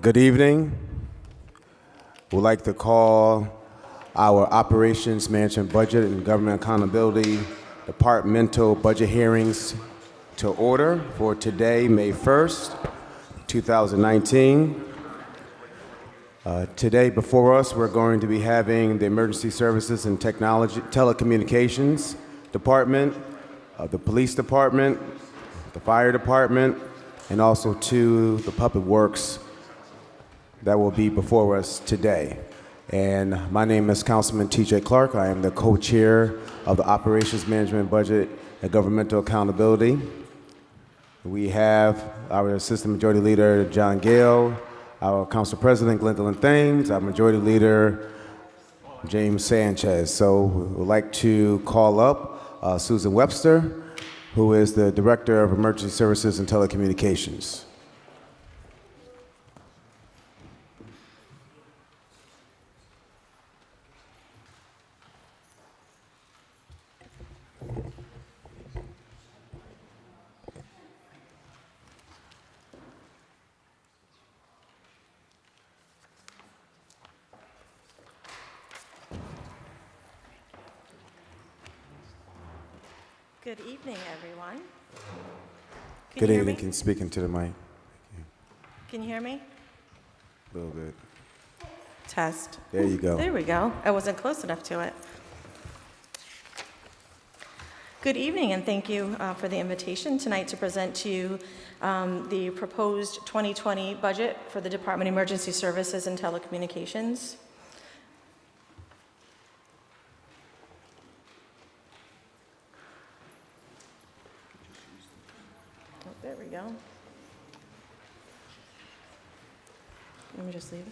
Good evening. We'd like to call our Operations Management Budget and Government Accountability Departmental Budget Hearings to order for today, May 1st, 2019. Today before us, we're going to be having the Emergency Services and Telecommunications Department, the Police Department, the Fire Department, and also the Public Works that will be before us today. And my name is Councilman T.J. Clark. I am the co-chair of the Operations Management Budget and Governmental Accountability. We have our Assistant Majority Leader, John Gale, our Council President, Gwendolyn Thames, our Majority Leader, James Sanchez. So we would like to call up Susan Webster, who is the Director of Emergency Services and Telecommunications. Good evening, everyone. Good evening. Can you speak into the mic? Can you hear me? A little bit. Test. There you go. There we go. I wasn't close enough to it. Good evening, and thank you for the invitation tonight to present to you the proposed 2020 budget for the Department of Emergency Services and Telecommunications. There we go. Let me just leave it.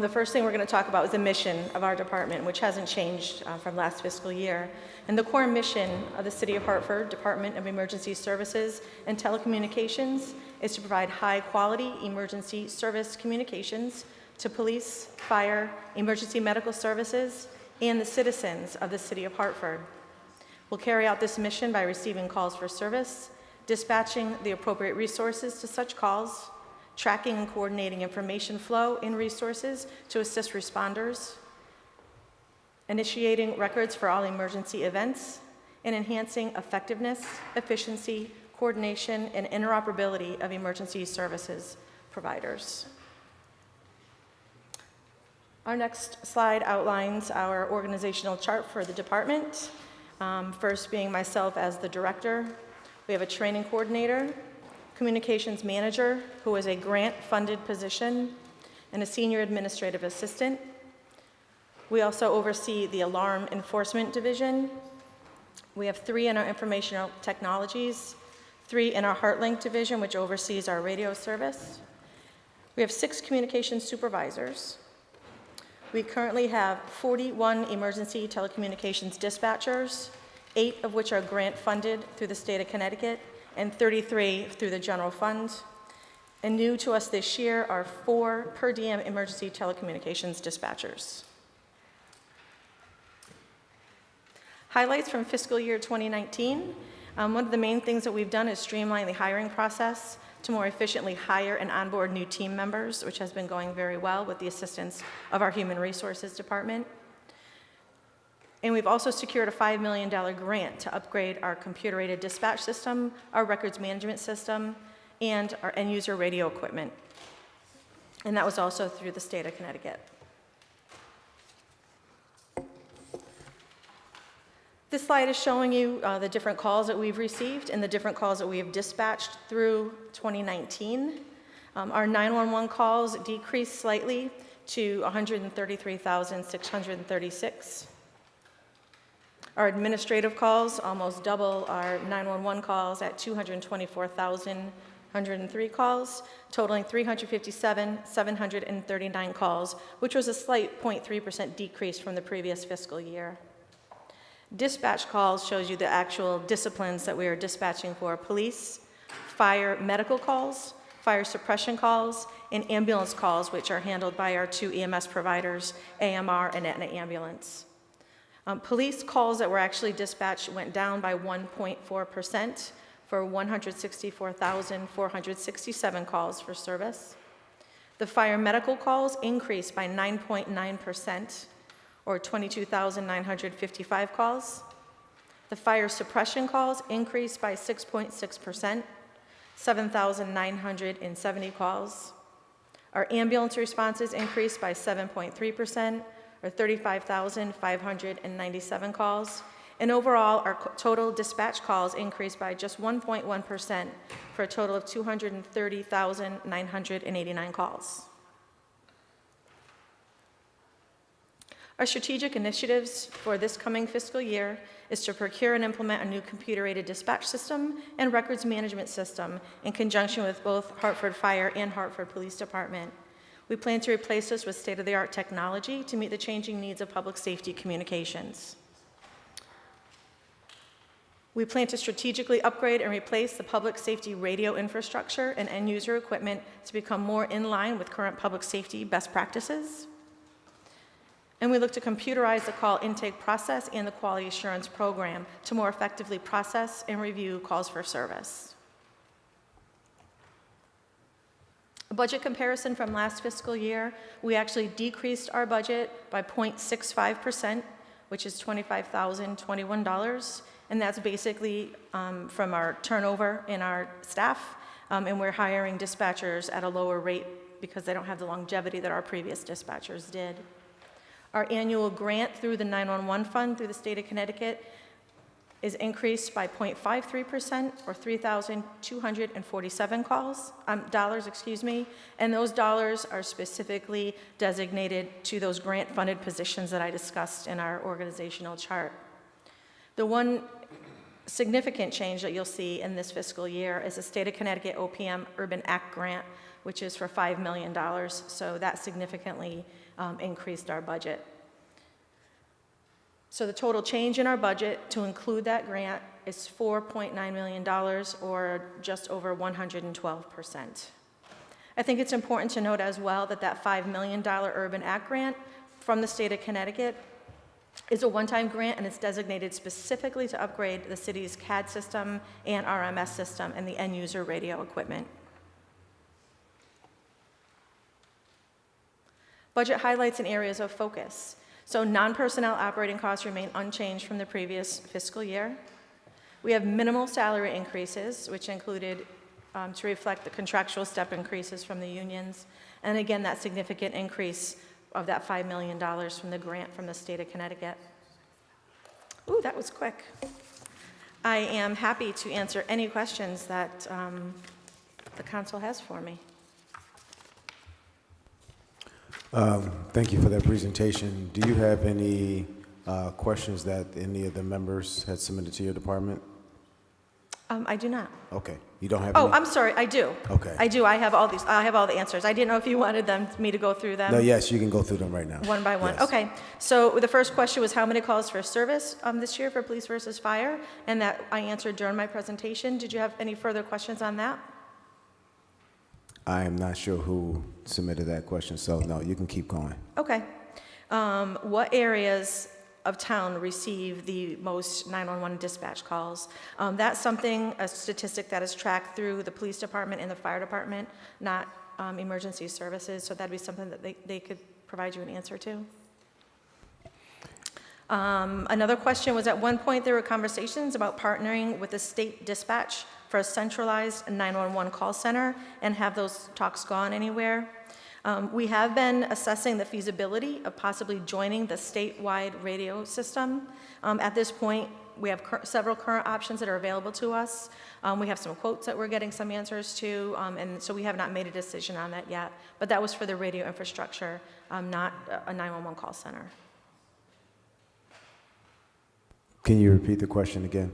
The first thing we're going to talk about is the mission of our department, which hasn't changed from last fiscal year. And the core mission of the City of Hartford Department of Emergency Services and Telecommunications is to provide high-quality emergency service communications to police, fire, emergency medical services, and the citizens of the City of Hartford. We'll carry out this mission by receiving calls for service, dispatching the appropriate resources to such calls, tracking and coordinating information flow and resources to assist responders, initiating records for all emergency events, and enhancing effectiveness, efficiency, coordination, and interoperability of emergency services providers. Our next slide outlines our organizational chart for the department. First being myself as the director. We have a training coordinator, communications manager, who is a grant-funded position, and a senior administrative assistant. We also oversee the alarm enforcement division. We have 3 in our informational technologies, 3 in our HeartLink division, which oversees our radio service. We have 6 communications supervisors. We currently have 41 emergency telecommunications dispatchers, 8 of which are grant-funded through the state of Connecticut, and 33 through the general fund. And new to us this year are 4 per diem emergency telecommunications dispatchers. Highlights from fiscal year 2019. One of the main things that we've done is streamline the hiring process to more efficiently hire and onboard new team members, which has been going very well with the assistance of our Human Resources Department. And we've also secured a $5 million grant to upgrade our computer-aided dispatch system, our records management system, and our end-user radio equipment. And that was also through the state of Connecticut. This slide is showing you the different calls that we've received and the different calls that we have dispatched through 2019. Our 911 calls decreased slightly to 133,636. Our administrative calls almost double our 911 calls at 224,103 calls, totaling 357,739 calls, which was a slight 0.3% decrease from the previous fiscal year. Dispatch calls shows you the actual disciplines that we are dispatching for: police, fire medical calls, fire suppression calls, and ambulance calls, which are handled by our 2 EMS providers, AMR and Aetna Ambulance. Police calls that were actually dispatched went down by 1.4% for 164,467 calls for service. The fire medical calls increased by 9.9%, or 22,955 calls. The fire suppression calls increased by 6.6%, 7,970 calls. Our ambulance responses increased by 7.3%, or 35,597 calls. And overall, our total dispatch calls increased by just 1.1% for a total of 230,989 calls. Our strategic initiatives for this coming fiscal year is to procure and implement a new computer-aided dispatch system and records management system in conjunction with both Hartford Fire and Hartford Police Department. We plan to replace this with state-of-the-art technology to meet the changing needs of public safety communications. We plan to strategically upgrade and replace the public safety radio infrastructure and end-user equipment to become more in line with current public safety best practices. And we look to computerize the call intake process and the quality assurance program to more effectively process and review calls for service. A budget comparison from last fiscal year, we actually decreased our budget by 0.65%, which is $25,021. And that's basically from our turnover in our staff, and we're hiring dispatchers at a lower rate because they don't have the longevity that our previous dispatchers did. Our annual grant through the 911 fund through the state of Connecticut is increased by 0.53%, or 3,247 dollars, and those dollars are specifically designated to those grant-funded positions that I discussed in our organizational chart. The one significant change that you'll see in this fiscal year is the State of Connecticut OPM Urban Act Grant, which is for $5 million. So that significantly increased our budget. So the total change in our budget to include that grant is $4.9 million, or just over 112%. I think it's important to note as well that that $5 million Urban Act Grant from the State of Connecticut is a one-time grant, and it's designated specifically to upgrade the city's CAD system and RMS system and the end-user radio equipment. Budget highlights and areas of focus. So non-personnel operating costs remain unchanged from the previous fiscal year. We have minimal salary increases, which included to reflect the contractual step increases from the unions. And again, that significant increase of that $5 million from the grant from the state of Connecticut. Ooh, that was quick. I am happy to answer any questions that the council has for me. Thank you for that presentation. Do you have any questions that any of the members had submitted to your department? I do not. Okay. You don't have Oh, any? I'm sorry, I do. Okay. I do, I have all the answers. I didn't know if you wanted me to go through them. No, yes, you can go through them right now. One by one. Yes. Okay. So the first question was how many calls for service this year for police versus fire? And that I answered during my presentation. Did you have any further questions on that? I am not sure who submitted that question, so no, you can keep going. Okay. What areas of town receive the most 911 dispatch calls? That's something, a statistic that is tracked through the police department and the fire department, not emergency services. So that'd be something that they could provide you an answer to. Another question was, at one point there were conversations about partnering with the state dispatch for a centralized 911 call center, and have those talks gone anywhere? We have been assessing the feasibility of possibly joining the statewide radio system. At this point, we have several current options that are available to us. We have some quotes that we're getting some answers to, and so we have not made a decision on that yet. But that was for the radio infrastructure, not a 911 call center. Can you repeat the question again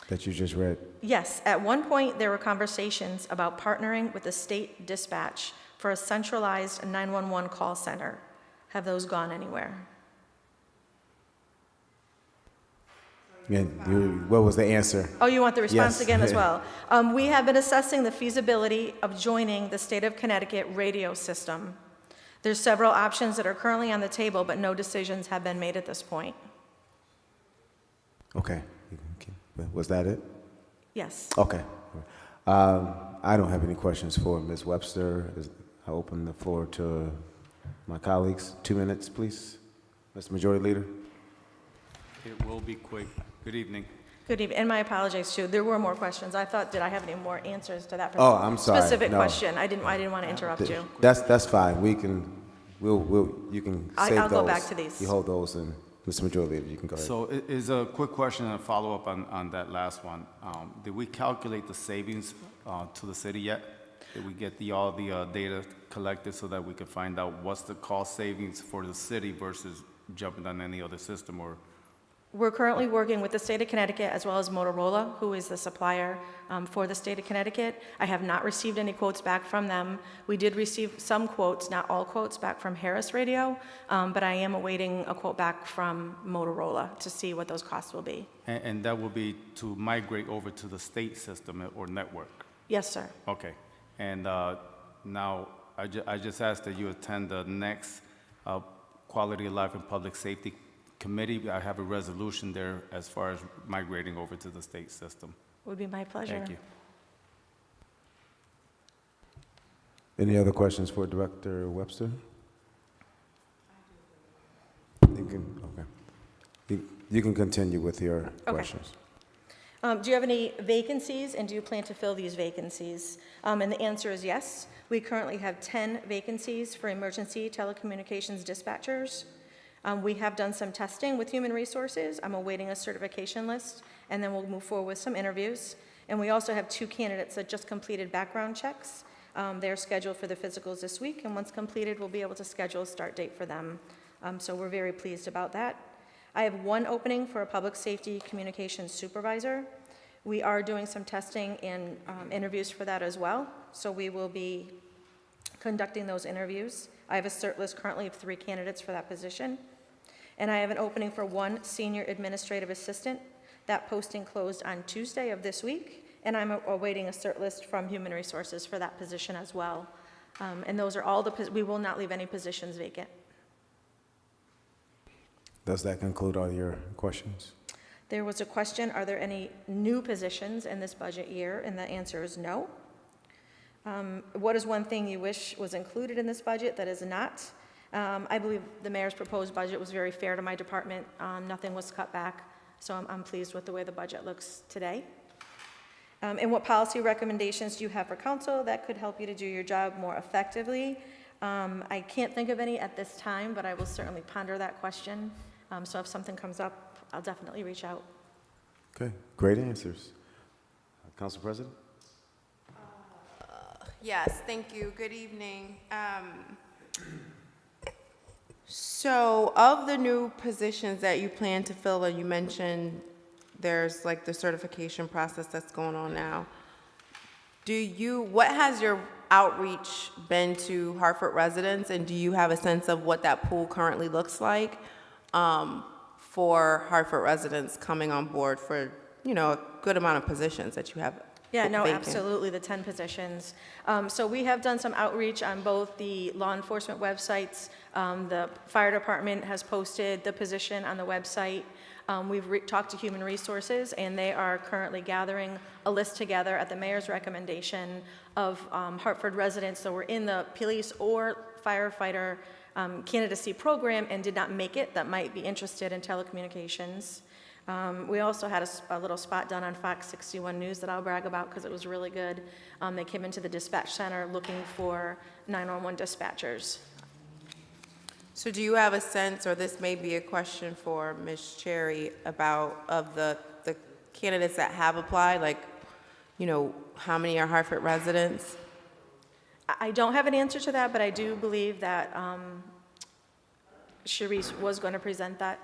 that you just read? Yes, at one point there were conversations about partnering with the state dispatch for a centralized 911 call center. Have those gone anywhere? And what was the answer? Oh, you want the response Yes. again as well? We have been assessing the feasibility of joining the state of Connecticut radio system. There's several options that are currently on the table, but no decisions have been made at this point. Okay. Was that it? Yes. Okay. I don't have any questions for Ms. Webster. I open the floor to my colleagues. 2 minutes, please. Mr. Majority Leader. It will be quick. Good evening. Good evening, and my apologies too. There were more questions. I thought, did I have any more answers to that Oh, I'm sorry. specific No. question? I didn't want to interrupt you. That's fine. You can save I'll those. go back to these. You hold those, and Mr. Majority Leader, you can go ahead. So is a quick question and a follow-up on that last one. Did we calculate the savings to the city yet? Did we get all the data collected so that we could find out what's the cost savings for the city versus jumping on any other system? Or We're currently working with the state of Connecticut as well as Motorola, who is the supplier for the state of Connecticut. I have not received any quotes back from them. We did receive some quotes, not all quotes, back from Harris Radio, but I am awaiting a quote back from Motorola to see what those costs will be. and that will be to migrate over to the state system or network? Yes, sir. Okay. And now I just asked that you attend the next Quality of Life and Public Safety Committee. I have a resolution there as far as migrating over to the state system. Would be my pleasure. Thank you. Any other questions for Director Webster? You can continue with your questions. Do you have any vacancies, and do you plan to fill these vacancies? And the answer is yes. We currently have 10 vacancies for emergency telecommunications dispatchers. We have done some testing with Human Resources. I'm awaiting a certification list, and then we'll move forward with some interviews. And we also have 2 candidates that just completed background checks. They're scheduled for the physicals this week, and once completed, we'll be able to schedule a start date for them. So we're very pleased about that. I have 1 opening for a public safety communications supervisor. We are doing some testing and interviews for that as well, so we will be conducting those interviews. I have a cert list currently of 3 candidates for that position. And I have an opening for 1 senior administrative assistant. That posting closed on Tuesday of this week, and I'm awaiting a cert list from Human Resources for that position as well. And those are all we will not leave any positions vacant. Does that conclude all your questions? There was a question, are there any new positions in this budget year? And the answer is no. What is one thing you wish was included in this budget that is not? I believe the mayor's proposed budget was very fair to my department. Nothing was cut back, so I'm pleased with the way the budget looks today. And what policy recommendations do you have for council that could help you to do your job more effectively? I can't think of any at this time, but I will certainly ponder that question. So if something comes up, I'll definitely reach out. Okay, great answers. Council President? Yes, thank you. Good evening. So of the new positions that you plan to fill, and you mentioned there's like the certification process that's going on now. What has your outreach been to Hartford residents, and do you have a sense of what that pool currently looks like for Hartford residents coming on board for, a good amount of positions that you have? Yeah, no, vacant? absolutely, the 10 positions. So we have done some outreach on both the law enforcement websites. The fire department has posted the position on the website. We've talked to Human Resources, and they are currently gathering a list together at the mayor's recommendation of Hartford residents that were in the police or firefighter candidacy program and did not make it that might be interested in telecommunications. We also had a little spot done on Fox 61 News that I'll brag about because it was really good. They came into the dispatch center looking for 911 dispatchers. So do you have a sense, or this may be a question for Ms. Cherry, about of the candidates that have applied, like, how many are Hartford residents? I don't have an answer to that, but I do believe that Sharice was going to present that.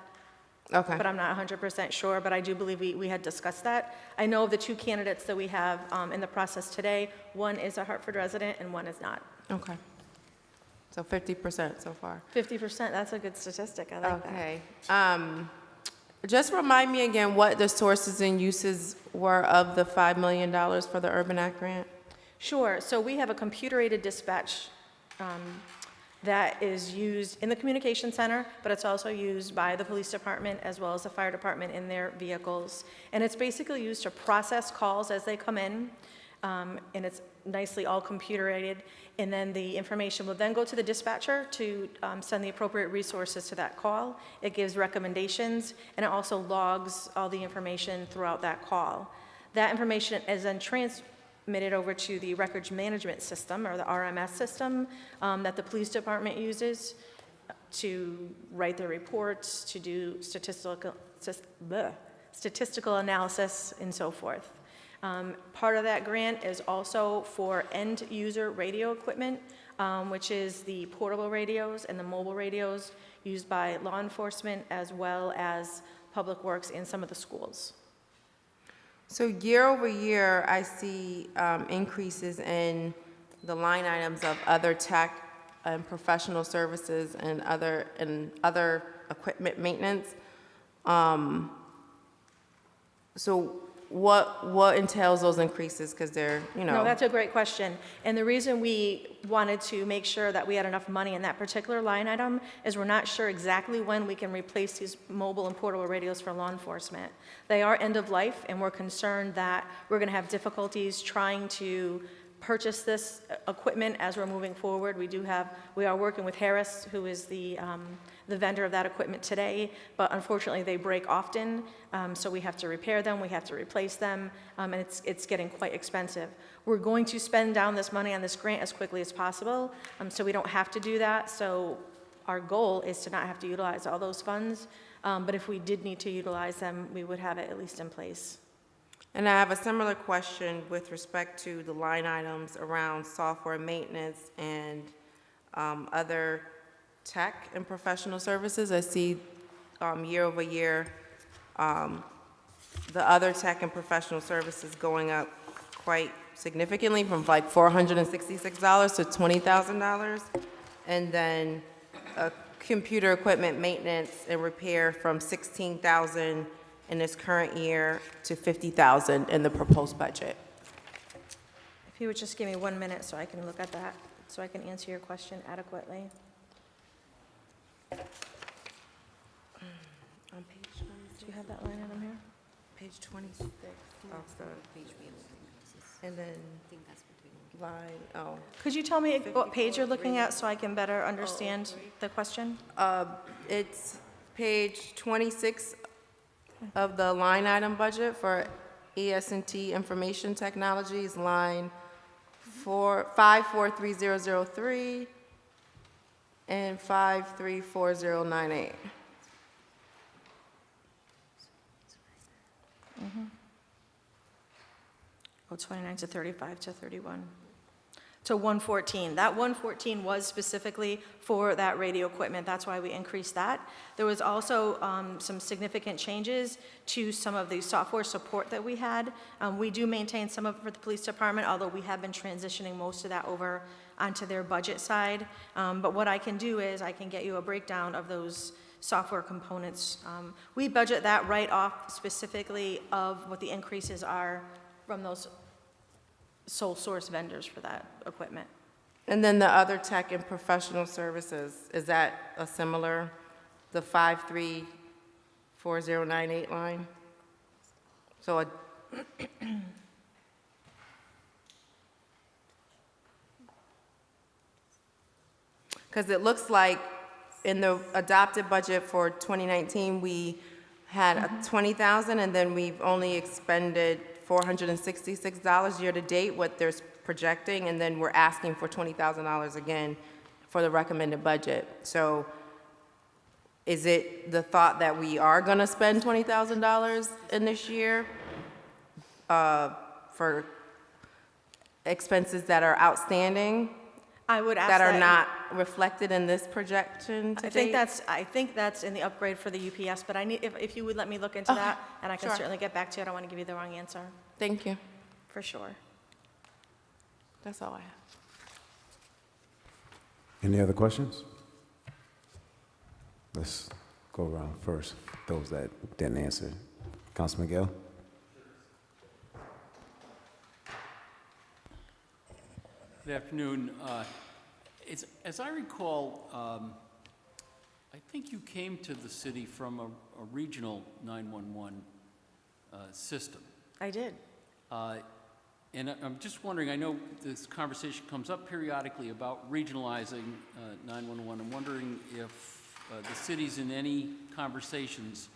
Okay. But I'm not 100% sure, but I do believe we had discussed that. I know of the 2 candidates that we have in the process today. One is a Hartford resident and one is not. Okay. So 50% so far. 50%, that's a good statistic. I like that. Okay. Just remind me again what the sources and uses were of the $5 million for the Urban Act grant? Sure. So we have a computer-aided dispatch that is used in the communication center, but it's also used by the police department as well as the fire department in their vehicles. And it's basically used to process calls as they come in, and it's nicely all computer-aided. And then the information will then go to the dispatcher to send the appropriate resources to that call. It gives recommendations, and it also logs all the information throughout that call. That information is then transmitted over to the records management system, or the RMS system, that the police department uses to write their reports, to do statistical analysis, and so forth. Part of that grant is also for end-user radio equipment, which is the portable radios and the mobile radios used by law enforcement as well as Public Works and some of the schools. So year over year, I see increases in the line items of other tech and professional services and other equipment maintenance. So what entails those increases? Because they're, No, that's a great question. And the reason we wanted to make sure that we had enough money in that particular line item is we're not sure exactly when we can replace these mobile and portable radios for law enforcement. They are end of life, and we're concerned that we're going to have difficulties trying to purchase this equipment as we're moving forward. We are working with Harris, who is the vendor of that equipment today, but unfortunately they break often, so we have to repair them, we have to replace them, and it's getting quite expensive. We're going to spend down this money on this grant as quickly as possible, so we don't have to do that. So our goal is to not have to utilize all those funds, but if we did need to utilize them, we would have it at least in place. And I have a similar question with respect to the line items around software maintenance and other tech and professional services. I see year over year, the other tech and professional services going up quite significantly from like $466 to $20,000. And then computer equipment maintenance and repair from $16,000 in this current year to $50,000 in the proposed budget. If you would just give me 1 minute so I can look at that, so I can answer your question adequately. On page 26. Do you have that line item here? Page 26. And then line, Could you tell me what page you're looking at so I can better understand the question? it's page 26 of the line item budget for ES&T Information Technologies, line 543003 and 534098. Oh, 29 to 35 to 31. To 114. That 114 was specifically for that radio equipment. That's why we increased that. There was also some significant changes to some of the software support that we had. We do maintain some of it for the police department, although we have been transitioning most of that over onto their budget side. But what I can do is I can get you a breakdown of those software components. We budget that right off specifically of what the increases are from those sole source vendors for that equipment. And then the other tech and professional services, is that a similar, the 534098 line? So because it looks like in the adopted budget for 2019, we had a $20,000, and then we've only expended $466 year to date, what they're projecting, and then we're asking for $20,000 again for the recommended budget. So is it the thought that we are going to spend $20,000 in this year for expenses that are outstanding? I would ask that are not reflected in this projection to date? I think that's in the upgrade for the UPS, but I need, if you would let me look into that, and I can sure. certainly get back to you. I don't want to give you the wrong answer, Thank you. for sure. That's all I have. Any other questions? Let's go around first, those that didn't answer. Councilman Gill? Good afternoon. As I recall, I think you came to the city from a regional 911 system. I did. And I'm just wondering, I know this conversation comes up periodically about regionalizing 911. I'm wondering if the city's in any conversations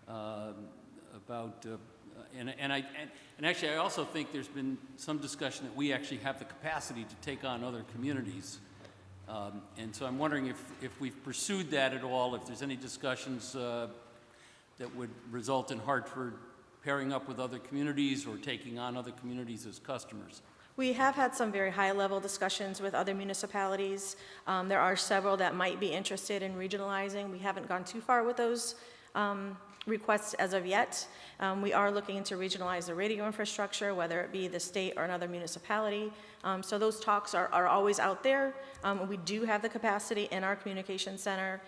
about, and actually I also think there's been some discussion that we actually have the capacity to take on other communities. And so I'm wondering if we've pursued that at all, if there's any discussions that would result in Hartford pairing up with other communities or taking on other communities as customers. We have had some very high-level discussions with other municipalities. There are several that might be interested in regionalizing. We haven't gone too far with those requests as of yet. We are looking to regionalize the radio infrastructure, whether it be the state or another municipality. So those talks are always out there. We do have the capacity in our communications center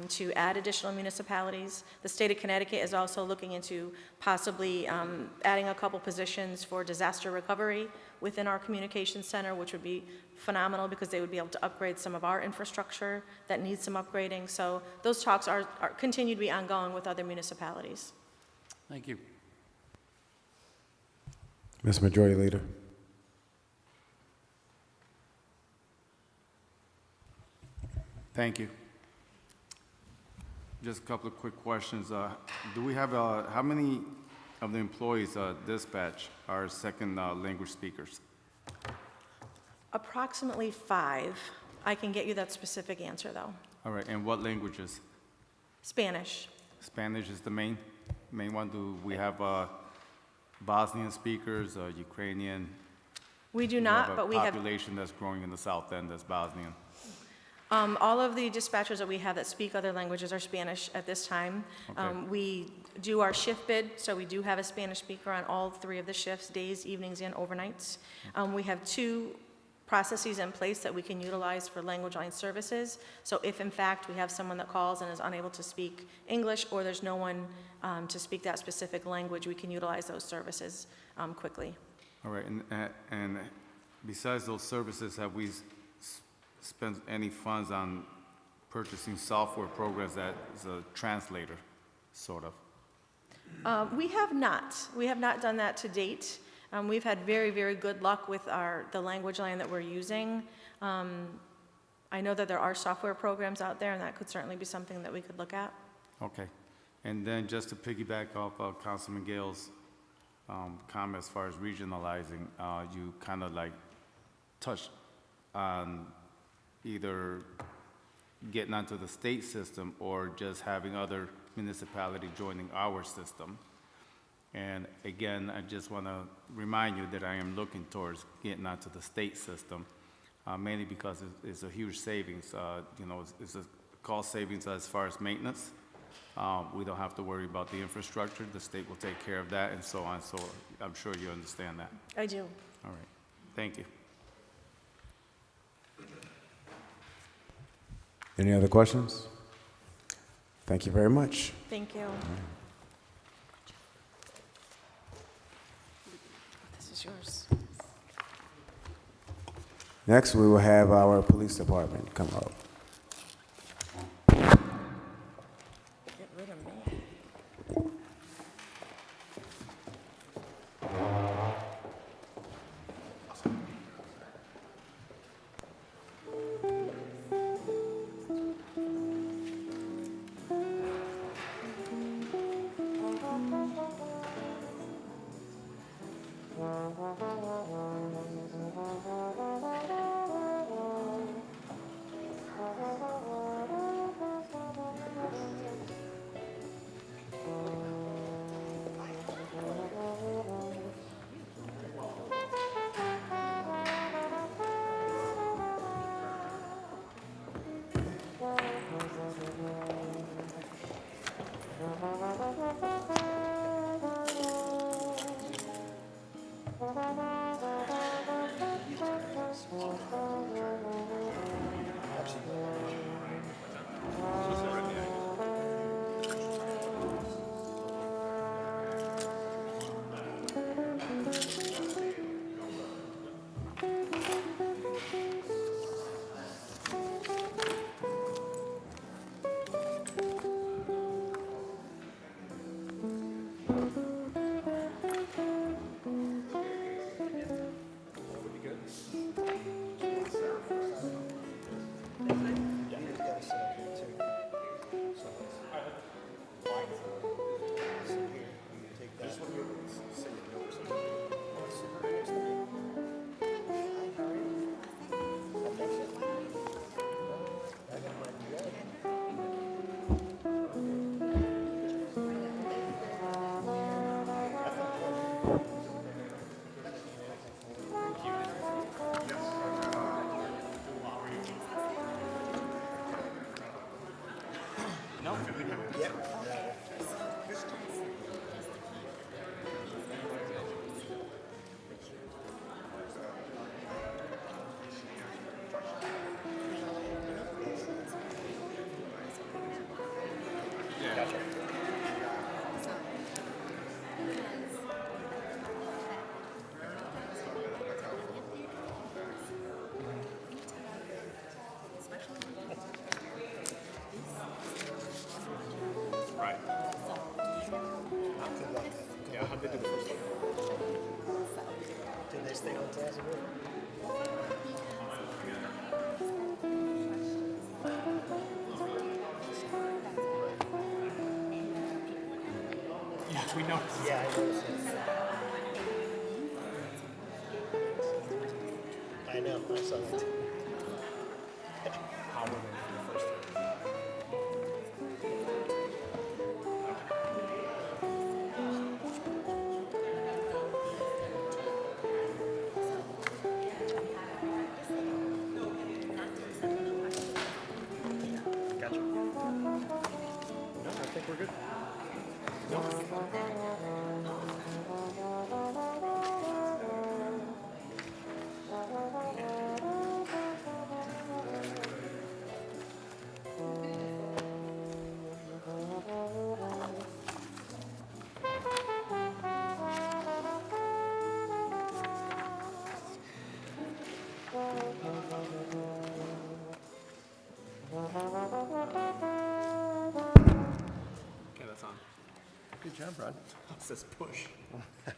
to add additional municipalities. The state of Connecticut is also looking into possibly adding a couple positions for disaster recovery within our communications center, which would be phenomenal because they would be able to upgrade some of our infrastructure that needs some upgrading. So those talks are continue to be ongoing with other municipalities. Thank you. Ms. Majority Leader. Thank you. Just a couple of quick questions. Do we have, how many of the employees dispatch are second language speakers? Approximately 5. I can get you that specific answer, though. All right, and what languages? Spanish. Spanish is the main one. Do we have Bosnian speakers, Ukrainian? We do not, have but a we have population that's growing in the South End that's Bosnian. all of the dispatchers that we have that speak other languages are Spanish at this time. Okay. We do our shift bid, so we do have a Spanish speaker on all 3 of the shifts, days, evenings, and overnights. We have 2 processes in place that we can utilize for language line services. So if in fact we have someone that calls and is unable to speak English, or there's no one to speak that specific language, we can utilize those services quickly. All right, and besides those services, have we spent any funds on purchasing software programs that is a translator, sort of? We have not. We have not done that to date. We've had very, very good luck with the language line that we're using. I know that there are software programs out there, and that could certainly be something that we could look at. Okay. And then just to piggyback off of Councilman Gale's comment as far as regionalizing, you kind of like touched on either getting onto the state system or just having other municipalities joining our system. And again, I just want to remind you that I am looking towards getting onto the state system, mainly because it's a huge savings. You know, it's a cost savings as far as maintenance. We don't have to worry about the infrastructure. The state will take care of that and so on. So I'm sure you understand that. I do. All right. Thank you. Any other questions? Thank you very much. Thank you. This is yours. Next, we will have our police department come up. Get rid of me. Did they stay on task? Yeah, we know. Yeah, I noticed it. I know, I saw that too. How we're ready for the first one. Gotcha. No, I think we're good. Okay, that's on. Good job, Rod. It says push. I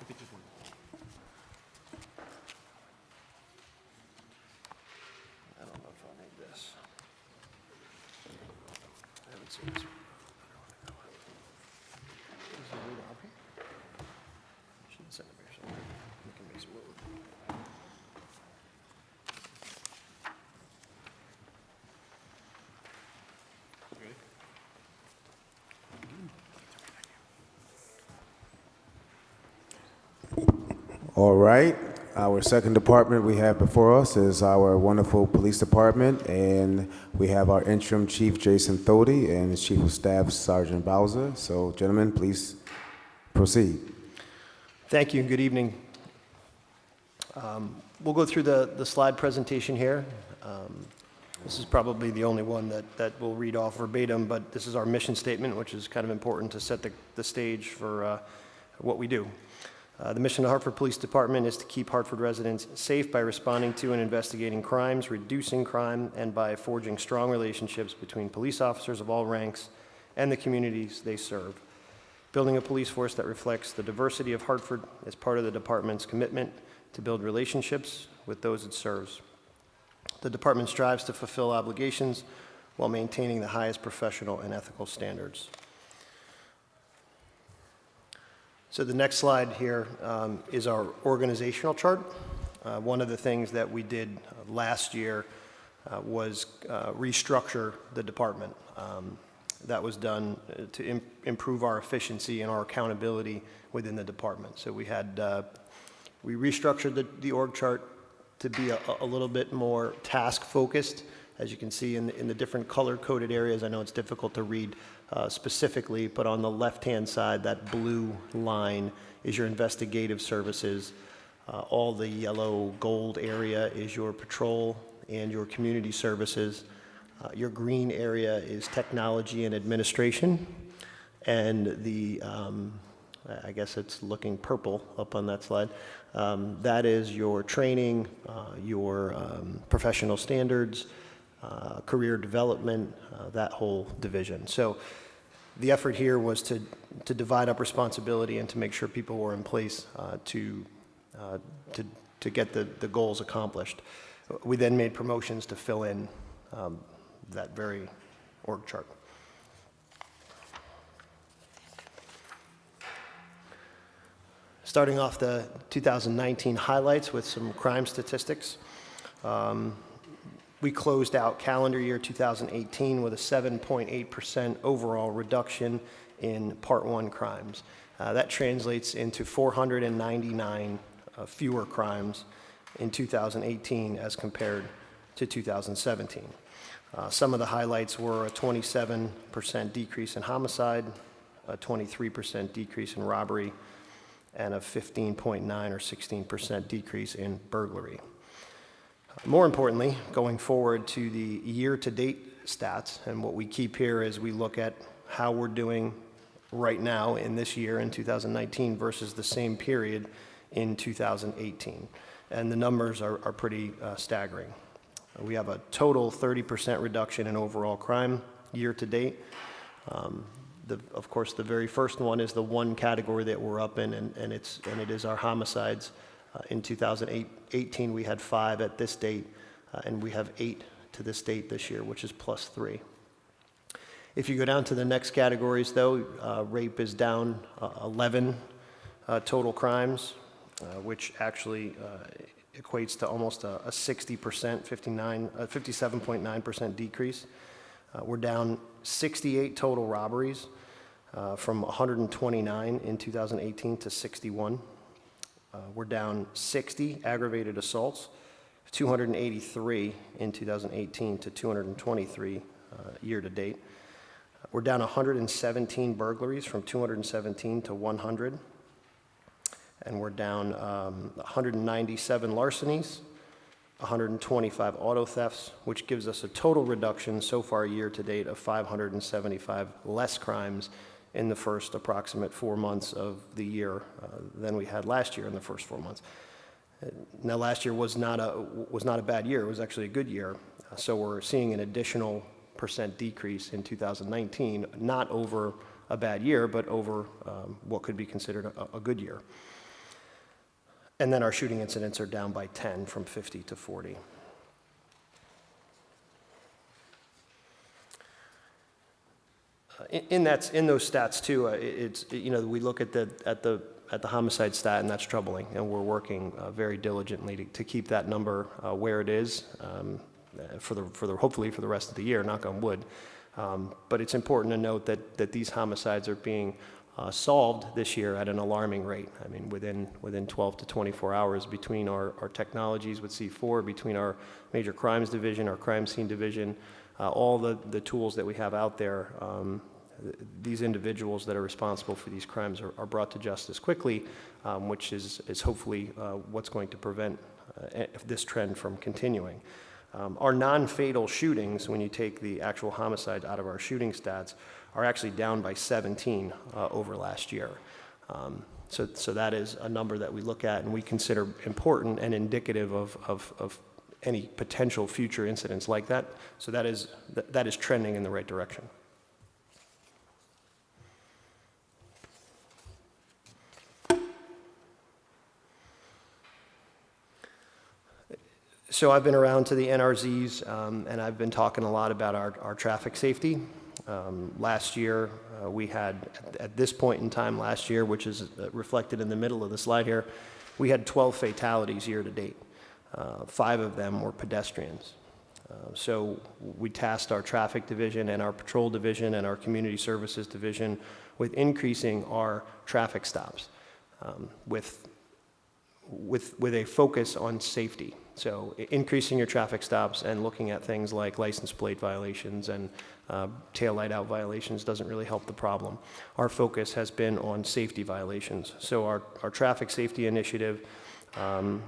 think just one. I don't know if I'll need this. I haven't seen this one. Is it read up here? Shouldn't send it here somewhere. We can make some room. Ready? All right. Our second department we have before us is our wonderful police department, and we have our interim chief, Jason Thody, and his chief of staff, Sergeant Bowser. So, gentlemen, please proceed. Thank you and good evening. We'll go through the slide presentation here. This is probably the only one that we'll read off verbatim, but this is our mission statement, which is kind of important to set the stage for what we do. The mission of the Hartford Police Department is to keep Hartford residents safe by responding to and investigating crimes, reducing crime, and by forging strong relationships between police officers of all ranks and the communities they serve. Building a police force that reflects the diversity of Hartford is part of the department's commitment to build relationships with those it serves. The department strives to fulfill obligations while maintaining the highest professional and ethical standards. So the next slide here is our organizational chart. One of the things that we did last year was restructure the department. That was done to improve our efficiency and our accountability within the department. So we restructured the org chart to be a little bit more task focused. As you can see in the different color coded areas, I know it's difficult to read specifically, but on the left-hand side, that blue line is your investigative services. All the yellow gold area is your patrol and your community services. Your green area is technology and administration. And the, I guess it's looking purple up on that slide, that is your training, your professional standards, career development, that whole division. So the effort here was to divide up responsibility and to make sure people were in place to get the goals accomplished. We then made promotions to fill in that very org chart. Starting off the 2019 highlights with some crime statistics. We closed out calendar year 2018 with a 7.8% overall reduction in Part 1 crimes. That translates into 499 fewer crimes in 2018 as compared to 2017. Some of the highlights were a 27% decrease in homicide, a 23% decrease in robbery, and a 15.9 or 16% decrease in burglary. More importantly, going forward to the year-to-date stats, and what we keep here is we look at how we're doing right now in this year in 2019 versus the same period in 2018. And the numbers are pretty staggering. We have a total 30% reduction in overall crime year-to-date. Of course, the very first one is the one category that we're up in, and it is our homicides. In 2018, we had 5 at this date, and we have 8 to this date this year, which is +3. If you go down to the next categories, though, rape is down 11 total crimes, which actually equates to almost a 60%, 57.9% decrease. We're down 68 total robberies from 129 in 2018 to 61. We're down 60 aggravated assaults, 283 in 2018 to 223 year to date. We're down 117 burglaries from 217 to 100. And we're down 197 larcenies, 125 auto thefts, which gives us a total reduction so far year to date of 575 less crimes in the first approximate 4 months of the year than we had last year in the first 4 months. Now, last year was not a bad year. It was actually a good year. So we're seeing an additional % decrease in 2019, not over a bad year, but over what could be considered a good year. And then our shooting incidents are down by 10 from 50 to 40. In those stats too, we look at the homicide stat, and that's troubling, and we're working very diligently to keep that number where it is hopefully for the rest of the year, knock on wood. But it's important to note that these homicides are being solved this year at an alarming rate. I mean, within 12 to 24 hours between our technologies with C4, between our major crimes division, our crime scene division, all the tools that we have out there, these individuals that are responsible for these crimes are brought to justice quickly, which is hopefully what's going to prevent this trend from continuing. Our non-fatal shootings, when you take the actual homicides out of our shooting stats, are actually down by 17 over last year. So that is a number that we look at and we consider important and indicative of any potential future incidents like that. So that is trending in the right direction. So I've been around to the NRZs, and I've been talking a lot about our traffic safety. Last year, we had, at this point in time last year, which is reflected in the middle of the slide here, we had 12 fatalities year to date. 5 of them were pedestrians. So we tasked our traffic division and our patrol division and our community services division with increasing our traffic stops with a focus on safety. So increasing your traffic stops and looking at things like license plate violations and tail light out violations doesn't really help the problem. Our focus has been on safety violations. So our traffic safety initiative,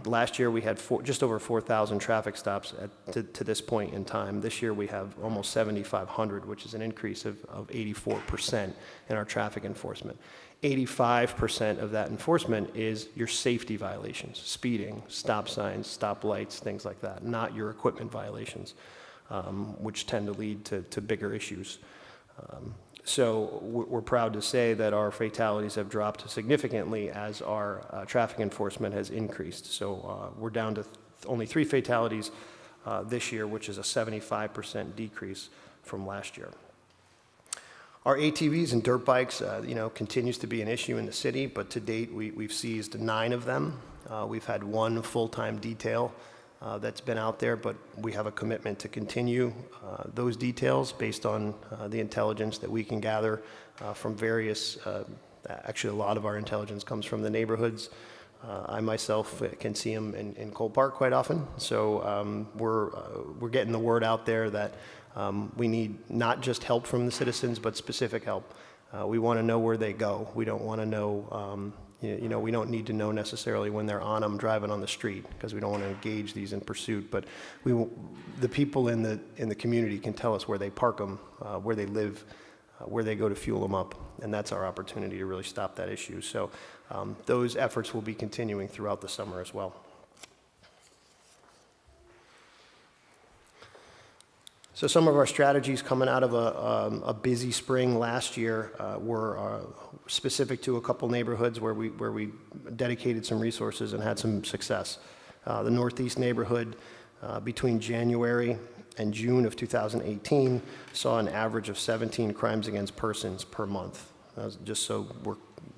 last year we had just over 4,000 traffic stops to this point in time. This year we have almost 7,500, which is an increase of 84% in our traffic enforcement. 85% of that enforcement is your safety violations, speeding, stop signs, stop lights, things like that, not your equipment violations, which tend to lead to bigger issues. So we're proud to say that our fatalities have dropped significantly as our traffic enforcement has increased. So we're down to only 3 fatalities this year, which is a 75% decrease from last year. Our ATVs and dirt bikes, continues to be an issue in the city, but to date we've seized 9 of them. We've had 1 full-time detail that's been out there, but we have a commitment to continue those details based on the intelligence that we can gather from various, actually a lot of our intelligence comes from the neighborhoods. I myself can see them in Cole Park quite often, so we're getting the word out there that we need not just help from the citizens, but specific help. We want to know where they go. We don't want to know, we don't need to know necessarily when they're on them driving on the street, because we don't want to engage these in pursuit. But the people in the community can tell us where they park them, where they live, where they go to fuel them up, and that's our opportunity to really stop that issue. So those efforts will be continuing throughout the summer as well. So some of our strategies coming out of a busy spring last year were specific to a couple neighborhoods where we dedicated some resources and had some success. The Northeast neighborhood between January and June of 2018 saw an average of 17 crimes against persons per month. Just so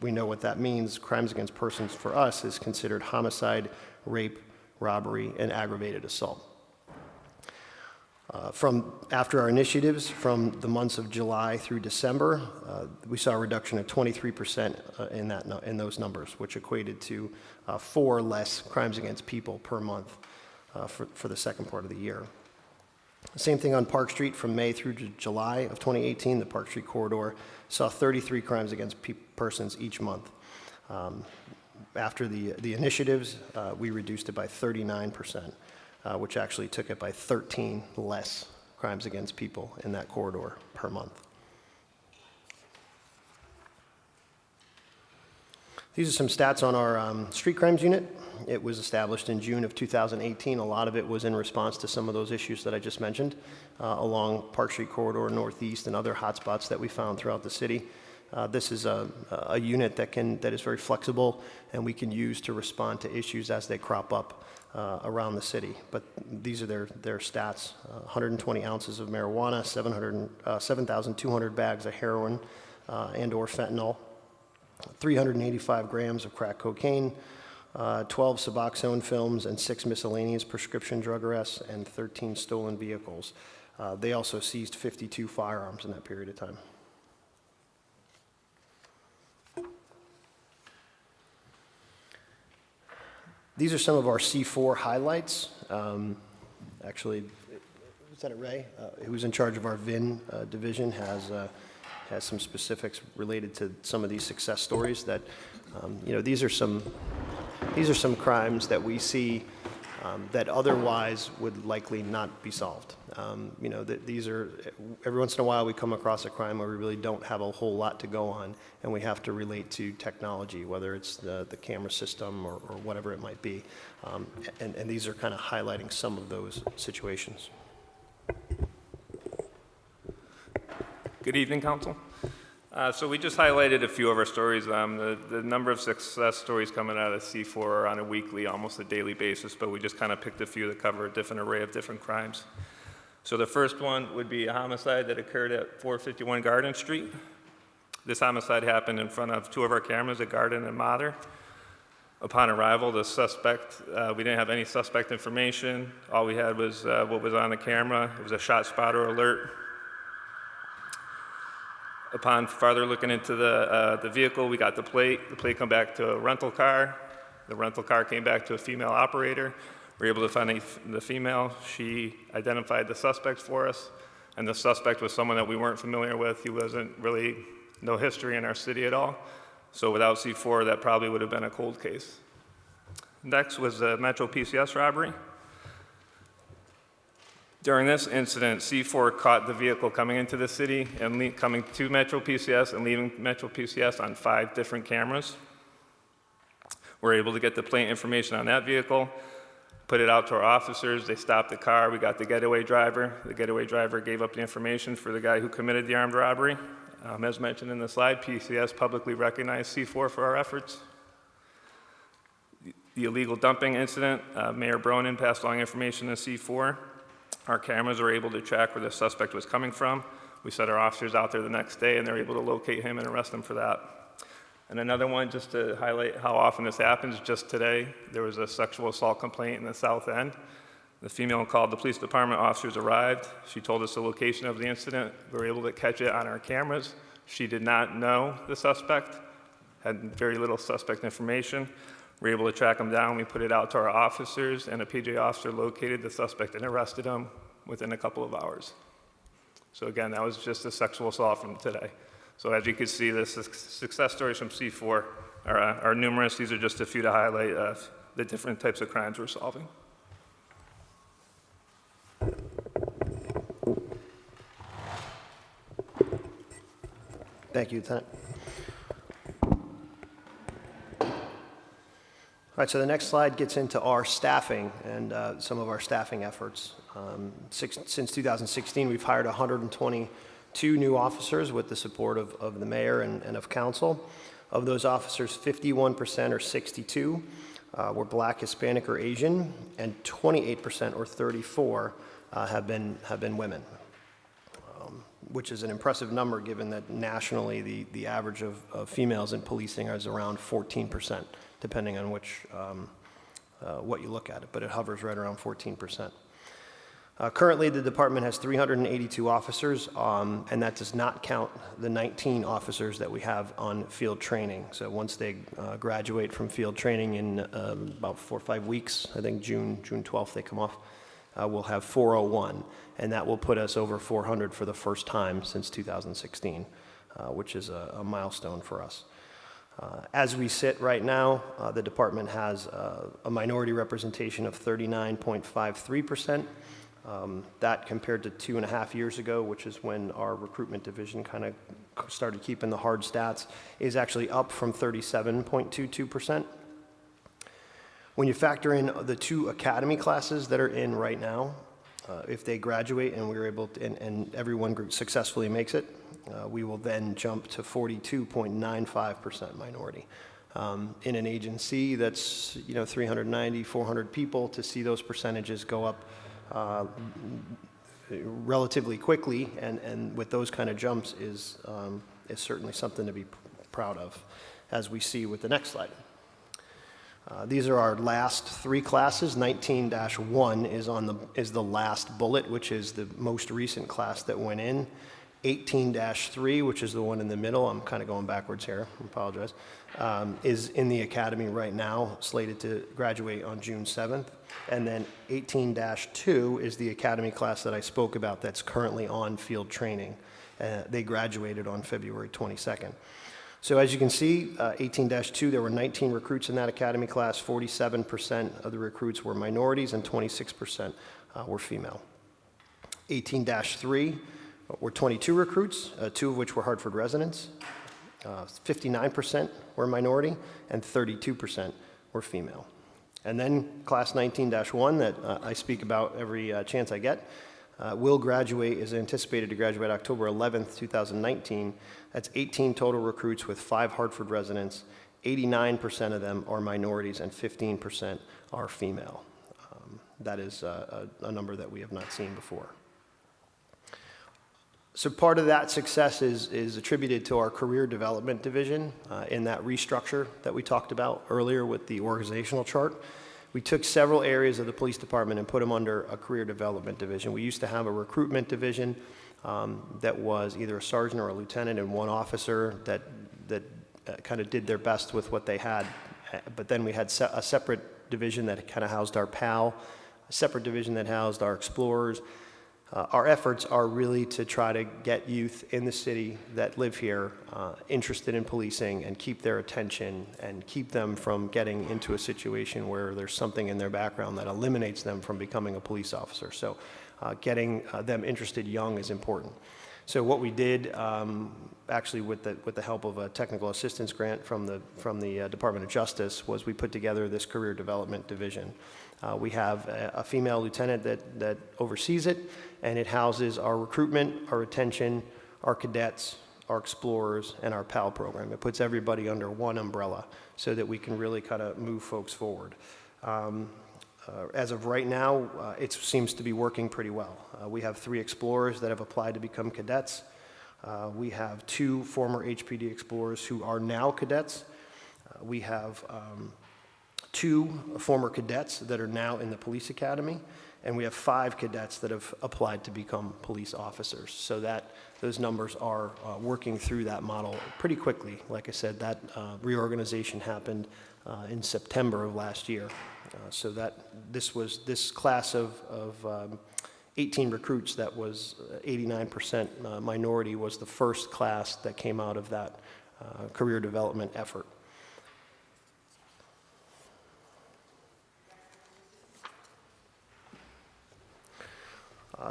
we know what that means, crimes against persons for us is considered homicide, rape, robbery, and aggravated assault. From after our initiatives from the months of July through December, we saw a reduction of 23% in those numbers, which equated to 4 less crimes against people per month for the second part of the year. Same thing on Park Street from May through to July of 2018. The Park Street corridor saw 33 crimes against persons each month. After the initiatives, we reduced it by 39%. Which actually took it by 13 less crimes against people in that corridor per month. These are some stats on our street crimes unit. It was established in June of 2018. A lot of it was in response to some of those issues that I just mentioned along Park Street corridor, Northeast, and other hotspots that we found throughout the city. This is a unit that is very flexible and we can use to respond to issues as they crop up around the city. But these are their stats: 120 ounces of marijuana, 7,200 bags of heroin and/or fentanyl, 385 grams of crack cocaine, 12 Suboxone films, and 6 miscellaneous prescription drug arrests, and 13 stolen vehicles. They also seized 52 firearms in that period of time. These are some of our C4 highlights. Actually, Lieutenant Ray, who's in charge of our VIN division, has some specifics related to some of these success stories. That these are some crimes that we see that otherwise would likely not be solved. That these are, every once in a while we come across a crime where we really don't have a whole lot to go on, and we have to relate to technology, whether it's the camera system or whatever it might be. And these are kind of highlighting some of those situations. Good evening, Council. So we just highlighted a few of our stories. The number of success stories coming out of C4 are on a weekly, almost a daily basis, but we just kind of picked a few that cover a different array of different crimes. So the first one would be a homicide that occurred at 451 Garden Street. This homicide happened in front of 2 of our cameras at Garden and Mather. Upon arrival, the suspect, we didn't have any suspect information. All we had was what was on the camera. It was a shot spotter alert. Upon farther looking into the vehicle, we got the plate. The plate come back to a rental car. The rental car came back to a female operator. We were able to find the female. She identified the suspect for us, and the suspect was someone that we weren't familiar with. He wasn't really, no history in our city at all. So without C4, that probably would have been a cold case. Next was a Metro PCS robbery. During this incident, C4 caught the vehicle coming into the city and coming to Metro PCS and leaving Metro PCS on 5 different cameras. We're able to get the plate information on that vehicle, put it out to our officers. They stopped the car. We got the getaway driver. The getaway driver gave up the information for the guy who committed the armed robbery. As mentioned in the slide, PCS publicly recognized C4 for our efforts. The illegal dumping incident, Mayor Bronin passed along information to C4. Our cameras were able to track where the suspect was coming from. We sent our officers out there the next day, and they were able to locate him and arrest him for that. And another one, just to highlight how often this happens, just today, there was a sexual assault complaint in the South End. The female called the police department. Officers arrived. She told us the location of the incident. We were able to catch it on our cameras. She did not know the suspect, had very little suspect information. We were able to track him down. We put it out to our officers, and a PJ officer located the suspect and arrested him within a couple of hours. So again, that was just a sexual assault from today. So as you can see, the success stories from C4 are numerous. These are just a few to highlight the different types of crimes we're solving. Thank you, Lieutenant. All right, so the next slide gets into our staffing and some of our staffing efforts. Since 2016, we've hired 122 new officers with the support of the mayor and of council. Of those officers, 51% or 62 were Black, Hispanic, or Asian, and 28% or 34 have been women, which is an impressive number given that nationally the average of females in policing is around 14%, depending on which what you look at it, but it hovers right around 14%. Currently, the department has 382 officers, and that does not count the 19 officers that we have on field training. So once they graduate from field training in about 4 or 5 weeks, I think June 12th they come off, we'll have 401, and that will put us over 400 for the first time since 2016, which is a milestone for us. As we sit right now, the department has a minority representation of 39.53%. That compared to 2.5 years ago, which is when our recruitment division kind of started keeping the hard stats, is actually up from 37.22%. When you factor in the 2 academy classes that are in right now, if they graduate and we're able to, and everyone successfully makes it, we will then jump to 42.95% minority. In an agency that's 390, 400 people, to see those percentages go up relatively quickly and with those kind of jumps is certainly something to be proud of, as we see with the next slide. These are our last 3 classes. 19-1 is the last bullet, which is the most recent class that went in. 18-3, which is the one in the middle, I'm kind of going backwards here, I apologize, is in the academy right now, slated to graduate on June 7th. And then 18-2 is the academy class that I spoke about that's currently on field training. They graduated on February 22nd. So as you can see, 18-2, there were 19 recruits in that academy class. 47% of the recruits were minorities and 26% were female. 18-3 were 22 recruits, 2 of which were Hartford residents. 59% were minority and 32% were female. And then class 19-1 that I speak about every chance I get will graduate, is anticipated to graduate October 11th, 2019. That's 18 total recruits with 5 Hartford residents. 89% of them are minorities and 15% are female. That is a number that we have not seen before. So part of that success is attributed to our career development division in that restructure that we talked about earlier with the organizational chart. We took several areas of the police department and put them under a career development division. We used to have a recruitment division that was either a sergeant or a lieutenant and 1 officer that kind of did their best with what they had. But then we had a separate division that kind of housed our PAL, a separate division that housed our explorers. Our efforts are really to try to get youth in the city that live here interested in policing and keep their attention and keep them from getting into a situation where there's something in their background that eliminates them from becoming a police officer. So getting them interested young is important. So what we did, actually with the help of a technical assistance grant from the Department of Justice, was we put together this career development division. We have a female lieutenant that oversees it, and it houses our recruitment, our retention, our cadets, our explorers, and our PAL program. It puts everybody under one umbrella so that we can really kind of move folks forward. As of right now, it seems to be working pretty well. We have 3 explorers that have applied to become cadets. We have 2 former HPD explorers who are now cadets. We have 2 former cadets that are now in the police academy, and we have 5 cadets that have applied to become police officers. So that those numbers are working through that model pretty quickly. Like I said, that reorganization happened in September of last year. So that this class of 18 recruits that was 89% minority was the first class that came out of that career development effort.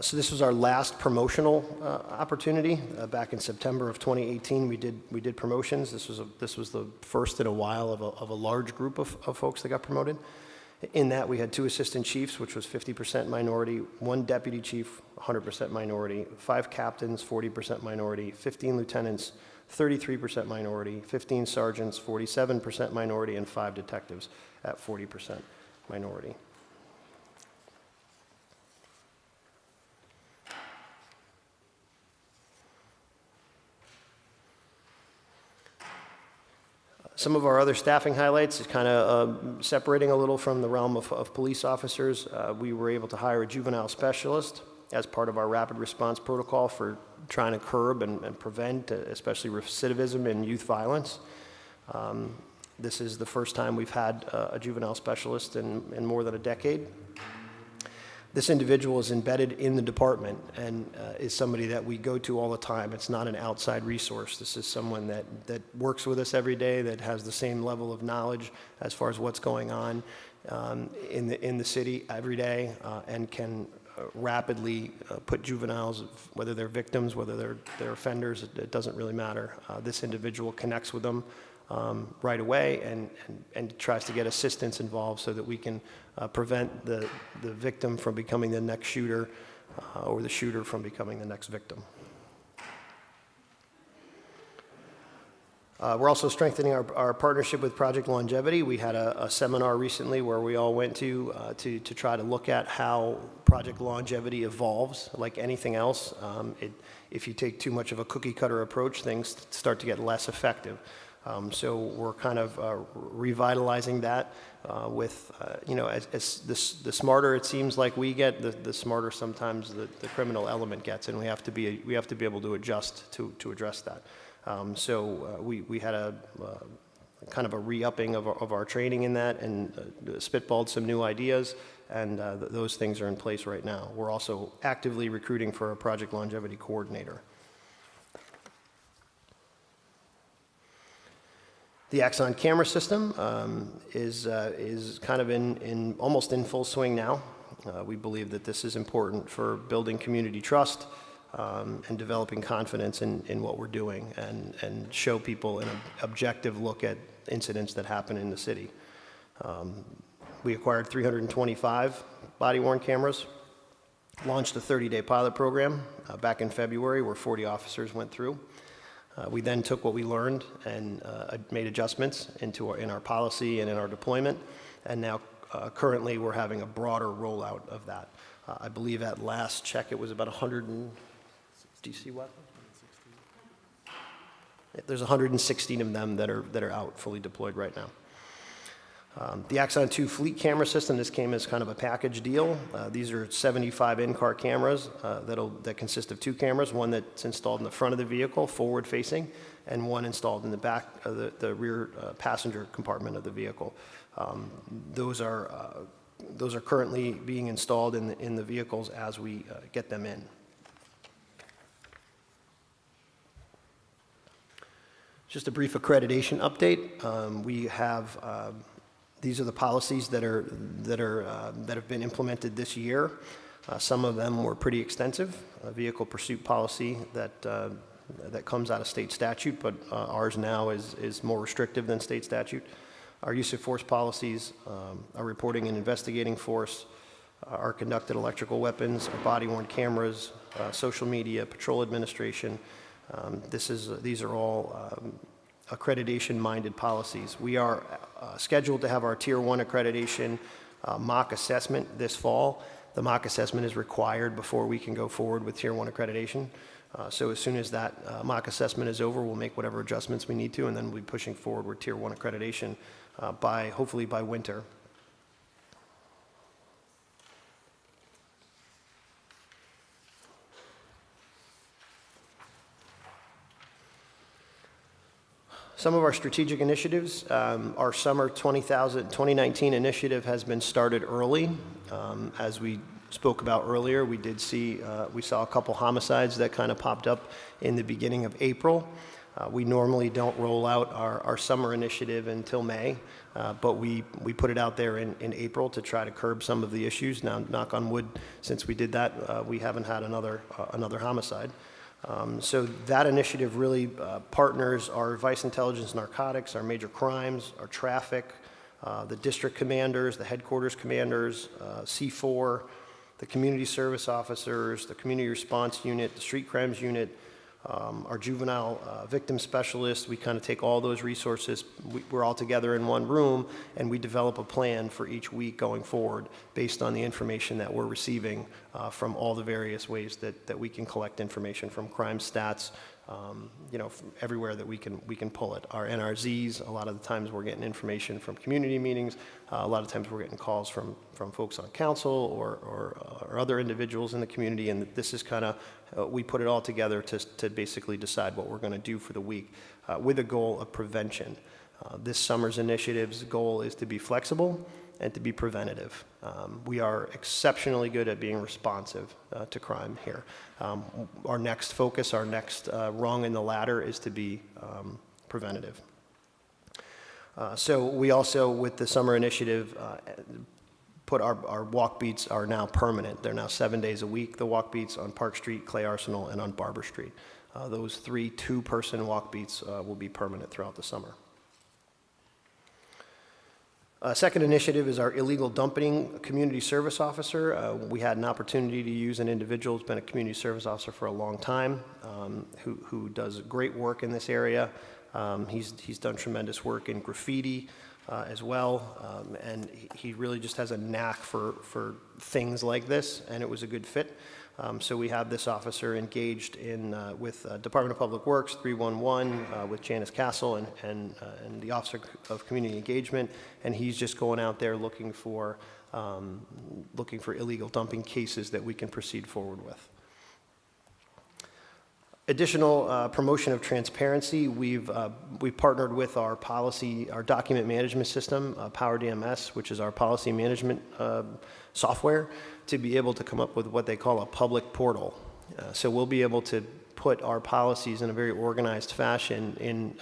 So this was our last promotional opportunity. Back in September of 2018, we did promotions. This was the first in a while of a large group of folks that got promoted. In that, we had 2 assistant chiefs, which was 50% minority, 1 deputy chief, 100% minority, 5 captains, 40% minority, 15 lieutenants, 33% minority, 15 sergeants, 47% minority, and 5 detectives at 40% minority. Some of our other staffing highlights is kind of separating a little from the realm of police officers. We were able to hire a juvenile specialist as part of our rapid response protocol for trying to curb and prevent, especially recidivism and youth violence. This is the first time we've had a juvenile specialist in more than a decade. This individual is embedded in the department and is somebody that we go to all the time. It's not an outside resource. This is someone that works with us every day, that has the same level of knowledge as far as what's going on in the city every day, and can rapidly put juveniles, whether they're victims, whether they're offenders, it doesn't really matter. This individual connects with them right away and tries to get assistance involved so that we can prevent the victim from becoming the next shooter or the shooter from becoming the next victim. We're also strengthening our partnership with Project Longevity. We had a seminar recently where we all went to try to look at how Project Longevity evolves. Like anything else, if you take too much of a cookie cutter approach, things start to get less effective. So we're kind of revitalizing that with, the smarter it seems like we get, the smarter sometimes the criminal element gets, and we have to be able to adjust to address that. So we had a kind of a re-upping of our training in that, and spitballed some new ideas, and those things are in place right now. We're also actively recruiting for a Project Longevity coordinator. The Axon camera system is kind of almost in full swing now. We believe that this is important for building community trust and developing confidence in what we're doing, and show people an objective look at incidents that happen in the city. We acquired 325 body-worn cameras, launched a 30-day pilot program back in February where 40 officers went through. We then took what we learned and made adjustments in our policy and in our deployment, and now currently we're having a broader rollout of that. I believe at last check it was about 100 and, do you see what? There's 116 of them that are out fully deployed right now. The Axon 2 fleet camera system, this came as kind of a package deal. These are 75 in-car cameras that consist of 2 cameras, one that's installed in the front of the vehicle, forward-facing, and one installed in the back of the rear passenger compartment of the vehicle. Those are currently being installed in the vehicles as we get them in. Just a brief accreditation update. We have these are the policies that have been implemented this year. Some of them were pretty extensive. A vehicle pursuit policy that comes out of state statute, but ours now is more restrictive than state statute. Our use of force policies, our reporting and investigating force, our conducted electrical weapons, our body-worn cameras, social media, patrol administration. These are all accreditation-minded policies. We are scheduled to have our Tier 1 accreditation mock assessment this fall. The mock assessment is required before we can go forward with Tier 1 accreditation. So as soon as that mock assessment is over, we'll make whatever adjustments we need to, and then we'll be pushing forward with Tier 1 accreditation hopefully by winter. Some of our strategic initiatives, our summer 2019 initiative has been started early. As we spoke about earlier, we saw a couple homicides that kind of popped up in the beginning of April. We normally don't roll out our summer initiative until May, but we put it out there in April to try to curb some of the issues. Now, knock on wood, since we did that, we haven't had another homicide. So that initiative really partners our vice intelligence, narcotics, our major crimes, our traffic, the district commanders, the headquarters commanders, C4, the community service officers, the community response unit, the street crimes unit, our juvenile victim specialists. We kind of take all those resources, we're all together in one room, and we develop a plan for each week going forward based on the information that we're receiving from all the various ways that we can collect information from crime stats, from everywhere that we can pull it. Our NRZs, a lot of the times we're getting information from community meetings. A lot of times we're getting calls from folks on council or other individuals in the community, and this is kind of, we put it all together to basically decide what we're going to do for the week with a goal of prevention. This summer's initiative's goal is to be flexible and to be preventative. We are exceptionally good at being responsive to crime here. Our next focus, our next rung in the ladder is to be preventative. So we also, with the summer initiative, put our walk beats are now permanent. They're now 7 days a week, the walk beats on Park Street, Clay Arsenal, and on Barber Street. Those 3 two-person walk beats will be permanent throughout the summer. Second initiative is our illegal dumping community service officer. We had an opportunity to use an individual who's been a community service officer for a long time, who does great work in this area. He's done tremendous work in graffiti as well, and he really just has a knack for things like this, and it was a good fit. So we have this officer engaged with Department of Public Works 311 with Janice Castle and the Officer of Community Engagement, and he's just going out there looking for illegal dumping cases that we can proceed forward with. Additional promotion of transparency. We've partnered with our document management system, Power DMS, which is our policy management software, to be able to come up with what they call a public portal. So we'll be able to put our policies in a very organized fashion in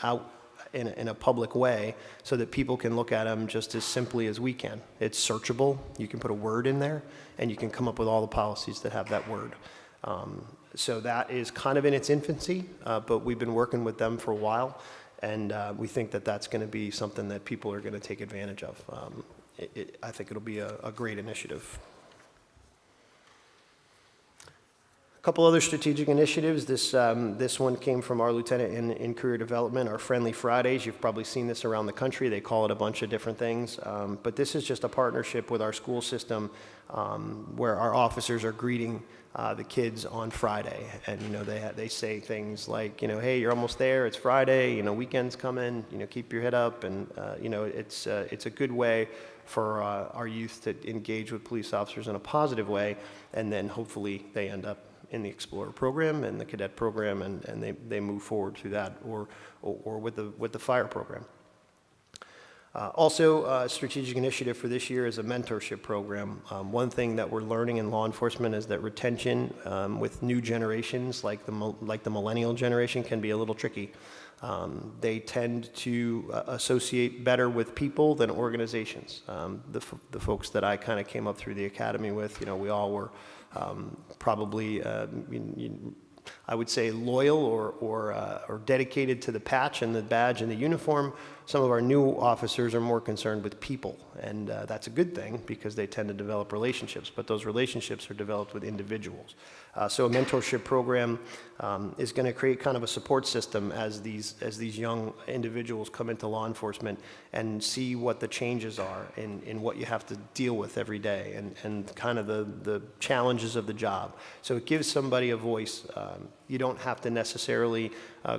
a public way so that people can look at them just as simply as we can. It's searchable. You can put a word in there, and you can come up with all the policies that have that word. So that is kind of in its infancy, but we've been working with them for a while, and we think that that's going to be something that people are going to take advantage of. I think it'll be a great initiative. A couple other strategic initiatives. This one came from our lieutenant in career development, our Friendly Fridays. You've probably seen this around the country. They call it a bunch of different things, but this is just a partnership with our school system where our officers are greeting the kids on Friday, and they say things like, hey, you're almost there. It's Friday. Weekend's coming. Keep your head up, and it's a good way for our youth to engage with police officers in a positive way, and then hopefully they end up in the Explorer program and the Cadet program, and they move forward through that, or with the fire program. Also, a strategic initiative for this year is a mentorship program. One thing that we're learning in law enforcement is that retention with new generations, like the millennial generation, can be a little tricky. They tend to associate better with people than organizations. The folks that I kind of came up through the academy with, we all were probably, I would say, loyal or dedicated to the patch and the badge and the uniform. Some of our new officers are more concerned with people, and that's a good thing because they tend to develop relationships, but those relationships are developed with individuals. So a mentorship program is going to create kind of a support system as these young individuals come into law enforcement and see what the changes are in what you have to deal with every day and kind of the challenges of the job. So it gives somebody a voice. You don't have to necessarily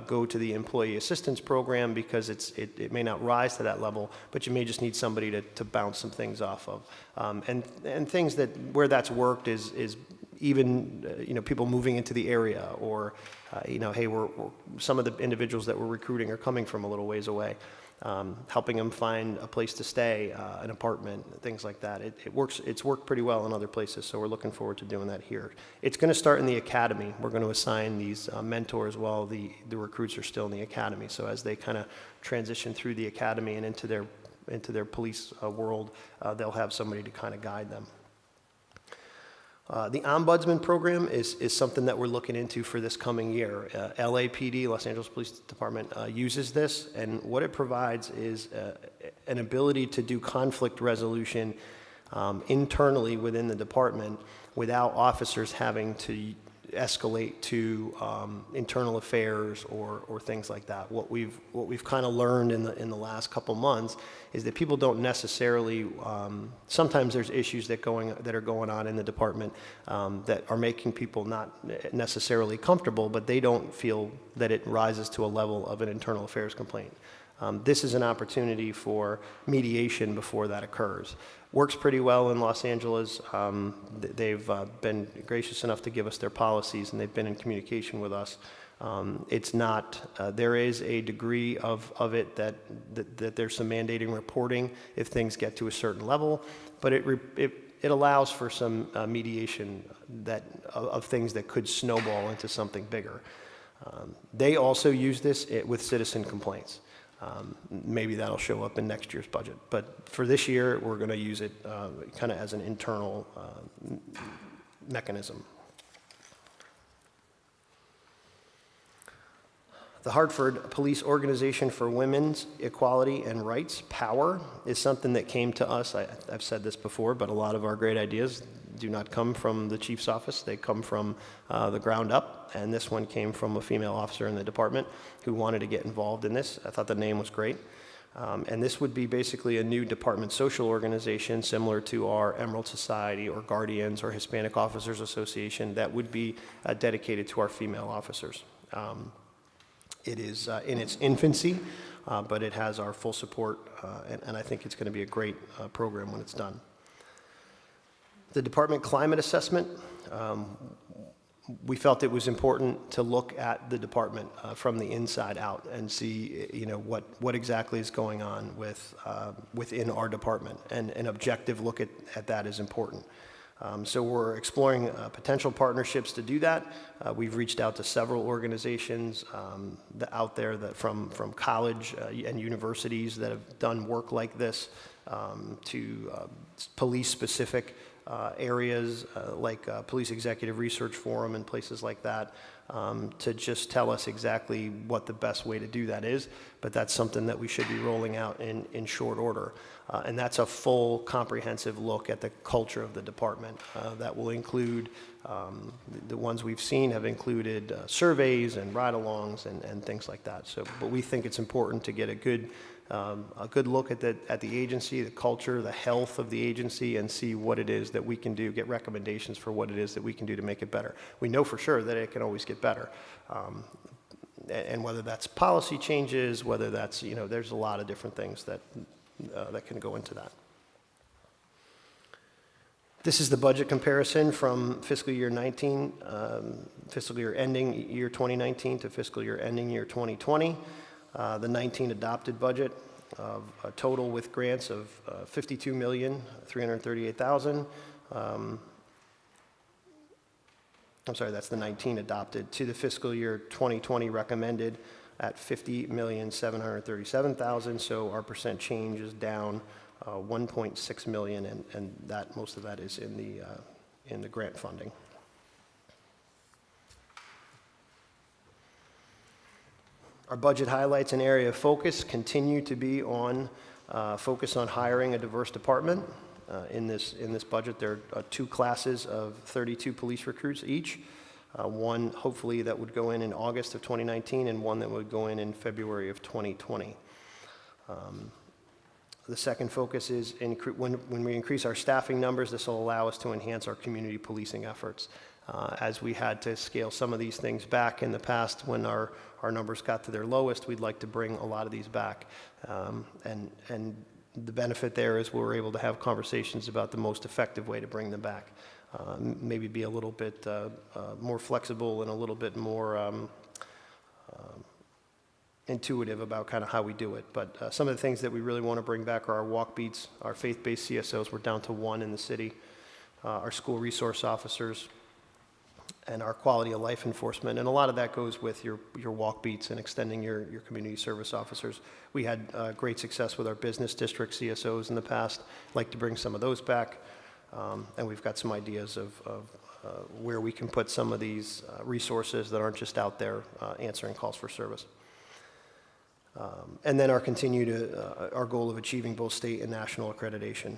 go to the employee assistance program because it may not rise to that level, but you may just need somebody to bounce some things off of. And things where that's worked is even, people moving into the area, or, hey, some of the individuals that we're recruiting are coming from a little ways away. Helping them find a place to stay, an apartment, things like that. It's worked pretty well in other places, so we're looking forward to doing that here. It's going to start in the academy. We're going to assign these mentors while the recruits are still in the academy. So as they kind of transition through the academy and into their police world, they'll have somebody to kind of guide them. The Ombudsman program is something that we're looking into for this coming year. LAPD, Los Angeles Police Department, uses this, and what it provides is an ability to do conflict resolution internally within the department without officers having to escalate to internal affairs or things like that. What we've kind of learned in the last couple months is that people don't necessarily. Sometimes there's issues that are going on in the department that are making people not necessarily comfortable, but they don't feel that it rises to a level of an internal affairs complaint. This is an opportunity for mediation before that occurs. Works pretty well in Los Angeles. They've been gracious enough to give us their policies, and they've been in communication with us. It's not, there is a degree of it that there's some mandating reporting if things get to a certain level, but it allows for some mediation of things that could snowball into something bigger. They also use this with citizen complaints. Maybe that'll show up in next year's budget. But for this year, we're going to use it kind of as an internal mechanism. The Hartford Police Organization for Women's Equality and Rights, POWER, is something that came to us. I've said this before, but a lot of our great ideas do not come from the chief's office. They come from the ground up, and this one came from a female officer in the department who wanted to get involved in this. I thought the name was great. And this would be basically a new department social organization similar to our Emerald Society or Guardians or Hispanic Officers Association that would be dedicated to our female officers. It is in its infancy, but it has our full support, and I think it's going to be a great program when it's done. The department climate assessment, we felt it was important to look at the department from the inside out and see, what exactly is going on within our department, and an objective look at that is important. So we're exploring potential partnerships to do that. We've reached out to several organizations out there that from college and universities that have done work like this, to police-specific areas like Police Executive Research Forum and places like that, to just tell us exactly what the best way to do that is. But that's something that we should be rolling out in short order. And that's a full, comprehensive look at the culture of the department. That will include, the ones we've seen have included surveys and ride-alongs and things like that. So, but we think it's important to get a good look at the agency, the culture, the health of the agency, and see what it is that we can do, get recommendations for what it is that we can do to make it better. We know for sure that it can always get better. And whether that's policy changes, whether that's, there's a lot of different things that can go into that. This is the budget comparison from fiscal year 19, fiscal year ending year 2019 to fiscal year ending year 2020. The 19 adopted budget of a total with grants of $52,338,000. I'm sorry, that's the 19 adopted. To the fiscal year 2020 recommended at $50,737,000. So our percent change is down 1.6 million, and that most of that is in the grant funding. Our budget highlights and area of focus continue to be on focus on hiring a diverse department. In this budget, there are 2 classes of 32 police recruits each. One hopefully that would go in August of 2019, and one that would go in February of 2020. The second focus is when we increase our staffing numbers, this will allow us to enhance our community policing efforts. As we had to scale some of these things back in the past when our numbers got to their lowest, we'd like to bring a lot of these back. And the benefit there is we're able to have conversations about the most effective way to bring them back. maybe be a little bit more flexible and a little bit more intuitive about kind of how we do it. But some of the things that we really want to bring back are our walk beats, our faith-based CSOs. We're down to 1 in the city, our school resource officers, and our quality of life enforcement. And a lot of that goes with your walk beats and extending your community service officers. We had great success with our business district CSOs in the past. Like to bring some of those back. And we've got some ideas of where we can put some of these resources that aren't just out there answering calls for service. And then our our goal of achieving both state and national accreditation.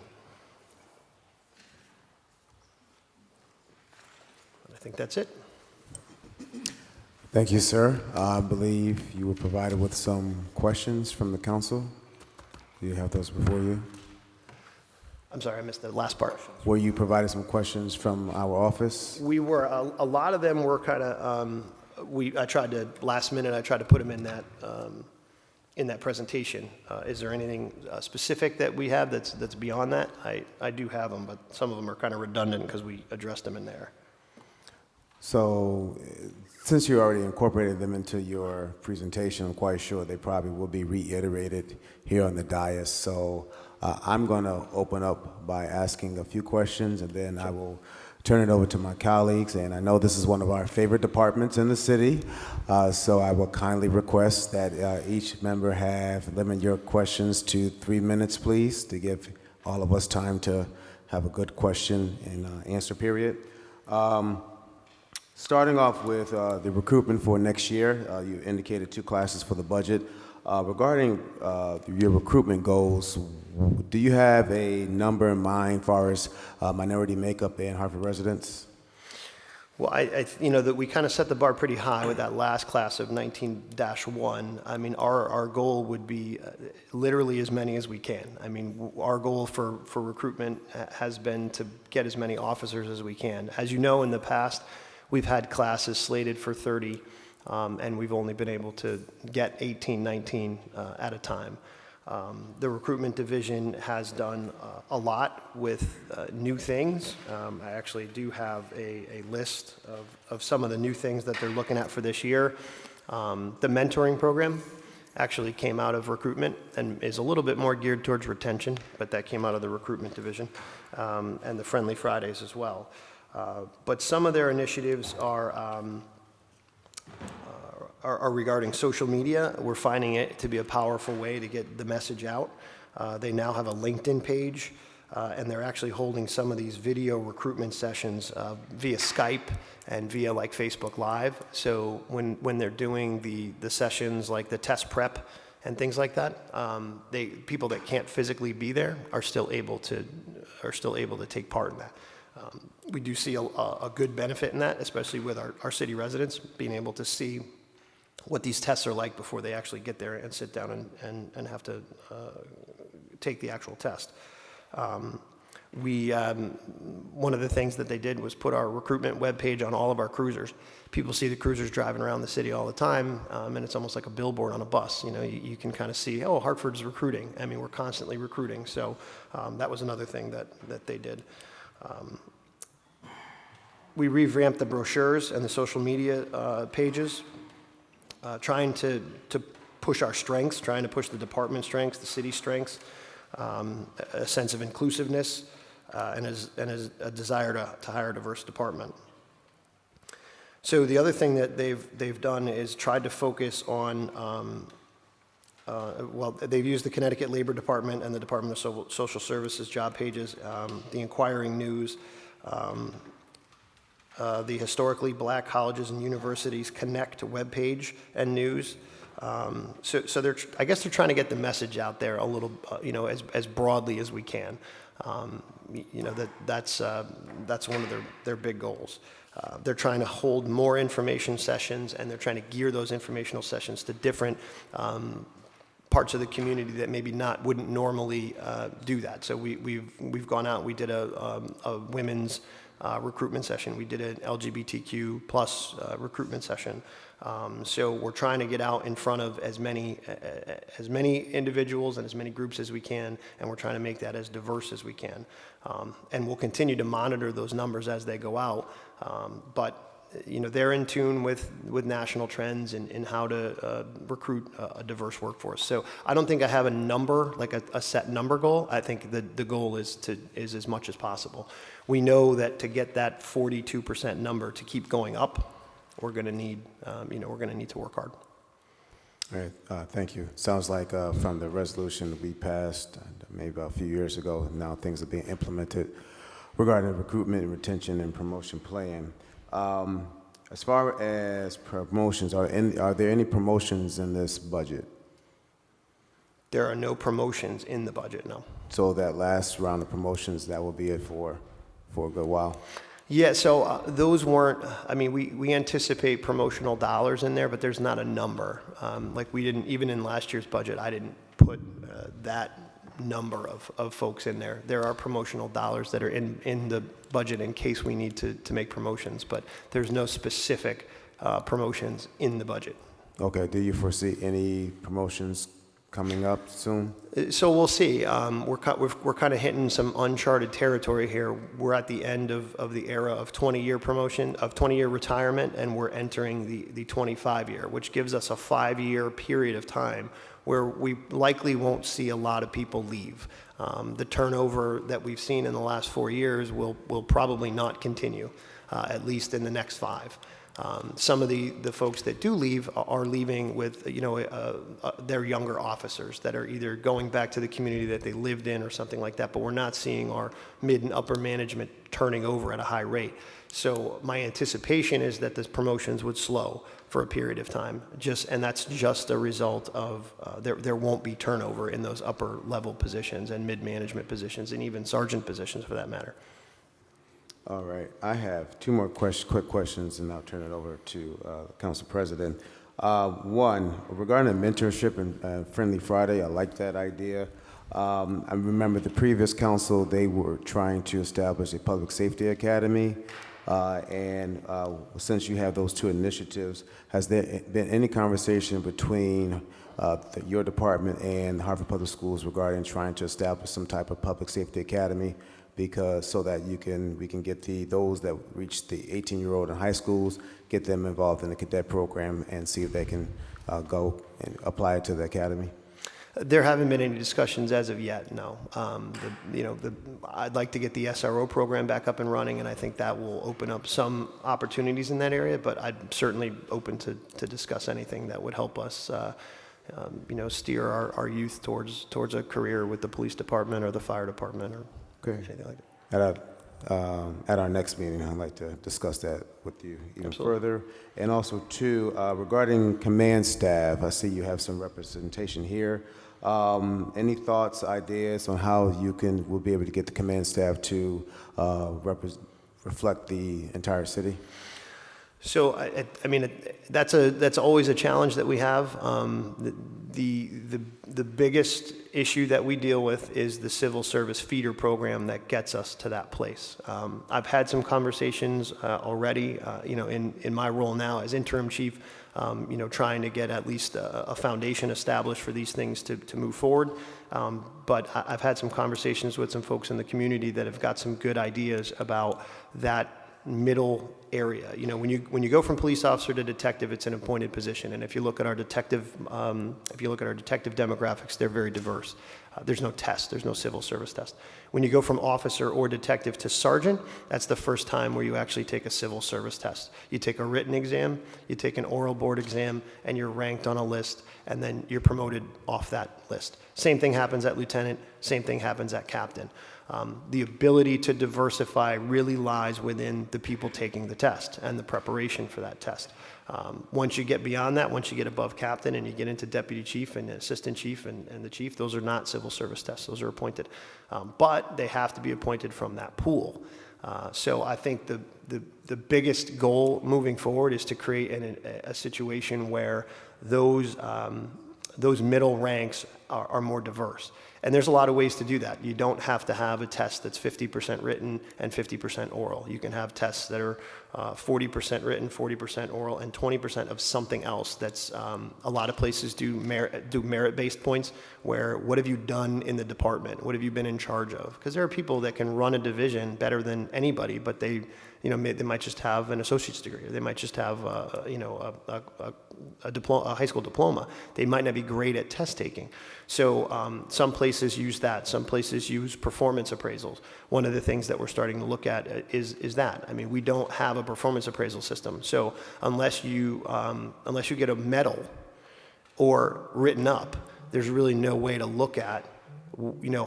I think that's it. Thank you, sir. I believe you were provided with some questions from the council. Do you have those before you? I'm sorry, I missed the last part. Were you provided some questions from our office? We were, a lot of them were kind of, I tried to, last minute, I tried to put them in that presentation. Is there anything specific that we have that's beyond that? I do have them, but some of them are kind of redundant because we addressed them in there. So, since you already incorporated them into your presentation, I'm quite sure they probably will be reiterated here on the dais. So, I'm going to open up by asking a few questions, and then I will turn it over to my colleagues. And I know this is one of our favorite departments in the city, so I will kindly request that each member limit your questions to 3 minutes, please, to give all of us time to have a good question and answer period. Starting off with the recruitment for next year, you indicated 2 classes for the budget. Regarding your recruitment goals, do you have a number in mind as far as minority makeup and Hartford residents? Well, that we kind of set the bar pretty high with that last class of 19-1. I mean, our goal would be literally as many as we can. I mean, our goal for recruitment has been to get as many officers as we can. As you know, in the past, we've had classes slated for 30, and we've only been able to get 18, 19 at a time. The recruitment division has done a lot with new things. I actually do have a list of some of the new things that they're looking at for this year. The mentoring program actually came out of recruitment and is a little bit more geared towards retention, but that came out of the recruitment division, and the Friendly Fridays as well. But some of their initiatives are regarding social media. We're finding it to be a powerful way to get the message out. They now have a LinkedIn page, and they're actually holding some of these video recruitment sessions via Skype and via like Facebook Live. So when they're doing the sessions like the test prep and things like that, people that can't physically be there are still able to take part in that. We do see a good benefit in that, especially with our city residents being able to see what these tests are like before they actually get there and sit down and have to take the actual test. One of the things that they did was put our recruitment webpage on all of our cruisers. People see the cruisers driving around the city all the time, and it's almost like a billboard on a bus. You know, you can kind of see, oh, Hartford's recruiting. I mean, we're constantly recruiting. So that was another thing that they did. We revamped the brochures and the social media pages, trying to push our strengths, trying to push the department's strengths, the city's strengths, a sense of inclusiveness, and a desire to hire a diverse department. So the other thing that they've done is tried to focus on, they've used the Connecticut Labor Department and the Department of Social Services job pages, the Inquiring News, the Historically Black Colleges and Universities Connect webpage and news. So I guess they're trying to get the message out there a little, as broadly as we can. That's one of their big goals. They're trying to hold more information sessions, and they're trying to gear those informational sessions to different parts of the community that maybe wouldn't normally do that. So we've gone out. We did a women's recruitment session. We did an LGBTQ plus recruitment session. So we're trying to get out in front of as many individuals and as many groups as we can, and we're trying to make that as diverse as we can. And we'll continue to monitor those numbers as they go out. But they're in tune with national trends and how to recruit a diverse workforce. So I don't think I have a number, like a set number goal. I think the goal is as much as possible. We know that to get that 42% number to keep going up, we're going to need, we're going to need to work hard. All right, thank you. Sounds like from the resolution we passed maybe about a few years ago, now things are being implemented regarding recruitment, retention, and promotion plan. As far as promotions, are there any promotions in this budget? There are no promotions in the budget, no. So that last round of promotions, that will be it for a good while? Yeah, so those weren't, we anticipate promotional dollars in there, but there's not a number. Like we didn't, even in last year's budget, I didn't put that number of folks in there. There are promotional dollars that are in the budget in case we need to make promotions, but there's no specific promotions in the budget. Okay, do you foresee any promotions coming up soon? So we'll see. We're kind of hitting some uncharted territory here. We're at the end of the era of 20-year promotion, of 20-year retirement, and we're entering the 25-year, which gives us a 5-year period of time where we likely won't see a lot of people leave. The turnover that we've seen in the last 4 years will probably not continue, at least in the next 5. Some of the folks that do leave are leaving with, their younger officers that are either going back to the community that they lived in or something like that, but we're not seeing our mid and upper management turning over at a high rate. So my anticipation is that the promotions would slow for a period of time, and that's just a result of there won't be turnover in those upper level positions and mid-management positions and even sergeant positions for that matter. All right, I have two more quick questions, and I'll turn it over to Council President. One, regarding mentorship and Friendly Friday, I like that idea. I remember the previous council, they were trying to establish a public safety academy, and since you have those two initiatives, has there been any conversation between your department and Hartford Public Schools regarding trying to establish some type of public safety academy? Because so that we can get those that reach the 18-year-old in high schools, get them involved in the cadet program and see if they can go and apply it to the academy. There haven't been any discussions as of yet, no. I'd like to get the SRO program back up and running, and I think that will open up some opportunities in that area, but I'm certainly open to discuss anything that would help us steer our youth towards a career with the police department or the fire department or anything like that. At our next meeting, I'd like to discuss that with you even Absolutely. further. And also, too, regarding command staff, I see you have some representation here. Any thoughts, ideas on how we'll be able to get the command staff to reflect the entire city? So, that's always a challenge that we have. The biggest issue that we deal with is the civil service feeder program that gets us to that place. I've had some conversations already, in my role now as interim chief, trying to get at least a foundation established for these things to move forward. But I've had some conversations with some folks in the community that have got some good ideas about that middle area. When you go from police officer to detective, it's an appointed position, and if you look at our detective demographics, they're very diverse. There's no test. There's no civil service test. When you go from officer or detective to sergeant, that's the first time where you actually take a civil service test. You take a written exam, you take an oral board exam, and you're ranked on a list, and then you're promoted off that list. Same thing happens at lieutenant. Same thing happens at captain. The ability to diversify really lies within the people taking the test and the preparation for that test. Once you get beyond that, once you get above captain and you get into deputy chief and assistant chief and the chief, those are not civil service tests. Those are appointed. But they have to be appointed from that pool. So I think the biggest goal moving forward is to create a situation where those middle ranks are more diverse. And there's a lot of ways to do that. You don't have to have a test that's 50% written and 50% oral. You can have tests that are 40% written, 40% oral, and 20% of something else. That's a lot of places do merit-based points, where what have you done in the department? What have you been in charge of? Because there are people that can run a division better than anybody, but they might just have an associate's degree, or they might just have a high school diploma. They might not be great at test taking. So some places use that. Some places use performance appraisals. One of the things that we're starting to look at is that. I mean, we don't have a performance appraisal system. So unless you get a medal or written up, there's really no way to look at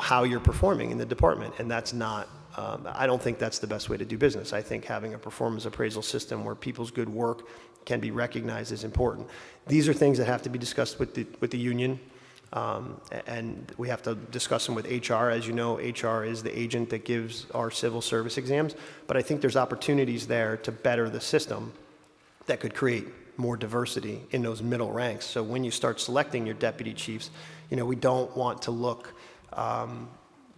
how you're performing in the department, and that's not. I don't think that's the best way to do business. I think having a performance appraisal system where people's good work can be recognized is important. These are things that have to be discussed with the union, and we have to discuss them with HR. As you know, HR is the agent that gives our civil service exams, but I think there's opportunities there to better the system that could create more diversity in those middle ranks. So when you start selecting your deputy chiefs, we don't want to look.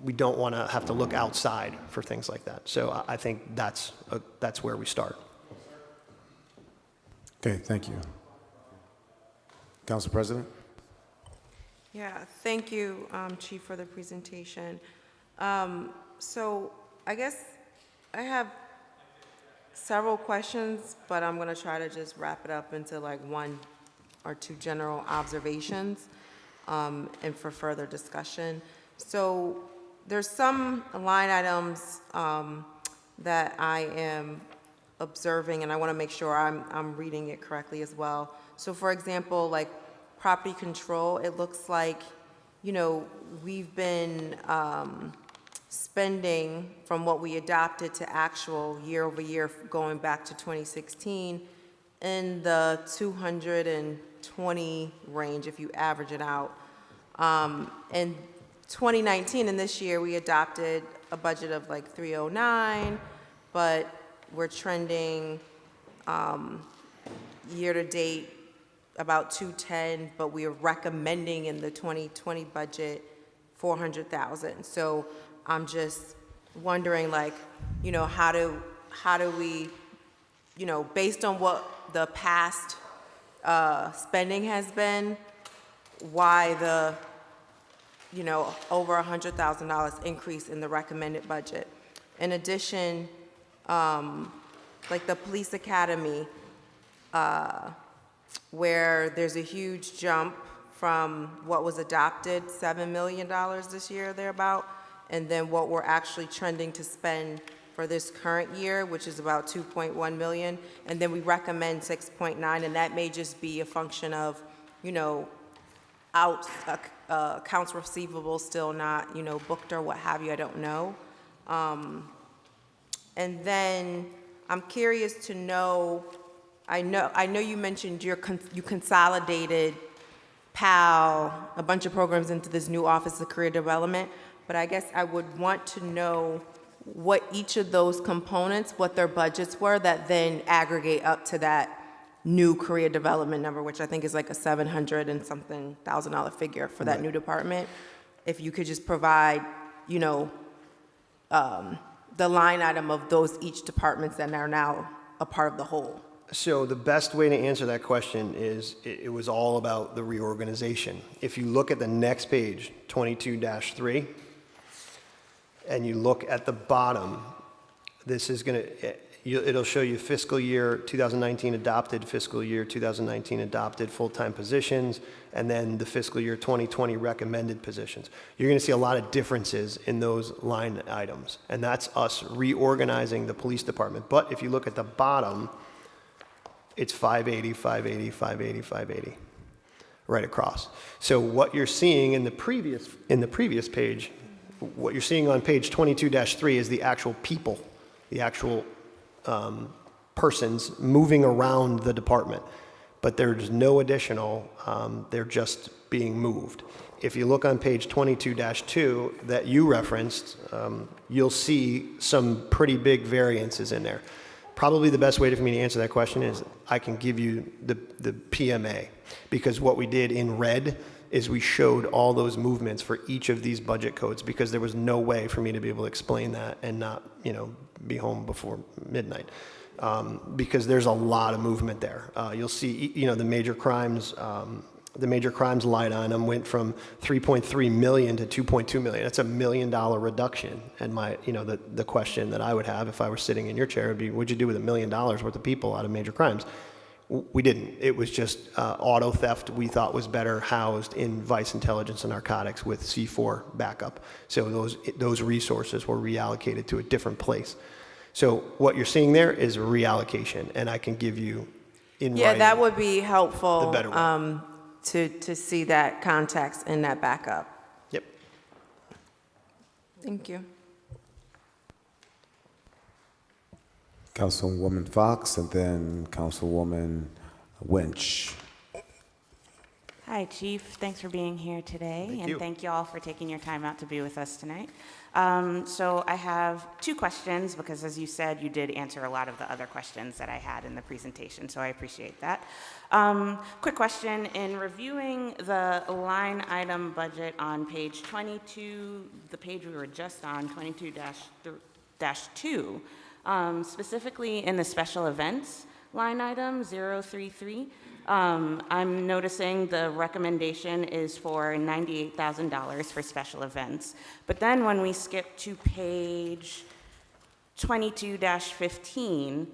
We don't want to have to look outside for things like that. So I think that's where we start. Okay, thank you. Council President? Yeah, thank you, Chief, for the presentation. So I guess I have several questions, but I'm going to try to just wrap it up into like one or two general observations and for further discussion. So there's some line items that I am observing, and I want to make sure I'm reading it correctly as well. So for example, like property control, it looks like, we've been spending from what we adopted to actual year over year going back to 2016 in the 220 range if you average it out. And 2019 and this year we adopted a budget of like 309, but we're trending year to date about 210, but we are recommending in the 2020 budget 400,000. So I'm just wondering, like, how do we, based on what the past spending has been, why the over $100,000 increase in the recommended budget. In addition, like the police academy, where there's a huge jump from what was adopted, $7 million this year, thereabout, and then what we're actually trending to spend for this current year, which is about 2.1 million, and then we recommend 6.9, and that may just be a function of, accounts receivable still not, booked or what have you, I don't know. And then I'm curious to know, I know you mentioned you consolidated PAL, a bunch of programs into this new Office of Career Development, but I guess I would want to know what each of those components, what their budgets were that then aggregate up to that new career development number, which I think is like a $700 and something thousand figure for that new department. If you could just provide, the line item of those each departments that are now a part of the whole. So the best way to answer that question is it was all about the reorganization. If you look at the next page, 22-3, and you look at the bottom, this is going to, it'll show you fiscal year 2019 adopted, fiscal year 2019 adopted full-time positions, and then the fiscal year 2020 recommended positions. You're going to see a lot of differences in those line items, and that's us reorganizing the police department. But if you look at the bottom, it's 580, 580, 580, 580, right across. So what you're seeing in the previous page, what you're seeing on page 22-3 is the actual people, the actual persons moving around the department. But there's no additional, they're just being moved. If you look on page 22-2 that you referenced, you'll see some pretty big variances in there. Probably the best way for me to answer that question is I can give you the PMA, because what we did in red is we showed all those movements for each of these budget codes because there was no way for me to be able to explain that and not, be home before midnight. Because there's a lot of movement there. You'll see, the major crimes line item went from 3.3 million to 2.2 million. That's $1 million reduction. And the question that I would have if I were sitting in your chair would be, what'd you do with $1 million worth of people out of major crimes? We didn't. It was just auto theft we thought was better housed in vice intelligence and narcotics with C4 backup. So those resources were reallocated to a different place. So what you're seeing there is reallocation, and I can give you in Yeah, writing. that would be helpful The better way. to see that context and that backup. Yep. Thank you. Councilwoman Fox and then Councilwoman Winch. Hi, Chief. Thanks for being here today. Thank and you. thank you all for taking your time out to be with us tonight. So I have 2 questions because, as you said, you did answer a lot of the other questions that I had in the presentation, so I appreciate that. Quick question. In reviewing the line item budget on page 22, the page we were just on, 22-2, specifically in the special events line item 033, I'm noticing the recommendation is for $98,000 for special events. But then when we skip to page 22-15,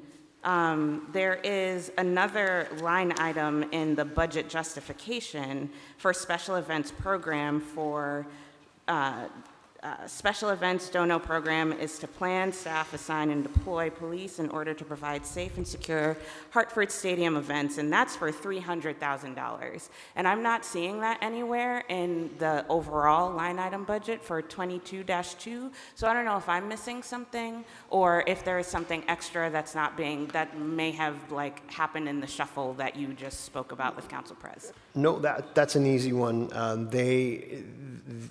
there is another line item in the budget justification for special events program for special events dono program is to plan, staff, assign, and deploy police in order to provide safe and secure Hartford Stadium events, and that's for $300,000. And I'm not seeing that anywhere in the overall line item budget for 22-2, so I don't know if I'm missing something or if there is something extra that's not being, that may have happened in the shuffle that you just spoke about with Council Pres. No, that's an easy one.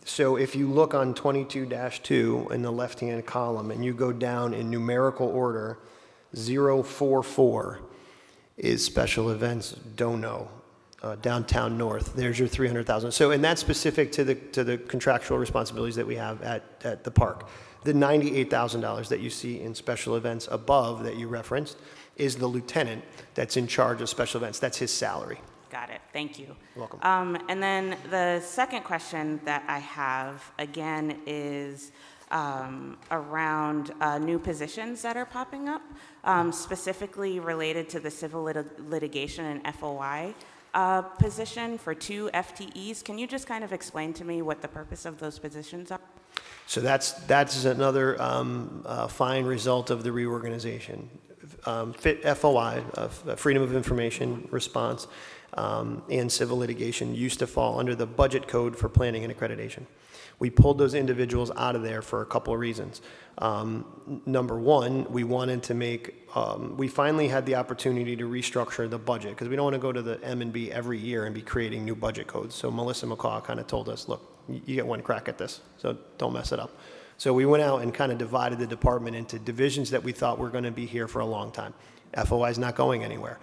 So if you look on 22-2 in the left-hand column and you go down in numerical order, 044 is special events dono, downtown north. There's your 300,000. So, and that's specific to the contractual responsibilities that we have at the park. The $98,000 that you see in special events above that you referenced is the lieutenant that's in charge of special events. That's his salary. Got it. Thank you. Welcome. And then the second question that I have, again, is around new positions that are popping up, specifically related to the civil litigation and FOI position for 2 FTEs. Can you just kind of explain to me what the purpose of those positions are? So that's another fine result of the reorganization. FOI, Freedom of Information Response, and civil litigation used to fall under the budget code for planning and accreditation. We pulled those individuals out of there for a couple of reasons. Number one, we wanted to we finally had the opportunity to restructure the budget because we don't want to go to the M&B every year and be creating new budget codes. So Melissa McCaw kind of told us, look, you get one crack at this, so don't mess it up. So we went out and kind of divided the department into divisions that we thought were going to be here for a long time. FOI is not going anywhere.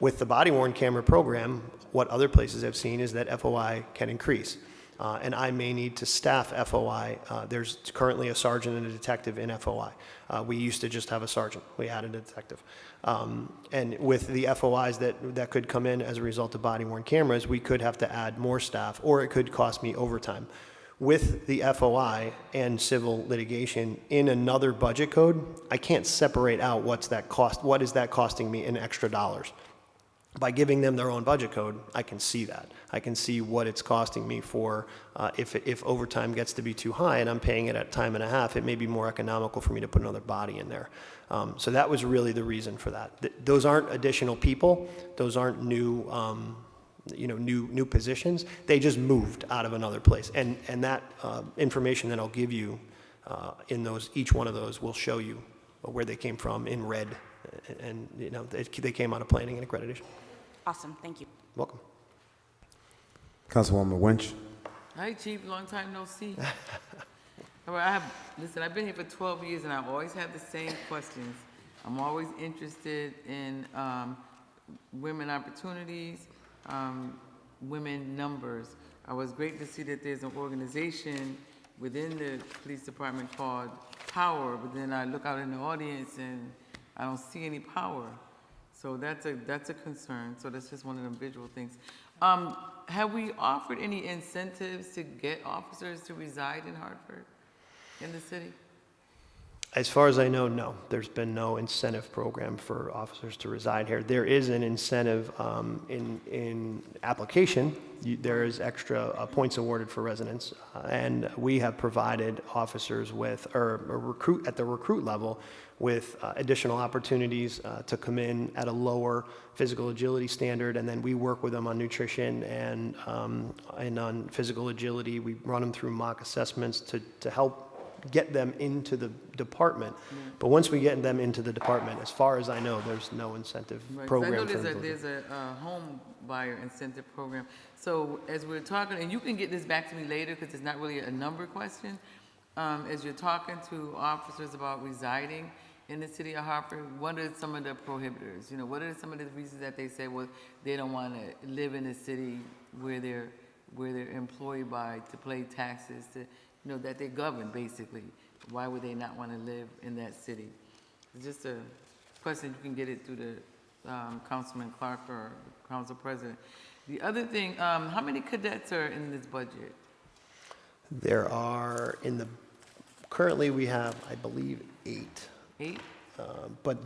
With the body-worn camera program, what other places have seen is that FOI can increase. And I may need to staff FOI. There's currently a sergeant and a detective in FOI. We used to just have a sergeant. We added a detective. And with the FOIs that could come in as a result of body-worn cameras, we could have to add more staff, or it could cost me overtime. With the FOI and civil litigation in another budget code, I can't separate out what is that costing me in extra dollars. By giving them their own budget code, I can see that. I can see what it's costing me for if overtime gets to be too high and I'm paying it at time and a half, it may be more economical for me to put another body in there. So that was really the reason for that. Those aren't additional people. Those aren't new new positions. They just moved out of another place. And that information that I'll give you in each one of those will show you where they came from in red. And they came out of planning and accreditation. Awesome. Thank you. Welcome. Councilwoman Winch. Hi, Chief. Long time no see. Listen, I've been here for 12 years, and I always have the same questions. I'm always interested in women opportunities, women numbers. I was great to see that there's an organization within the police department called Power, but then I look out in the audience and I don't see any power. So that's a concern. So that's just one of them visual things. Have we offered any incentives to get officers to reside in Hartford, in the city? As far as I know, no. There's been no incentive program for officers to reside here. There is an incentive in application. There is extra points awarded for residents, and we have provided officers with, at the recruit level, with additional opportunities to come in at a lower physical agility standard, and then we work with them on nutrition and on physical agility. We run them through mock assessments to help get them into the department. But once we get them into the department, as far as I know, there's no incentive Right, 'cause program. I know for them. there's a home buyer incentive program. So as we're talking, and you can get this back to me later because it's not really a number question. As you're talking to officers about residing in the city of Hartford, what are some of the prohibitors? You know, what are some of the reasons that they say, well, they don't want to live in a city where they're employed by to pay taxes, to, you know, that they govern, basically. Why would they not want to live in that city? It's just a question. You can get it through the Councilman Clark or Council President. The other thing, how many cadets are in this budget? There are, currently we have, I believe, 8. 8? But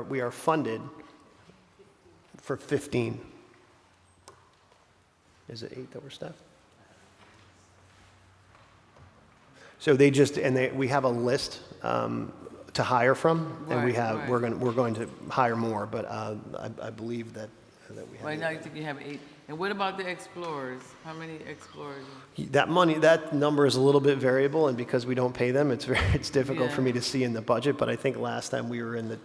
we are funded for 15. Is it 8 that we're staffed? So we have a list to hire from, and Right. we're going to hire more, but I believe that we have. Right now, you think you have 8. And what about the explorers? How many explorers? That number is a little bit variable, and because we don't pay them, it's difficult for Yeah. me to see in the budget, but I think last time we were in the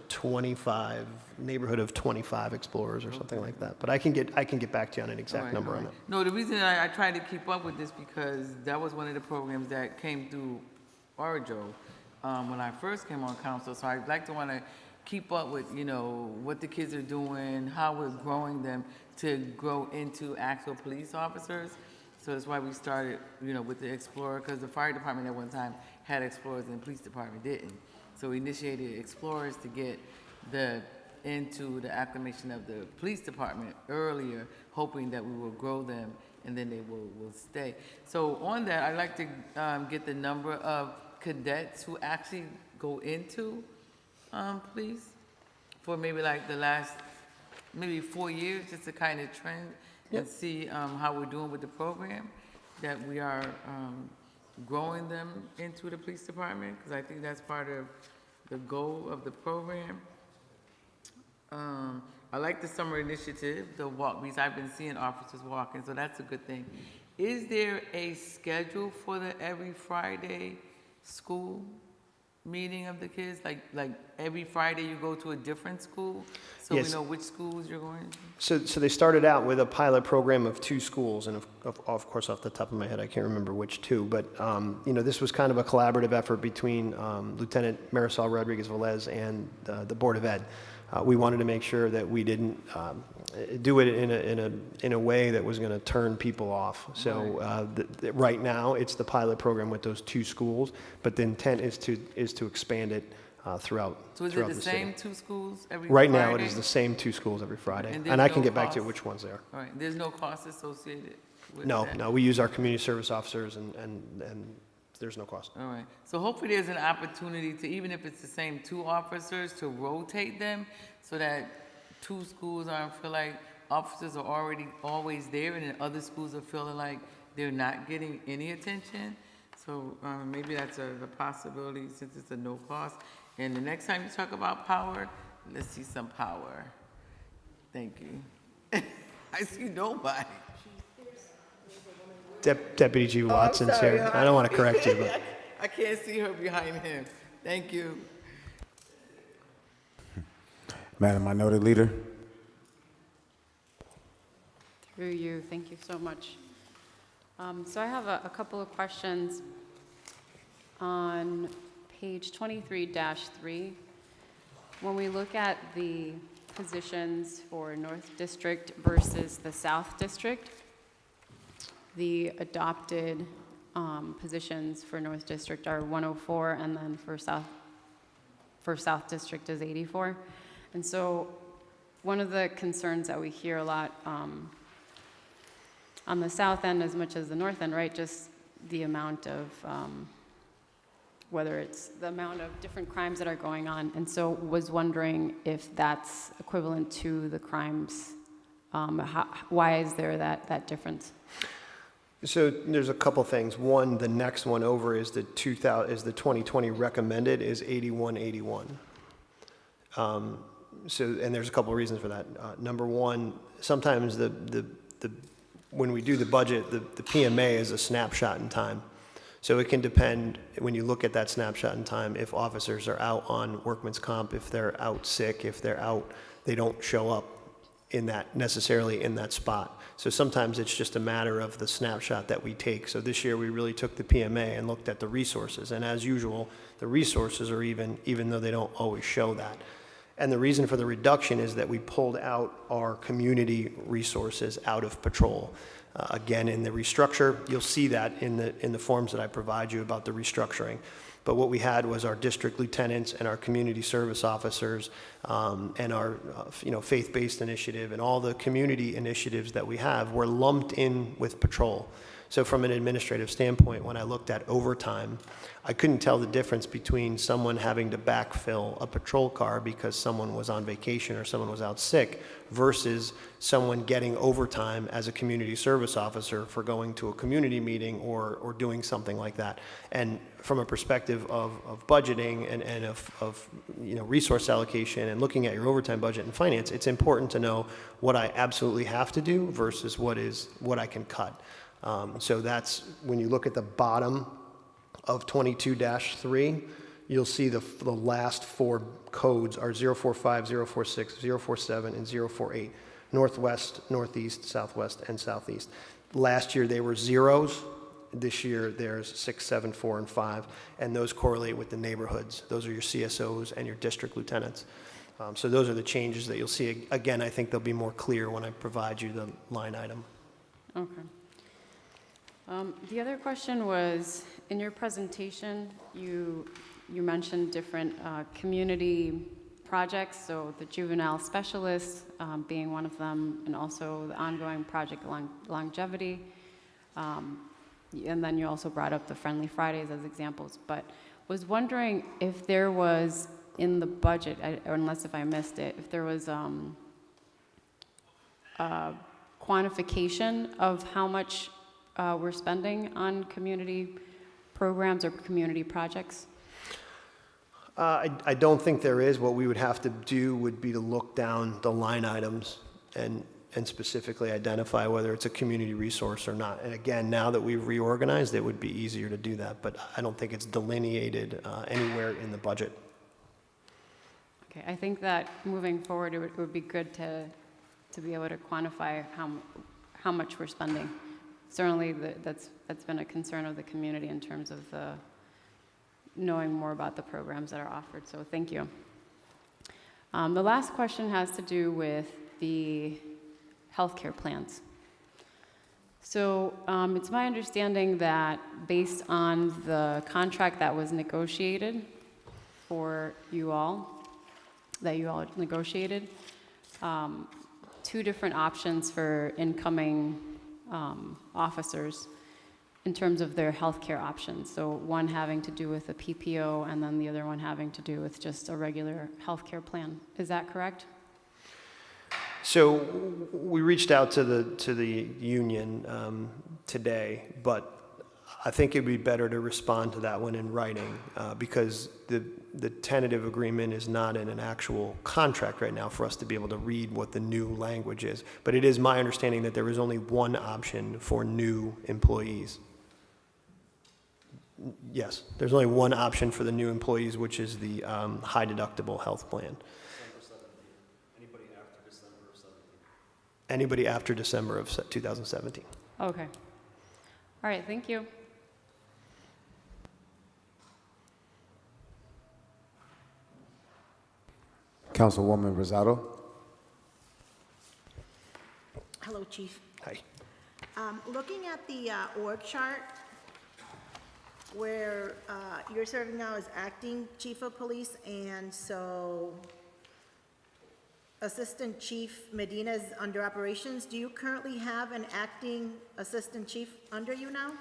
neighborhood of 25 explorers or something like that. But I can get back to you on an exact All right, number all on right. that. No, the reason I tried to keep up with this because that was one of the programs that came through Orjo when I first came on council. So I'd like to want to keep up with, you know, what the kids are doing, how we're growing them to grow into actual police officers. So that's why we started, you know, with the Explorer, because the fire department at one time had Explorers and the police department didn't. So we initiated Explorers to get into the acclimation of the police department earlier, hoping that we will grow them and then they will stay. So on that, I'd like to get the number of cadets who actually go into police for maybe like the last maybe 4 years, just to kind of trend and see how we're doing with the program, that we are growing them into the police department, because I think that's part of the goal of the program. I like the summer initiative, the walk, because I've been seeing officers walking, so that's a good thing. Is there a schedule for the every Friday school meeting of the kids? Like every Friday you go to a different school, so Yes. we know which schools you're going to? So they started out with a pilot program of 2 schools, and of course, off the top of my head, I can't remember which 2, but you know, this was kind of a collaborative effort between Lieutenant Marisol Rodriguez-Velez and the Board of Ed. We wanted to make sure that we didn't do it in a way that was going to turn people off. So right now, it's the pilot program with those 2 schools, but the intent is to expand it throughout. So is it the same 2 schools every Friday? Right now, it is the same 2 schools every Friday, And there's and I can no get back to you cost? which ones they are. All right, there's no cost associated with that? No, we use our community service officers, and there's no cost. All right, so hopefully there's an opportunity to, even if it's the same 2 officers, to rotate them so that 2 schools aren't feel like officers are already always there, and then other schools are feeling like they're not getting any attention. So maybe that's a possibility since it's a no cost. And the next time you talk about power, let's see some power. Thank you. I see nobody. Deputy G. Watson's sorry, here. I don't want to correct you, but I can't see her behind him. Thank you. Madam Minority Leader. Through you, thank you so much. So I have a couple of questions on page 23-3. When we look at the positions for North District versus the South District, the adopted positions for North District are 104, and then for South District is 84. And so one of the concerns that we hear a lot on the south end as much as the north end, right, just the amount of, whether it's the amount of different crimes that are going on. And so was wondering if that's equivalent to the crimes. Why is there that difference? So there's a couple things. One, the next one over is the 2020 recommended is 8181. And there's a couple of reasons for that. Number one, sometimes when we do the budget, the PMA is a snapshot in time. So it can depend, when you look at that snapshot in time, if officers are out on workman's comp, if they're out sick, if they're out, they don't show up necessarily in that spot. So sometimes it's just a matter of the snapshot that we take. So this year we really took the PMA and looked at the resources. And as usual, the resources are even though they don't always show that. And the reason for the reduction is that we pulled out our community resources out of patrol. Again, in the restructure, you'll see that in the forms that I provide you about the restructuring. But what we had was our district lieutenants and our community service officers and our faith-based initiative and all the community initiatives that we have were lumped in with patrol. So from an administrative standpoint, when I looked at overtime, I couldn't tell the difference between someone having to backfill a patrol car because someone was on vacation or someone was out sick versus someone getting overtime as a community service officer for going to a community meeting or doing something like that. And from a perspective of budgeting and of resource allocation and looking at your overtime budget and finance, it's important to know what I absolutely have to do versus what I can cut. So that's when you look at the bottom of 22-3, you'll see the last four codes are 045, 046, 047, and 048. Northwest, Northeast, Southwest, and Southeast. Last year they were zeros. This year there's 6, 7, 4, and 5, and those correlate with the neighborhoods. Those are your CSOs and your district lieutenants. So those are the changes that you'll see. Again, I think they'll be more clear when I provide you the line item. Okay. The other question was, in your presentation, you mentioned different community projects, so the juvenile specialist being one of them, and also the ongoing project longevity. And then you also brought up the Friendly Fridays as examples, but was wondering if there was in the budget, or unless if I missed it, if there was quantification of how much we're spending on community programs or community projects? I don't think there is. What we would have to do would be to look down the line items and specifically identify whether it's a community resource or not. And again, now that we've reorganized, it would be easier to do that, but I don't think it's delineated anywhere in the budget. Okay, I think that moving forward, it would be good to be able to quantify how much we're spending. Certainly, that's been a concern of the community in terms of knowing more about the programs that are offered, so thank you. The last question has to do with the healthcare plans. So it's my understanding that based on the contract that was negotiated for you all, negotiated, two different options for incoming officers in terms of their healthcare options. So one having to do with a PPO and then the other one having to do with just a regular healthcare plan. Is that correct? So we reached out to the union today, but I think it'd be better to respond to that one in writing because the tentative agreement is not in an actual contract right now for us to be able to read what the new language is. But it is my understanding that there is only one option for new employees. Yes, there's only one option for the new employees, which is the high deductible health plan. Anybody after December of 2017. Okay. All right, thank you. Councilwoman Rosado. Hello, Chief. Hi. Looking at the org chart, where you're serving now as acting chief of police, and so Assistant Chief Medina is under operations. Do you currently have an acting assistant chief under you now?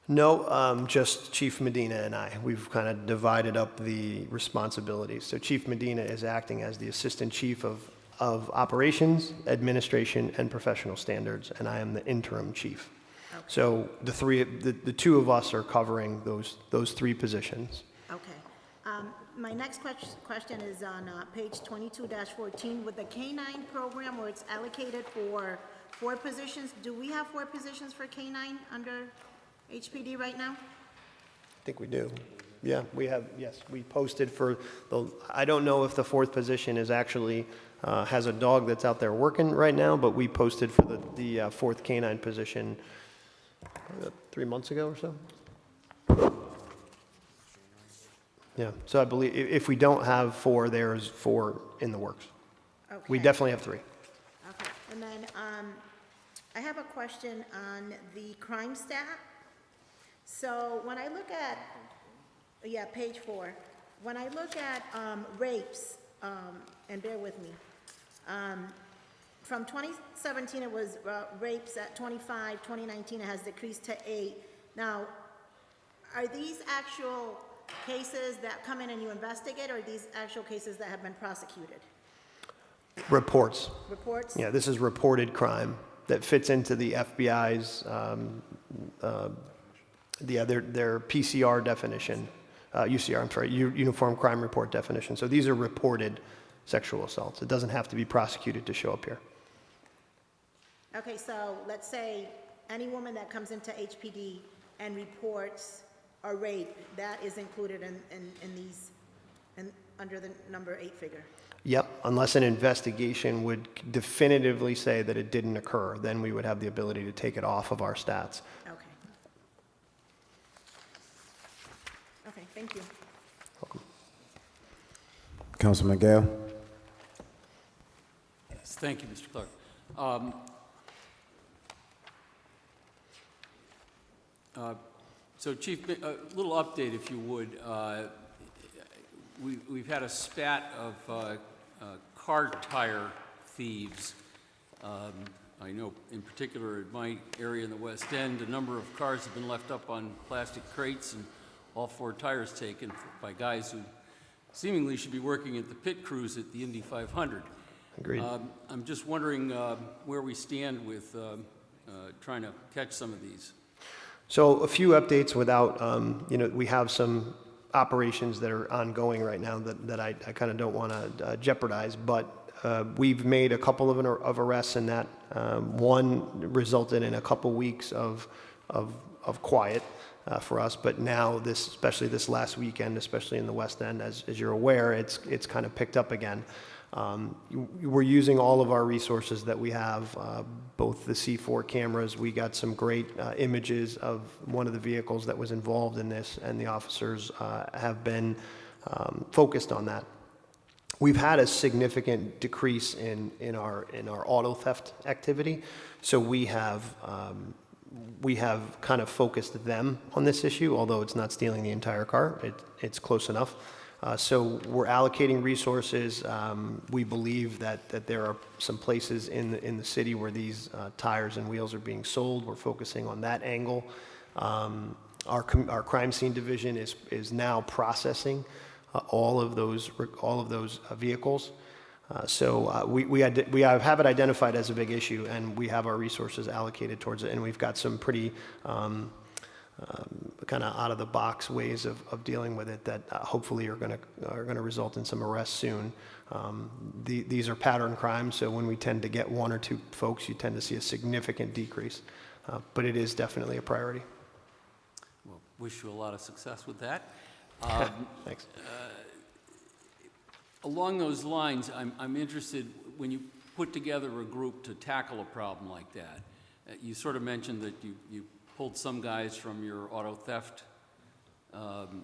No, just Chief Medina and I. We've kind of divided up the responsibilities. So Chief Medina is acting as the Assistant Chief of Operations, Administration, and Professional Standards, and I am the interim chief. Okay. So the two of us are covering those three positions. Okay. My next question is on page 22-14. With the K-9 program where it's allocated for 4 positions, do we have 4 positions for K-9 under HPD right now? I think we do. Yeah, we have, yes. We posted for I don't know if the 4th position is actually, has a dog that's out there working right now, but we posted for the 4th K-9 position 3 months ago or so. Yeah, so I believe if we don't have 4, there's 4 in the works. Okay. We definitely have 3. Okay. And then I have a question on the crime stat. So when I look at, page 4, when I look at rapes, and bear with me, from 2017 it was rapes at 25, 2019 it has decreased to 8. Now, are these actual cases that come in and you investigate, or are these actual cases that have been prosecuted? Reports. Reports? Yeah, this is reported crime that fits into the FBI's, their PCR definition, UCR, I'm sorry, Uniform Crime Report definition. So these are reported sexual assaults. It doesn't have to be prosecuted to show up here. Okay, so let's say any woman that comes into HPD and reports a rape, that is included in these, under the number 8 figure. Yep, unless an investigation would definitively say that it didn't occur, then we would have the ability to take it off of our stats. Okay. Okay, thank you. Councilman Gale? Yes, thank you, Mr. Clark. So, Chief, a little update, if you would. We've had a spat of car tire thieves. I know, in particular, in my area in the West End, a number of cars have been left up on plastic crates and all 4 tires taken by guys who seemingly should be working at the pit crews at the Indy 500. Agreed. I'm just wondering where we stand with trying to catch some of these. So a few updates without, we have some operations that are ongoing right now that I kind of don't want to jeopardize, but we've made a couple of arrests in that. One resulted in a couple weeks of quiet for us, but now especially this last weekend, especially in the West End, as you're aware, it's kind of picked up again. We're using all of our resources that we have, both the C4 cameras. We got some great images of one of the vehicles that was involved in this, and the officers have been focused on that. We've had a significant decrease in our auto theft activity, so we have kind of focused them on this issue, although it's not stealing the entire car. It's close enough. So we're allocating resources. We believe that there are some places in the city where these tires and wheels are being sold. We're focusing on that angle. Our crime scene division is now processing all of those vehicles. So we have it identified as a big issue, and we have our resources allocated towards it, and we've got some pretty kind of out-of-the-box ways of dealing with it that hopefully are going to result in some arrests soon. These are pattern crimes, so when we tend to get 1 or 2 folks, you tend to see a significant decrease. But it is definitely a priority. Well, wish you a lot of success with that. Thanks. Along those lines, I'm interested, when you put together a group to tackle a problem like that, you sort of mentioned that you pulled some guys from your auto theft, and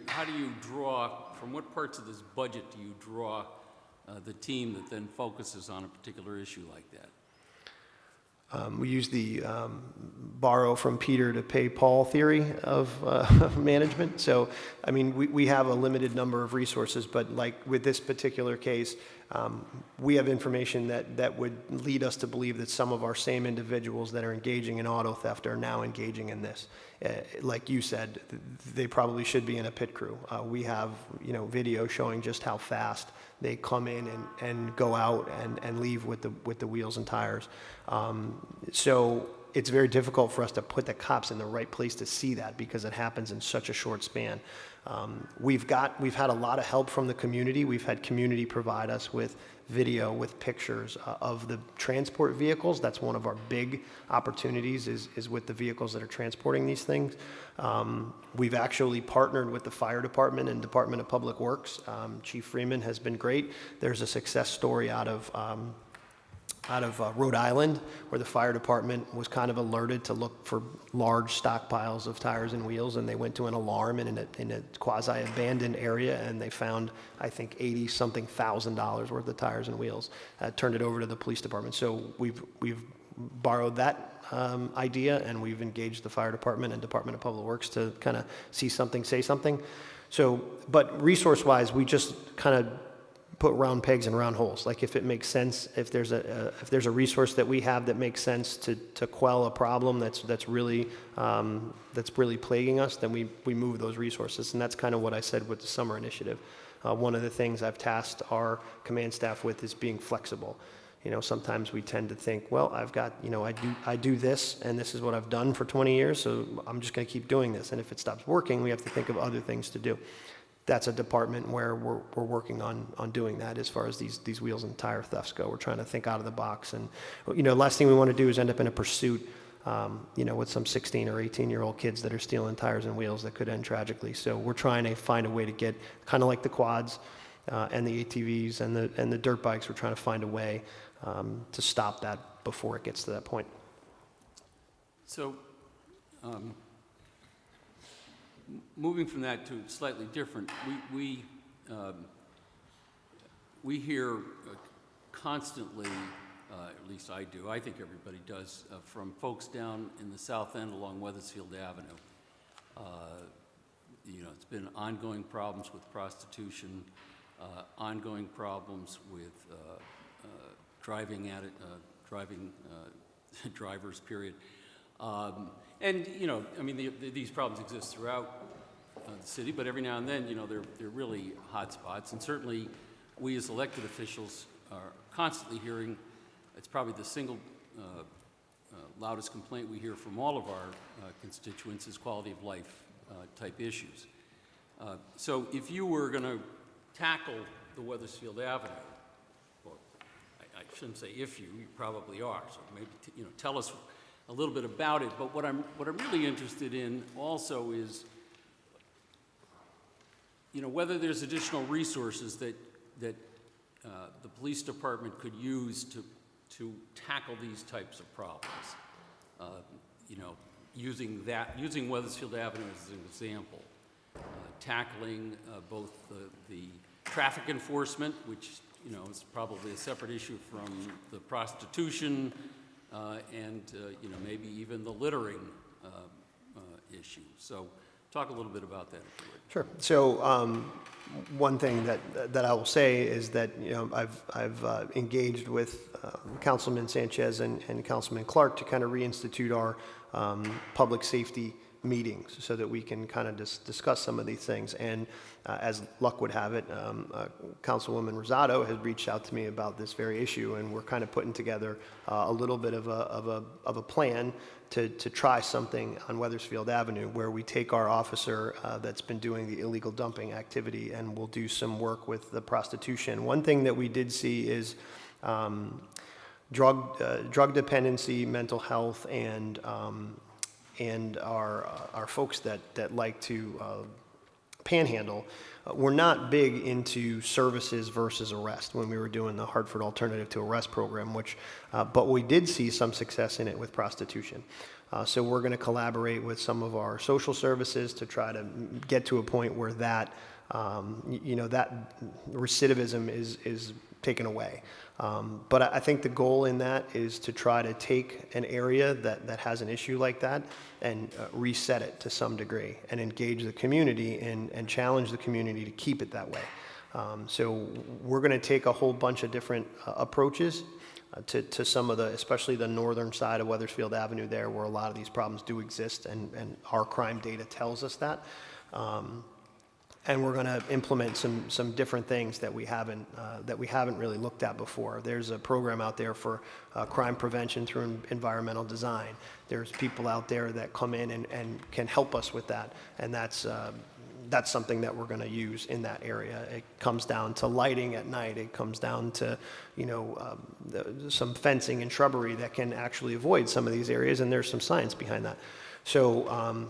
how do you draw, from what parts of this budget do you draw the team that then focuses on a particular issue like that? We use the borrow from Peter to pay Paul theory of management. So, I mean, we have a limited number of resources, but like with this particular case, we have information that would lead us to believe that some of our same individuals that are engaging in auto theft are now engaging in this. Like you said, they probably should be in a pit crew. We have, video showing just how fast they come in and go out and leave with the wheels and tires. So it's very difficult for us to put the cops in the right place to see that because it happens in such a short span. We've had a lot of help from the community. We've had community provide us with video, with pictures of the transport vehicles. That's one of our big opportunities is with the vehicles that are transporting these things. We've actually partnered with the fire department and Department of Public Works. Chief Freeman has been great. There's a success story out of Rhode Island, where the fire department was kind of alerted to look for large stockpiles of tires and wheels, and they went to an alarm in a quasi-abandoned area, and they found, I think, $80-something thousand worth of tires and wheels. Turned it over to the police department. So we've borrowed that idea, and we've engaged the fire department and Department of Public Works to kind of see something, say something. So, but resource-wise, we just kind of put round pegs in round holes. Like if it makes sense, if there's a resource that we have that makes sense to quell a problem that's really plaguing us, then we move those resources. And that's kind of what I said with the summer initiative. One of the things I've tasked our command staff with is being flexible. Sometimes we tend to think, well, I've got, I do this, and this is what I've done for 20 years, so I'm just going to keep doing this. And if it stops working, we have to think of other things to do. That's a department where we're working on doing that as far as these wheels and tire thefts go. We're trying to think out of the box. And, last thing we want to do is end up in a pursuit, with some 16 or 18-year-old kids that are stealing tires and wheels that could end tragically. So we're trying to find a way to get, kind of like the quads and the ATVs and the dirt bikes, we're trying to find a way to stop that before it gets to that point. So, moving from that to slightly different, we hear constantly, at least I do, I think everybody does, from folks down in the south end along Weathersfield Avenue. It's been ongoing problems with prostitution, ongoing problems with driving drivers, period. And, these problems exist throughout the city, but every now and then, they're really hot spots. And certainly, we as elected officials are constantly hearing, it's probably the single loudest complaint we hear from all of our constituents is quality of life type issues. So if you were going to tackle the Weathersfield Avenue, or I shouldn't say if you probably are, so maybe tell us a little bit about it. But what I'm really interested in also is, whether there's additional resources that the police department could use to tackle these types of problems. Using Weathersfield Avenue as an example, tackling both the traffic enforcement, which is probably a separate issue from the prostitution, and maybe even the littering issue. So talk a little bit about that, if you would. Sure. So one thing that I will say is that I've engaged with Councilman Sanchez and Councilman Clark to kind of reinstitute our public safety meetings so that we can kind of discuss some of these things. And as luck would have it, Councilwoman Rosado has reached out to me about this very issue, and we're kind of putting together a little bit of a plan to try something on Weathersfield Avenue, where we take our officer that's been doing the illegal dumping activity, and we'll do some work with the prostitution. One thing that we did see is drug dependency, mental health, and our folks that like to panhandle. We're not big into services versus arrest when we were doing the Hartford Alternative to Arrest program, but we did see some success in it with prostitution. So we're going to collaborate with some of our social services to try to get to a point where that recidivism is taken away. But I think the goal in that is to try to take an area that has an issue like that and reset it to some degree and engage the community and challenge the community to keep it that way. So we're going to take a whole bunch of different approaches to some of the, especially the northern side of Weathersfield Avenue there, where a lot of these problems do exist, and our crime data tells us that. And we're going to implement some different things that we haven't really looked at before. There's a program out there for crime prevention through environmental design. There's people out there that come in and can help us with that, and that's something that we're going to use in that area. It comes down to lighting at night. It comes down to, some fencing and shrubbery that can actually avoid some of these areas, and there's some science behind that. So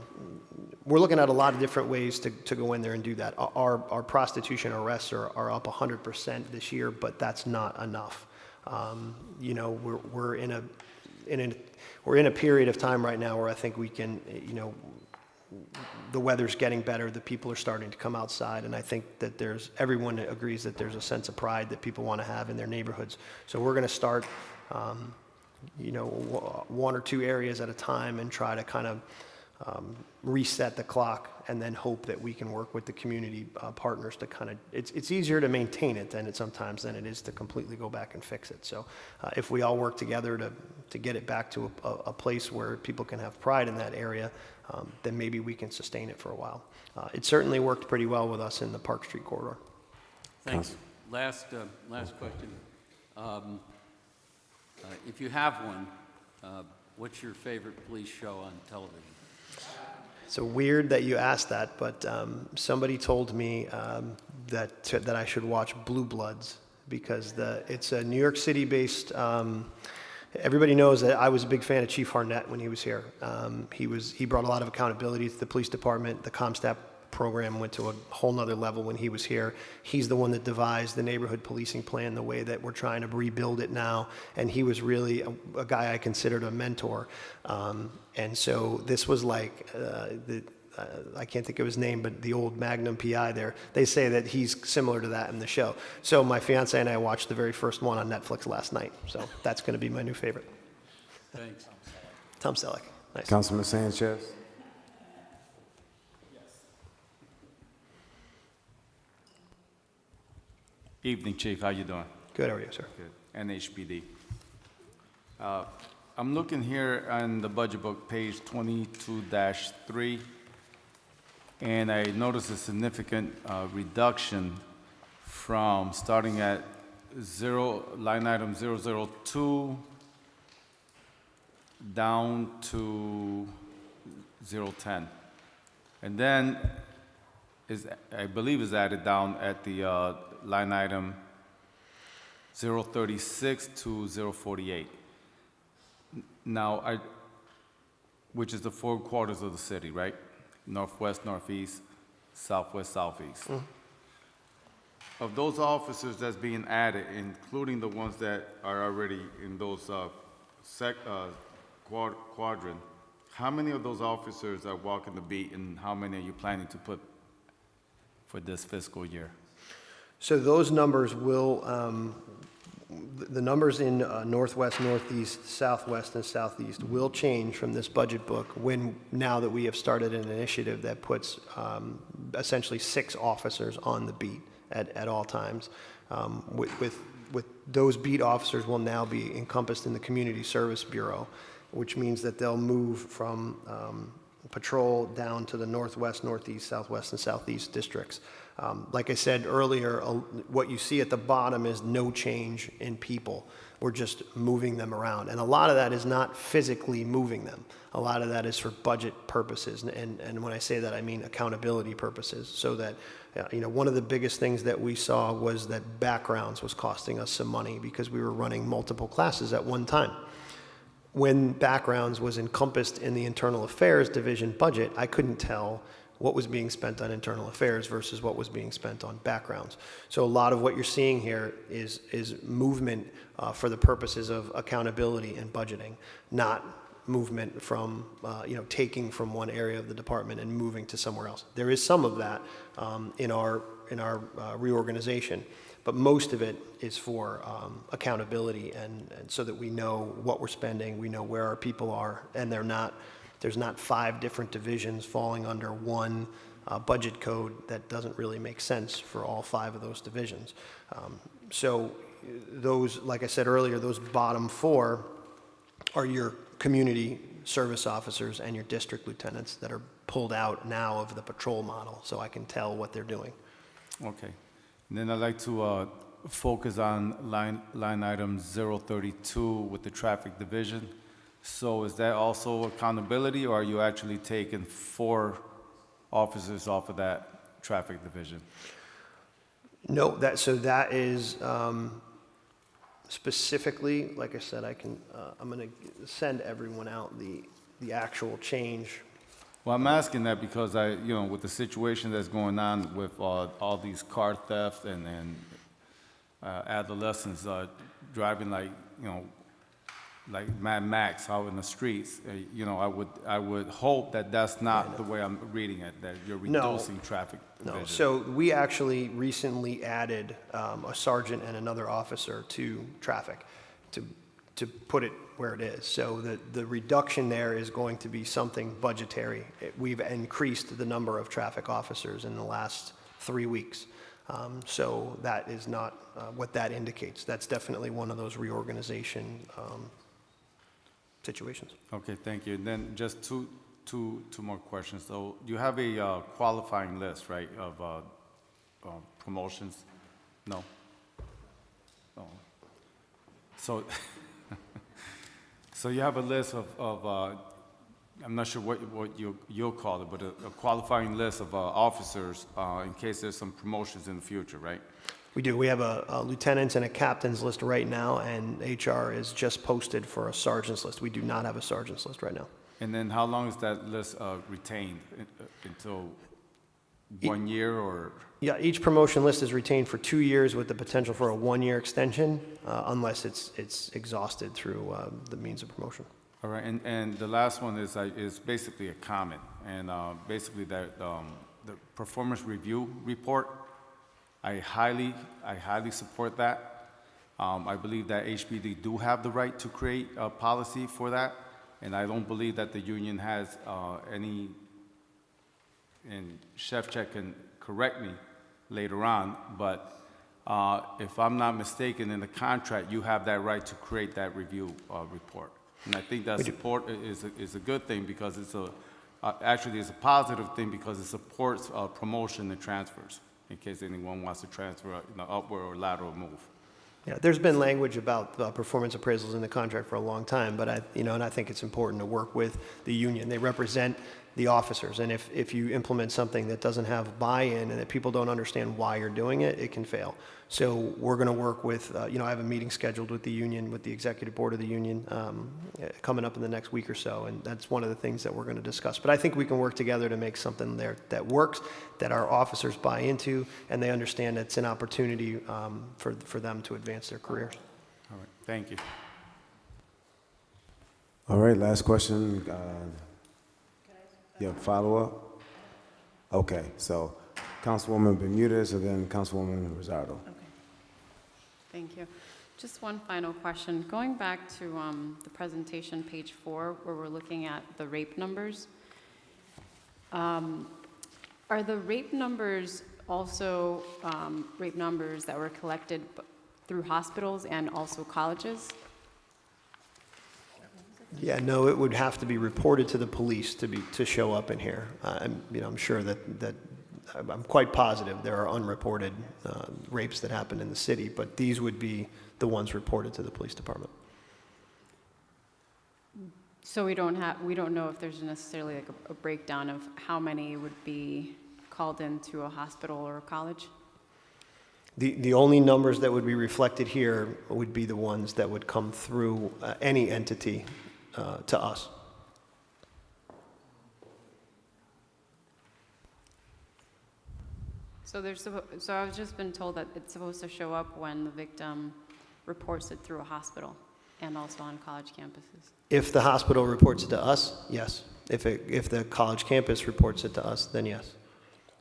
we're looking at a lot of different ways to go in there and do that. Our prostitution arrests are up 100% this year, but that's not enough. We're in a period of time right now where I think we can, the weather's getting better, the people are starting to come outside, and I think that everyone agrees that there's a sense of pride that people want to have in their neighborhoods. So we're going to start, one or two areas at a time and try to kind of reset the clock, and then hope that we can work with the community partners to kind of, it's easier to maintain it sometimes than it is to completely go back and fix it. So if we all work together to get it back to a place where people can have pride in that area, then maybe we can sustain it for a while. It certainly worked pretty well with us in the Park Street corridor. Thanks. Last question. If you have one, what's your favorite police show on television? It's weird that you asked that, but somebody told me that I should watch Blue Bloods because it's a New York City-based. Everybody knows that I was a big fan of Chief Harnett when he was here. He brought a lot of accountability to the police department. The CompStat program went to a whole nother level when he was here. He's the one that devised the neighborhood policing plan, the way that we're trying to rebuild it now. And he was really a guy I considered a mentor. And so this was like, I can't think of his name, but the old Magnum PI there, they say that he's similar to that in the show. So my fiance and I watched the very first one on Netflix last night. So that's going to be my new favorite. Thanks. Tom Selleck. Nice. Councilman Sanchez. Evening, Chief. How you doing? Good, how are you, sir? Good. NHPD. I'm looking here on the budget book, page 22-3, and I noticed a significant reduction from starting at line item 002 down to 010. And then I believe is added down at the line item 036 to 048. Now, which is the 4 quarters of the city, right? Northwest, northeast, southwest, southeast. Mm-hmm. Of those officers that's being added, including the ones that are already in those quadrant, how many of those officers are walking the beat, and how many are you planning to put for this fiscal year? So those numbers will, the numbers in northwest, northeast, southwest, and southeast will change from this budget book now that we have started an initiative that puts essentially 6 officers on the beat at all times. With those beat officers will now be encompassed in the Community Service Bureau, which means that they'll move from patrol down to the northwest, northeast, southwest, and southeast districts. Like I said earlier, what you see at the bottom is no change in people. We're just moving them around. And a lot of that is not physically moving them. A lot of that is for budget purposes. And when I say that, I mean accountability purposes. So that, one of the biggest things that we saw was that backgrounds was costing us some money because we were running multiple classes at one time. When backgrounds was encompassed in the Internal Affairs Division budget, I couldn't tell what was being spent on internal affairs versus what was being spent on backgrounds. So a lot of what you're seeing here is movement for the purposes of accountability and budgeting, not movement from, taking from one area of the department and moving to somewhere else. There is some of that in our reorganization, but most of it is for accountability and so that we know what we're spending, we know where our people are, and there's not 5 different divisions falling under one budget code that doesn't really make sense for all 5 of those divisions. So those, like I said earlier, those bottom 4 are your community service officers and your district lieutenants that are pulled out now of the patrol model, so I can tell what they're doing. Okay. And then I'd like to focus on line item 032 with the traffic division. So is that also accountability, or are you actually taking 4 officers off of that traffic division? No, that is specifically, like I said, I'm going to send everyone out the actual change. Well, I'm asking that because with the situation that's going on with all these car theft and adolescents driving like Mad Max out in the streets, I would hope that that's not the way I'm reading it, that you're reducing traffic division. No, so we actually recently added a sergeant and another officer to traffic to put it where it is. So the reduction there is going to be something budgetary. We've increased the number of traffic officers in the last 3 weeks. So that is not what that indicates. That's definitely one of those reorganization situations. Okay, thank you. And then just two more questions. So you have a qualifying list, right, of promotions? No? Oh. So, so you have a list of I'm not sure what you'll call it, but a qualifying list of officers in case there's some promotions in the future, right? We do. We have a lieutenant's and a captain's list right now, and HR is just posted for a sergeant's list. We do not have a sergeant's list right now. And then how long is that list retained? Until 1 year or? Yeah, each promotion list is retained for 2 years with the potential for a 1-year extension, unless it's exhausted through the means of promotion. All right, and the last one is basically a comment, and basically that the performance review report, I highly support that. I believe that HPD do have the right to create a policy for that, and I don't believe that the union has any, and Chef Check can correct me later on, but if I'm not mistaken, in the contract, you have that right to create that review report. And I think that support is a good thing because it's actually it's a positive thing because it supports promotion and transfers in case anyone wants to transfer upward or lateral move. Yeah, there's been language about performance appraisals in the contract for a long time, but I think it's important to work with the union. They represent the officers, and if you implement something that doesn't have buy-in and that people don't understand why you're doing it, it can fail. So we're going to work with, I have a meeting scheduled with the union, with the executive board of the union, coming up in the next week or so, and that's one of the things that we're going to discuss. But I think we can work together to make something there that works, that our officers buy into, and they understand it's an opportunity for them to advance their careers. All right, thank you. All right, last question. You have a follow-up? Okay, so Councilwoman Bermudez and then Councilwoman Rosado. Okay. Thank you. Just one final question. Going back to the presentation, page 4, where we're looking at the rape numbers, are the rape numbers also rape numbers that were collected through hospitals and also colleges? Yeah, no, it would have to be reported to the police to show up in here. I'm sure that I'm quite positive there are unreported rapes that happen in the city, but these would be the ones reported to the police department. So we don't know if there's necessarily like a breakdown of how many would be called into a hospital or a college? The only numbers that would be reflected here would be the ones that would come through any entity to us. So I've just been told that it's supposed to show up when the victim reports it through a hospital and also on college campuses. If the hospital reports it to us, yes. If the college campus reports it to us, then yes.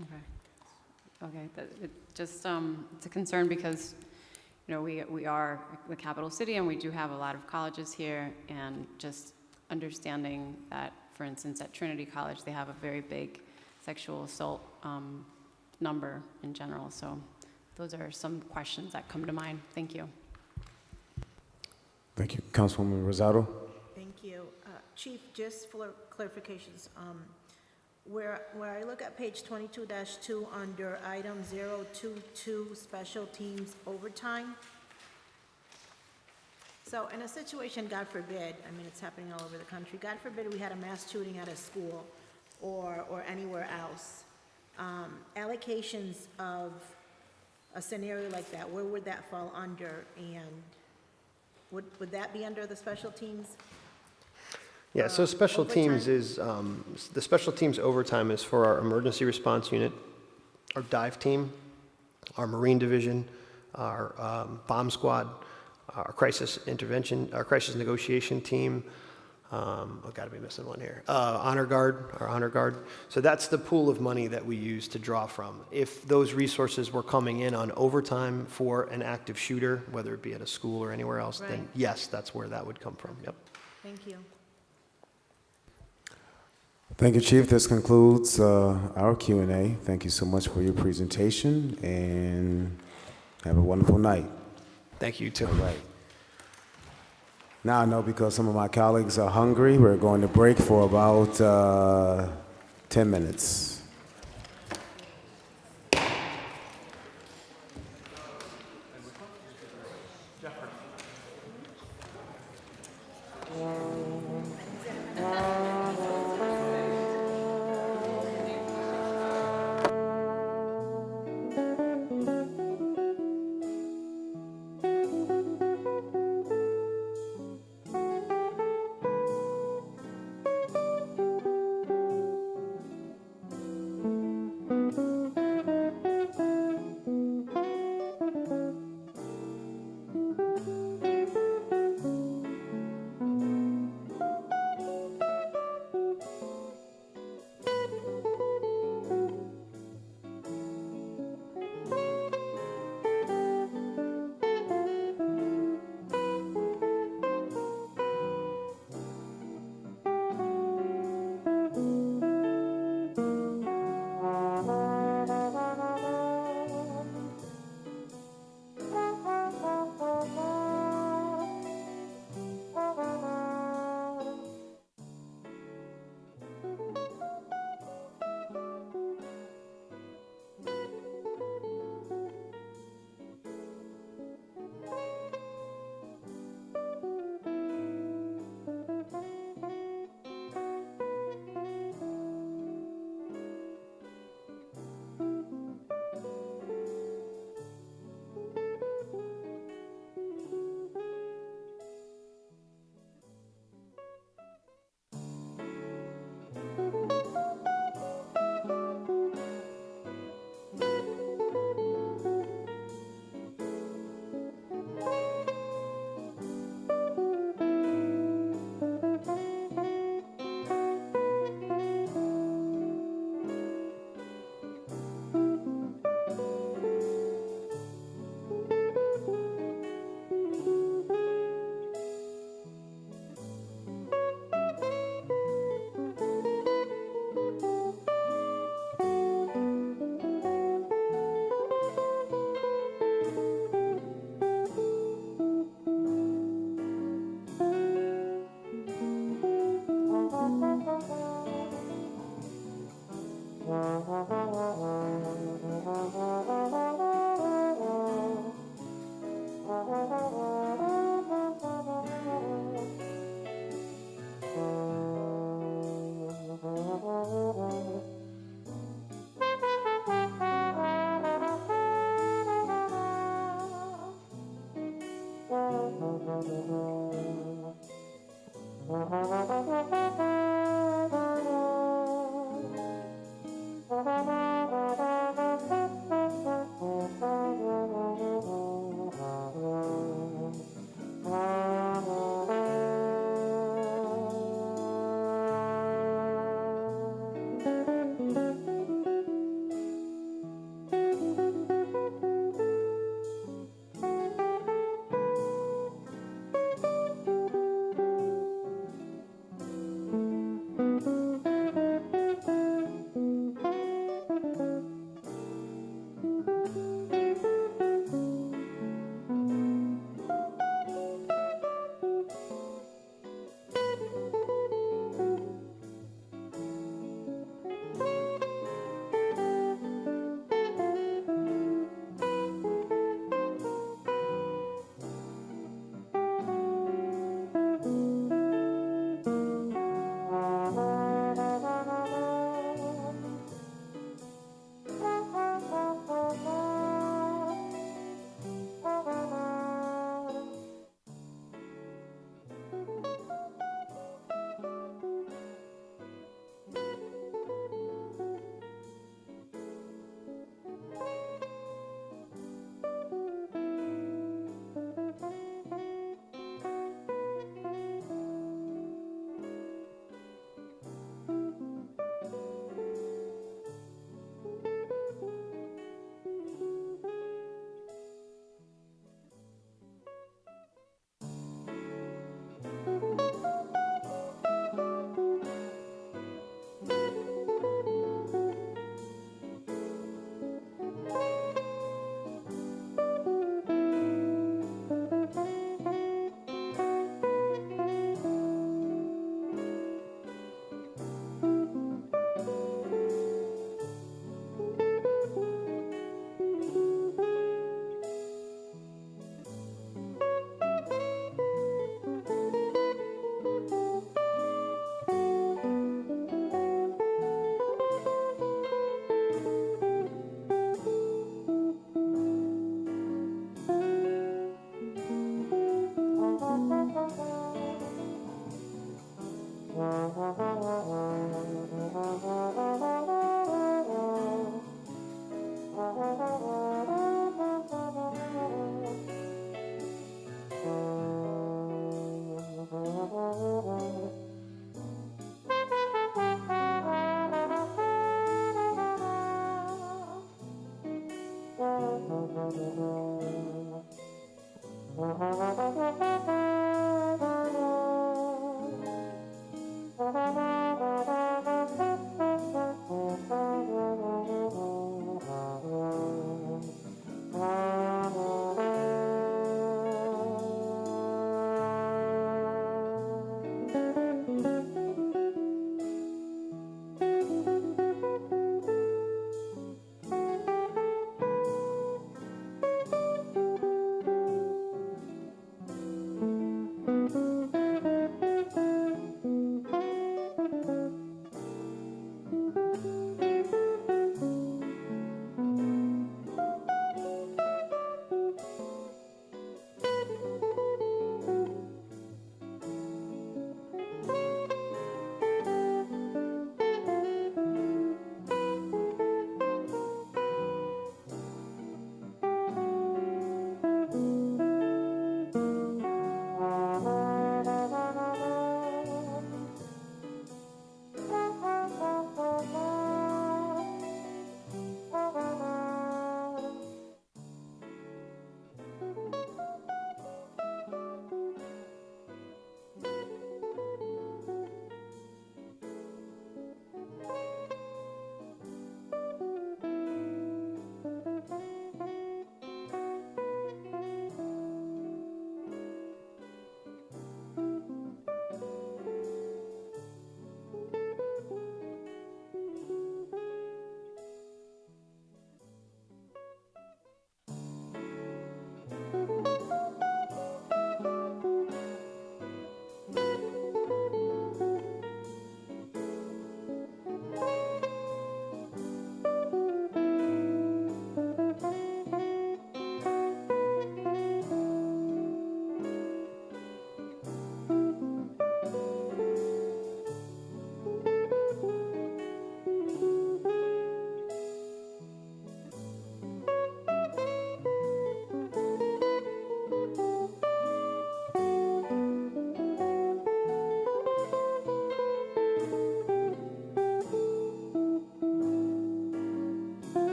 Okay. Okay, it just, it's a concern because, you know, we are the capital city and we do have a lot of colleges here, and just understanding that, for instance, at Trinity College, they have a very big sexual assault number in general. So those are some questions that come to mind. Thank you. Thank you. Councilwoman Rosado? Thank you. Chief, just for clarifications, where I look at page 22-2 under item 022, special teams overtime. So in a situation, God forbid, I mean, it's happening all over the country, God forbid we had a mass shooting at a school or anywhere else. Allocations of a scenario like that, where would that fall under? And would that be under the special teams? Yeah, so special teams overtime? is, the special teams overtime is for our emergency response unit, our dive team, our marine division, our bomb squad, our crisis intervention, our crisis negotiation team. I've got to be missing one here. Honor guard, our honor guard. So that's the pool of money that we use to draw from. If those resources were coming in on overtime for an active shooter, whether it be at a school or anywhere else, then Right. yes, that's where that would come from. Yep. Thank you. Thank you, Chief. This concludes our Q&A. Thank you so much for your presentation, and have a wonderful night. Thank you too. All right. Now I know because some of my colleagues are hungry, we're going to break for about 10 minutes.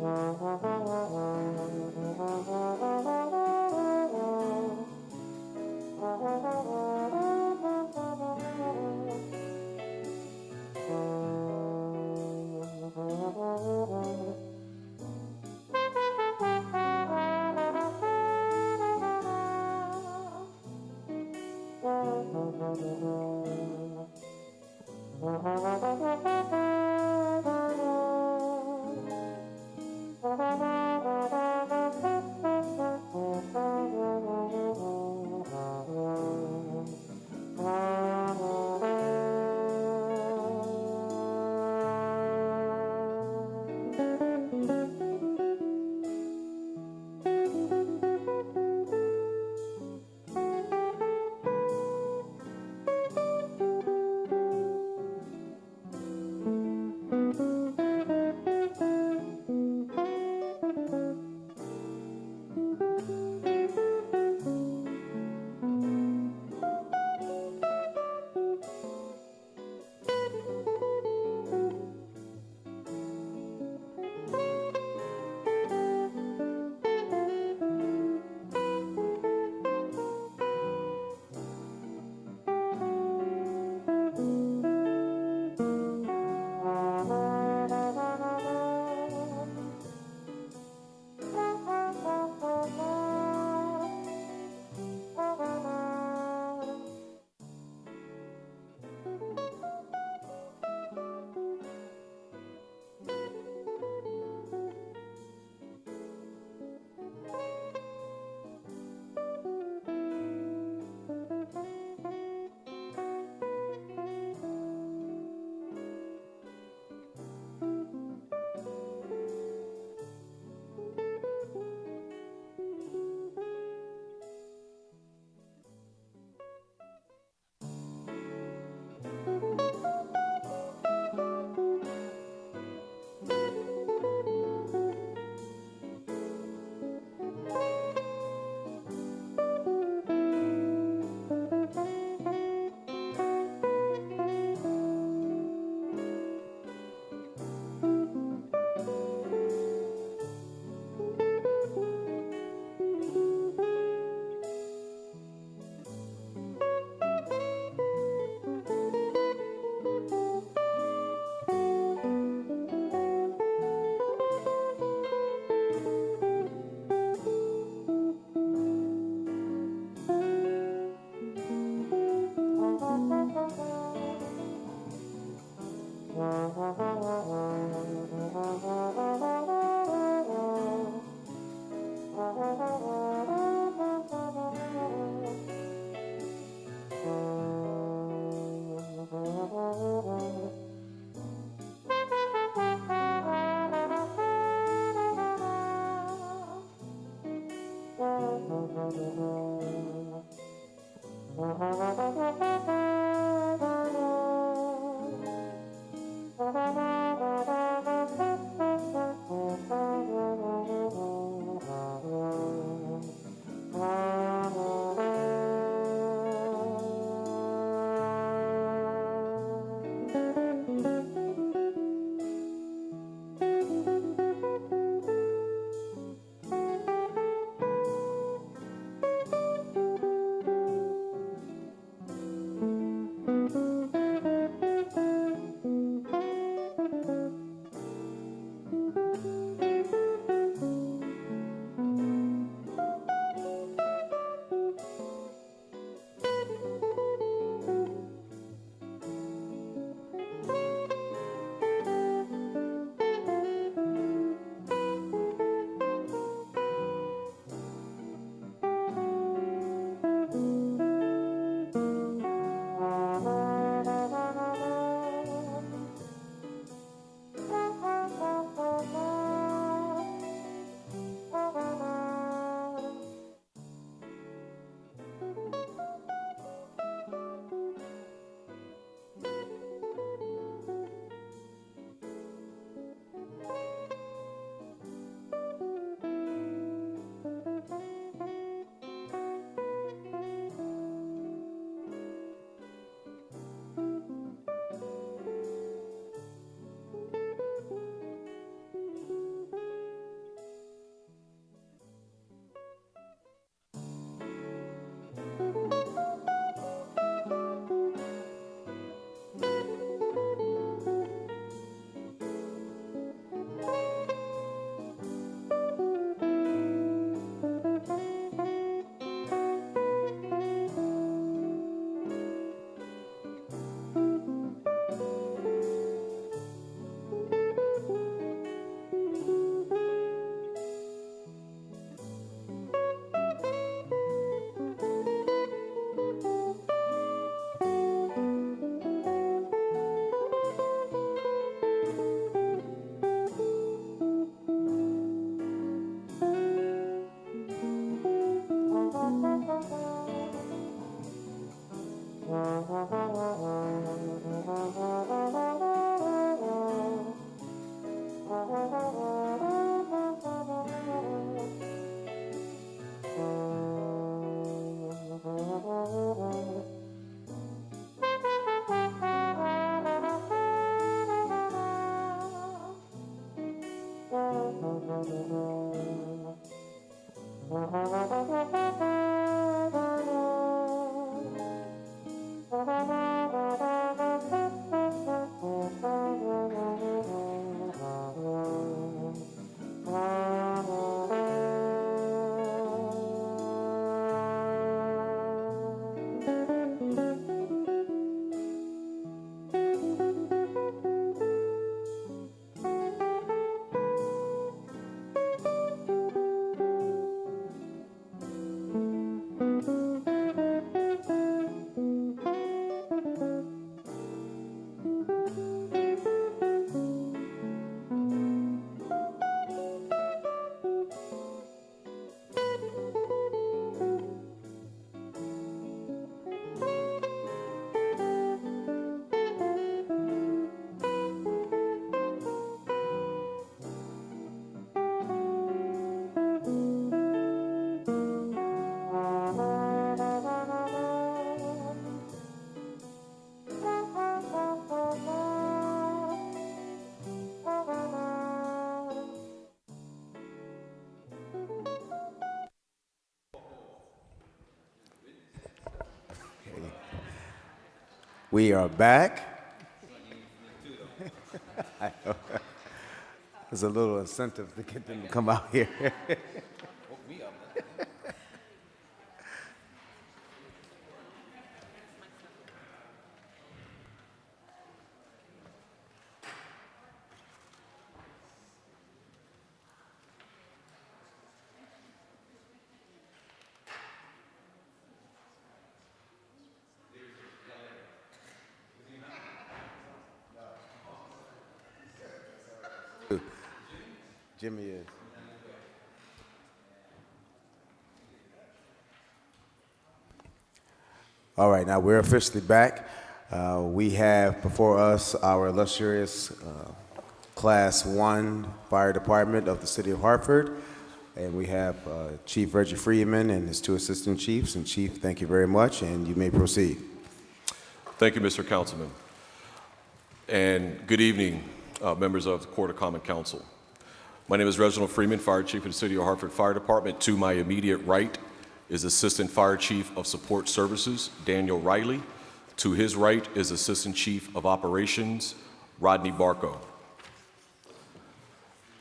Thank you. We are back. There's a little incentive to get them to come out here. Jimmy is. All right, now we're officially back. We have before us our illustrious Class 1 Fire Department of the City of Hartford. And we have Chief Reggie Freeman and his two assistant chiefs. And Chief, thank you very much, and you may proceed. Thank you, Mr. Councilman. And good evening, members of the Court of Common Council. My name is Reginald Freeman, Fire Chief of the City of Hartford Fire Department. To my immediate right is Assistant Fire Chief of Support Services, Daniel Riley. To his right is Assistant Chief of Operations, Rodney Barco.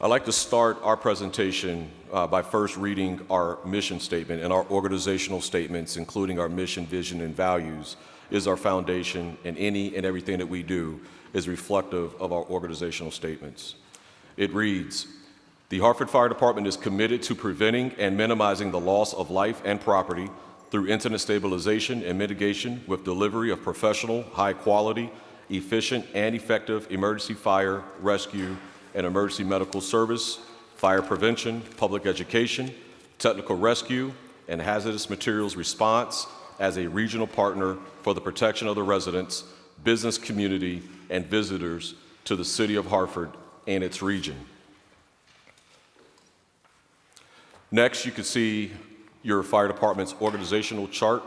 I'd like to start our presentation by first reading our mission statement, and our organizational statements, including our mission, vision, and values, is our foundation, and any and everything that we do is reflective of our organizational statements. It reads, "The Hartford Fire Department is committed to preventing and minimizing the loss of life and property through incident stabilization and mitigation with delivery of professional, high-quality, efficient, and effective emergency fire, rescue, and emergency medical service, fire prevention, public education, technical rescue, and hazardous materials response as a regional partner for the protection of the residents, business community, and visitors to the City of Hartford and its region." Next, you can see your fire department's organizational chart.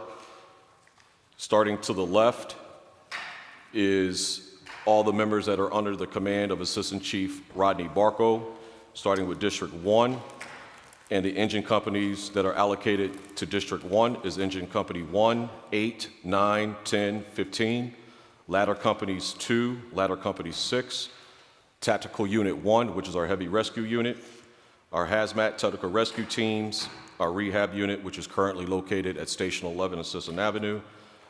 Starting to the left is all the members that are under the command of Assistant Chief Rodney Barco, starting with District 1. And the engine companies that are allocated to District 1 is Engine Company 1, 8, 9, 10, 15. Ladder Companies 2, Ladder Company 6. Tactical Unit 1, which is our heavy rescue unit. Our hazmat technical rescue teams, our rehab unit, which is currently located at Station 11 on Sisson Avenue,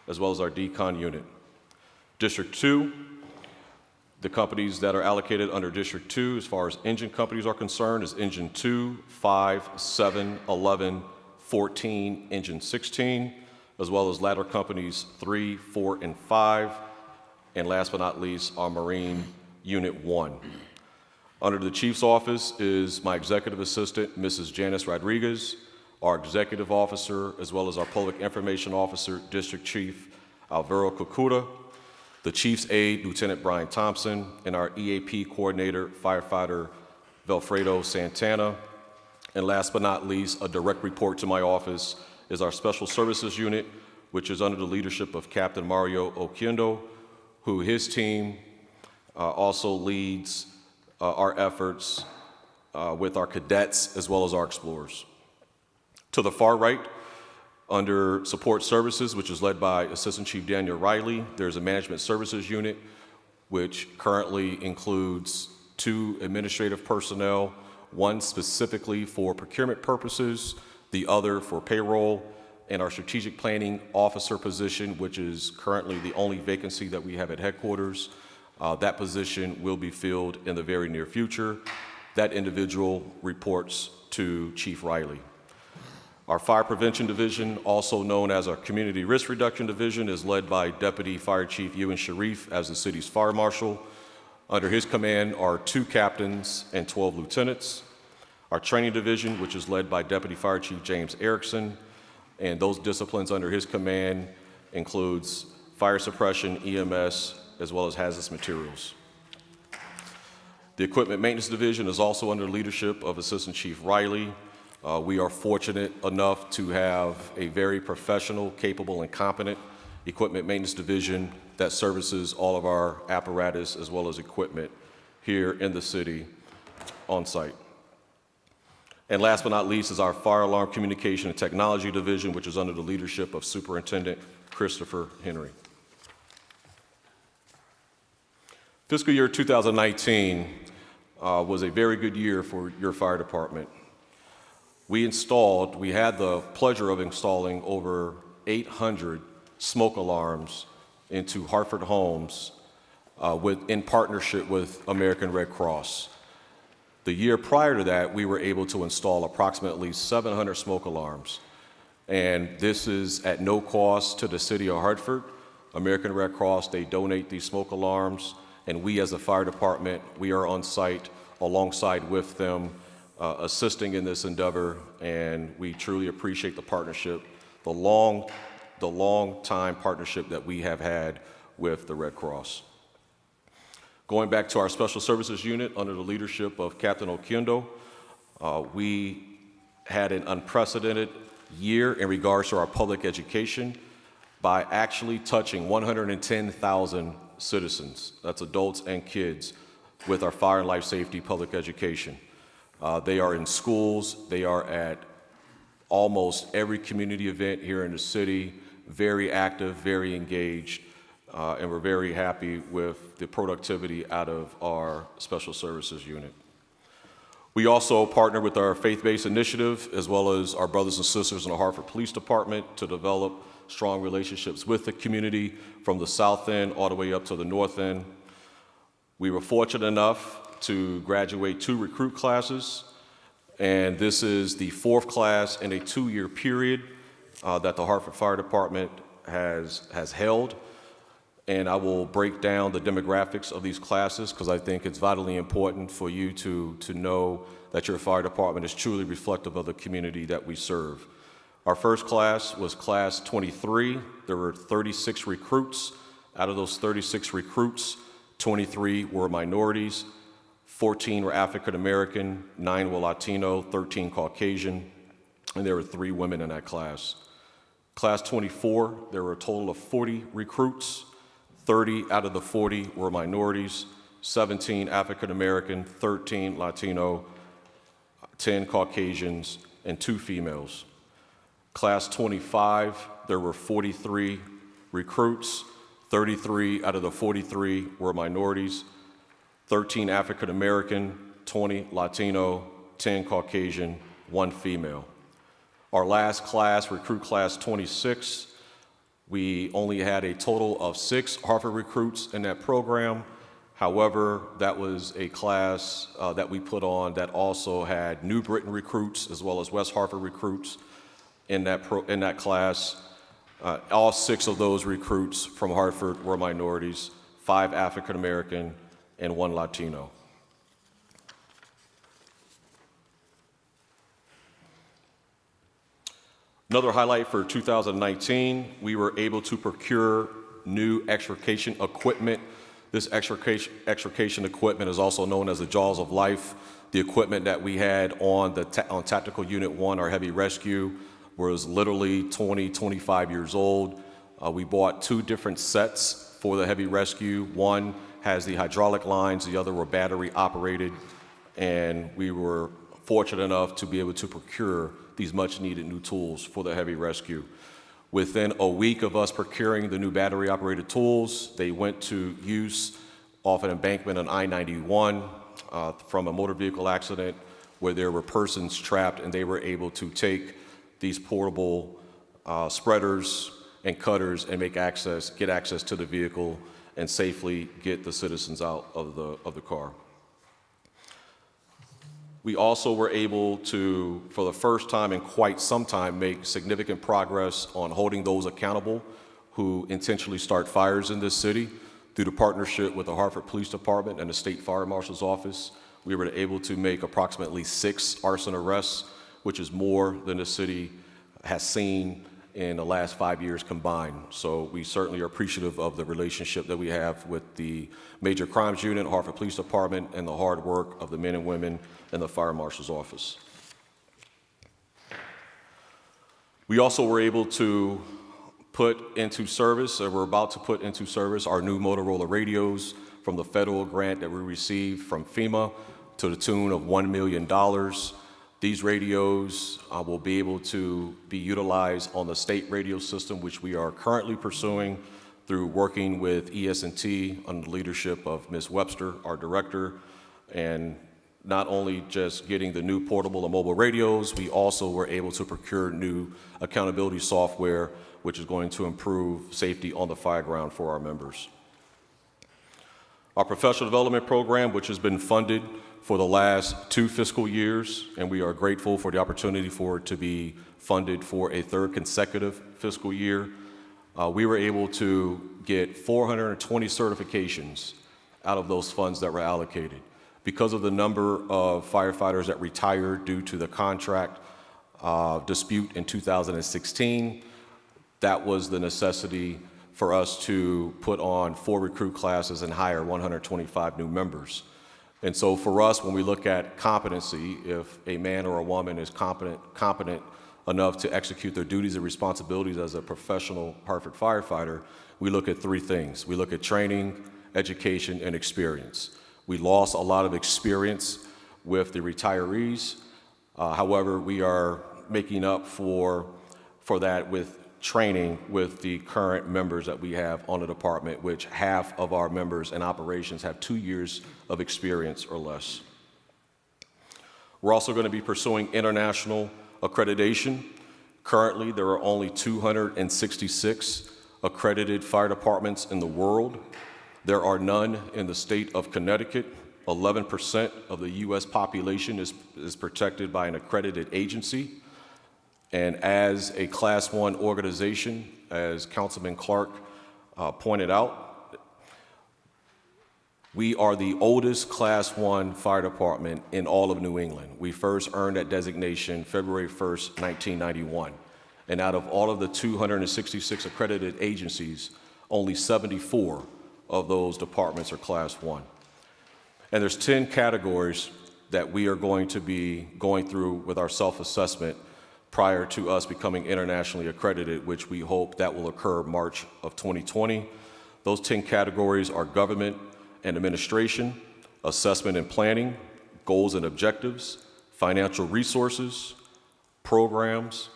as well as our decon unit. District 2, the companies that are allocated under District 2 as far as engine companies are concerned is Engine 2, 5, 7, 11, 14, Engine 16, as well as ladder companies 3, 4, and 5, and last but not least, our Marine Unit 1. Under the Chief's office is my executive assistant, Mrs. Janice Rodriguez, our executive officer, as well as our public information officer, District Chief Alvaro Cucuta, the Chief's aide, Lieutenant Brian Thompson, and our EAP coordinator, firefighter Velfredo Santana. And last but not least, a direct report to my office is our Special Services Unit, which is under the leadership of Captain Mario Oquendo, who his team also leads our efforts with our cadets as well as our explorers. To the far right, under Support Services, which is led by Assistant Chief Daniel Riley, there's a Management Services Unit, which currently includes 2 administrative personnel, one specifically for procurement purposes, the other for payroll, and our Strategic Planning Officer position, which is currently the only vacancy that we have at headquarters. That position will be filled in the very near future. That individual reports to Chief Riley. Our Fire Prevention Division, also known as our Community Risk Reduction Division, is led by Deputy Fire Chief Ewan Sharif as the city's fire marshal. Under his command are 2 captains and 12 lieutenants. Our Training Division, which is led by Deputy Fire Chief James Erickson, and those disciplines under his command includes fire suppression, EMS, as well as hazardous materials. The Equipment Maintenance Division is also under the leadership of Assistant Chief Riley. We are fortunate enough to have a very professional, capable, and competent Equipment Maintenance Division that services all of our apparatus as well as equipment here in the city on site. And last but not least is our Fire Alarm Communication and Technology Division, which is under the leadership of Superintendent Christopher Henry. Fiscal year 2019 was a very good year for your fire department. We had the pleasure of installing over 800 smoke alarms into Hartford homes in partnership with American Red Cross. The year prior to that, we were able to install approximately 700 smoke alarms. And this is at no cost to the city of Hartford. American Red Cross, they donate these smoke alarms, and we as a fire department, we are on site alongside with them, assisting in this endeavor, and we truly appreciate the partnership, the long time partnership that we have had with the Red Cross. Going back to our Special Services Unit under the leadership of Captain Okendo, we had an unprecedented year in regards to our public education by actually touching 110,000 citizens, that's adults and kids, with our fire and life safety public education. They are in schools, they are at almost every community event here in the city, very active, very engaged, and we're very happy with the productivity out of our Special Services Unit. We also partner with our faith-based initiative as well as our brothers and sisters in the Hartford Police Department to develop strong relationships with the community from the south end all the way up to the north end. We were fortunate enough to graduate 2 recruit classes, and this is the 4th class in a 2-year period that the Hartford Fire Department has held. And I will break down the demographics of these classes because I think it's vitally important for you to know that your fire department is truly reflective of the community that we serve. Our first class was class 23. There were 36 recruits. Out of those 36 recruits, 23 were minorities, 14 were African American, 9 were Latino, 13 Caucasian, and there were 3 women in that class. Class 24, there were a total of 40 recruits. 30 out of the 40 were minorities, 17 African American, 13 Latino, 10 Caucasians, and 2 females. Class 25, there were 43 recruits, 33 out of the 43 were minorities, 13 African American, 20 Latino, 10 Caucasian, 1 female. Our last class, recruit class 26, we only had a total of 6 Hartford recruits in that program. However, that was a class that we put on that also had New Britain recruits as well as West Hartford recruits in that class. All 6 of those recruits from Hartford were minorities, 5 African American and 1 Latino. Another highlight for 2019, we were able to procure new extrication equipment. This extrication equipment is also known as the Jaws of Life. The equipment that we had on Tactical Unit 1, our heavy rescue, was literally 20, 25 years old. We bought 2 different sets for the heavy rescue. One has the hydraulic lines, the other were battery operated. and we were fortunate enough to be able to procure these much-needed new tools for the heavy rescue. Within a week of us procuring the new battery-operated tools, they went to use off an embankment on I-91 from a motor vehicle accident where there were persons trapped, and they were able to take these portable spreaders and cutters and get access to the vehicle and safely get the citizens out of the car. We also were able to, for the first time in quite some time, make significant progress on holding those accountable who intentionally start fires in this city. Through the partnership with the Hartford Police Department and the State Fire Marshal's Office, we were able to make approximately 6 arson arrests, which is more than the city has seen in the last 5 years combined. So we certainly are appreciative of the relationship that we have with the Major Crimes Unit, Hartford Police Department, and the hard work of the men and women in the Fire Marshal's Office. We also were able to put into service, or we're about to put into service, our new Motorola radios from the federal grant that we received from FEMA to the tune of $1 million. These radios will be able to be utilized on the state radio system, which we are currently pursuing through working with ES&T under the leadership of Ms. Webster, our director, and not only just getting the new portable and mobile radios, we also were able to procure new accountability software, which is going to improve safety on the fire ground for our members. Our professional development program, which has been funded for the last 2 fiscal years, and we are grateful for the opportunity for it to be funded for a 3rd consecutive fiscal year. We were able to get 420 certifications out of those funds that were allocated. Because of the number of firefighters that retired due to the contract dispute in 2016, that was the necessity for us to put on 4 recruit classes and hire 125 new members. And so for us, when we look at competency, if a man or a woman is competent enough to execute their duties and responsibilities as a professional Hartford firefighter, we look at 3 things. We look at training, education, and experience. We lost a lot of experience with the retirees. However, we are making up for that with training with the current members that we have on the department, which half of our members in operations have 2 years of experience or less. We're also going to be pursuing international accreditation. Currently, there are only 266 accredited fire departments in the world. There are none in the state of Connecticut. 11% of the U.S. population is protected by an accredited agency. And as a Class 1 organization, as Councilman Clark pointed out, we are the oldest Class 1 fire department in all of New England. We first earned that designation February 1st, 1991. And out of all of the 266 accredited agencies, only 74 of those departments are Class 1. And there's 10 categories that we are going to be going through with our self-assessment prior to us becoming internationally accredited, which we hope that will occur March of 2020. Those 10 categories are government and administration, assessment and planning, goals and objectives, financial resources, programs,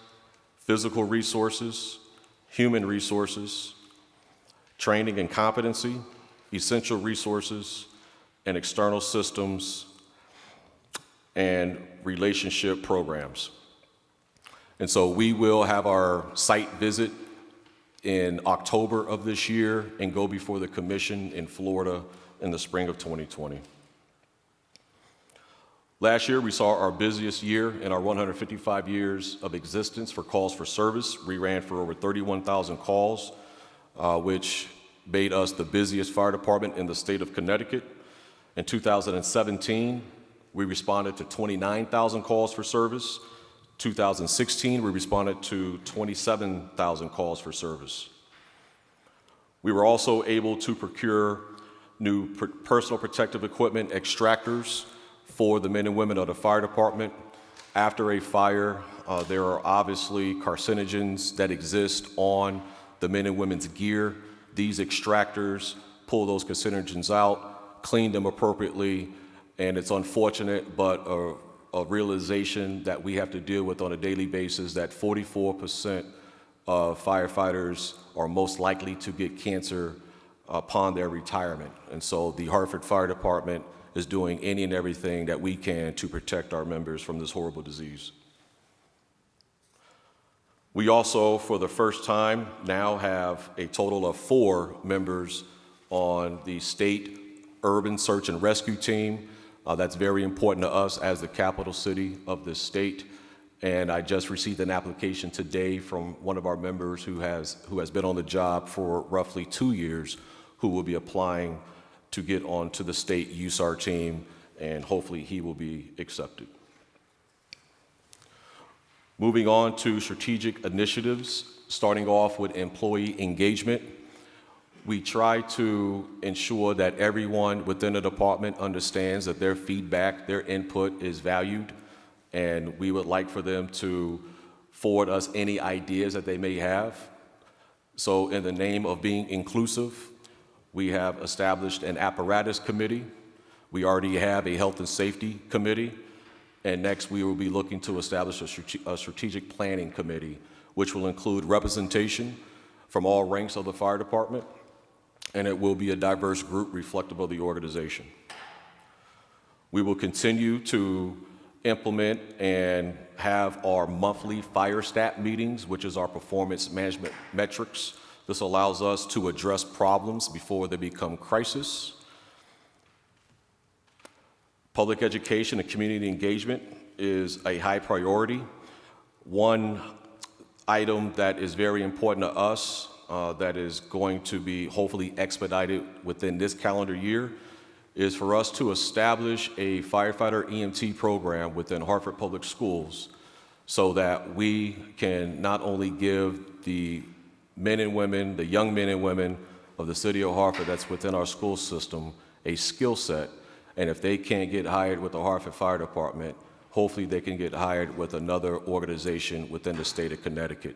physical resources, human resources, training and competency, essential resources, and external systems and relationship programs. And so we will have our site visit in October of this year and go before the commission in Florida in the spring of 2020. Last year, we saw our busiest year in our 155 years of existence for calls for service. We ran for over 31,000 calls, which made us the busiest fire department in the state of Connecticut. In 2017, we responded to 29,000 calls for service. 2016, we responded to 27,000 calls for service. We were also able to procure new personal protective equipment extractors for the men and women of the fire department. After a fire, there are obviously carcinogens that exist on the men and women's gear. These extractors pull those carcinogens out, clean them appropriately, And it's unfortunate, but a realization that we have to deal with on a daily basis that 44% of firefighters are most likely to get cancer upon their retirement. And so the Hartford Fire Department is doing any and everything that we can to protect our members from this horrible disease. We also, for the first time, now have a total of 4 members on the state urban search and rescue team. That's very important to us as the capital city of this state. And I just received an application today from one of our members who has been on the job for roughly 2 years, who will be applying to get onto the state USAR team, and hopefully he will be accepted. Moving on to strategic initiatives, starting off with employee engagement. We try to ensure that everyone within the department understands that their feedback, their input is valued, and we would like for them to forward us any ideas that they may have. So in the name of being inclusive, we have established an apparatus committee. We already have a health and safety committee. And next, we will be looking to establish a strategic planning committee, which will include representation from all ranks of the fire department, and it will be a diverse group reflective of the organization. We will continue to implement and have our monthly fire stat meetings, which is our performance management metrics. This allows us to address problems before they become crisis. Public education and community engagement is a high priority. One item that is very important to us that is going to be hopefully expedited within this calendar year is for us to establish a firefighter EMT program within Hartford Public Schools so that we can not only give the men and women, the young men and women of the city of Hartford that's within our school system a skill set, and if they can't get hired with the Hartford Fire Department, hopefully they can get hired with another organization within the state of Connecticut.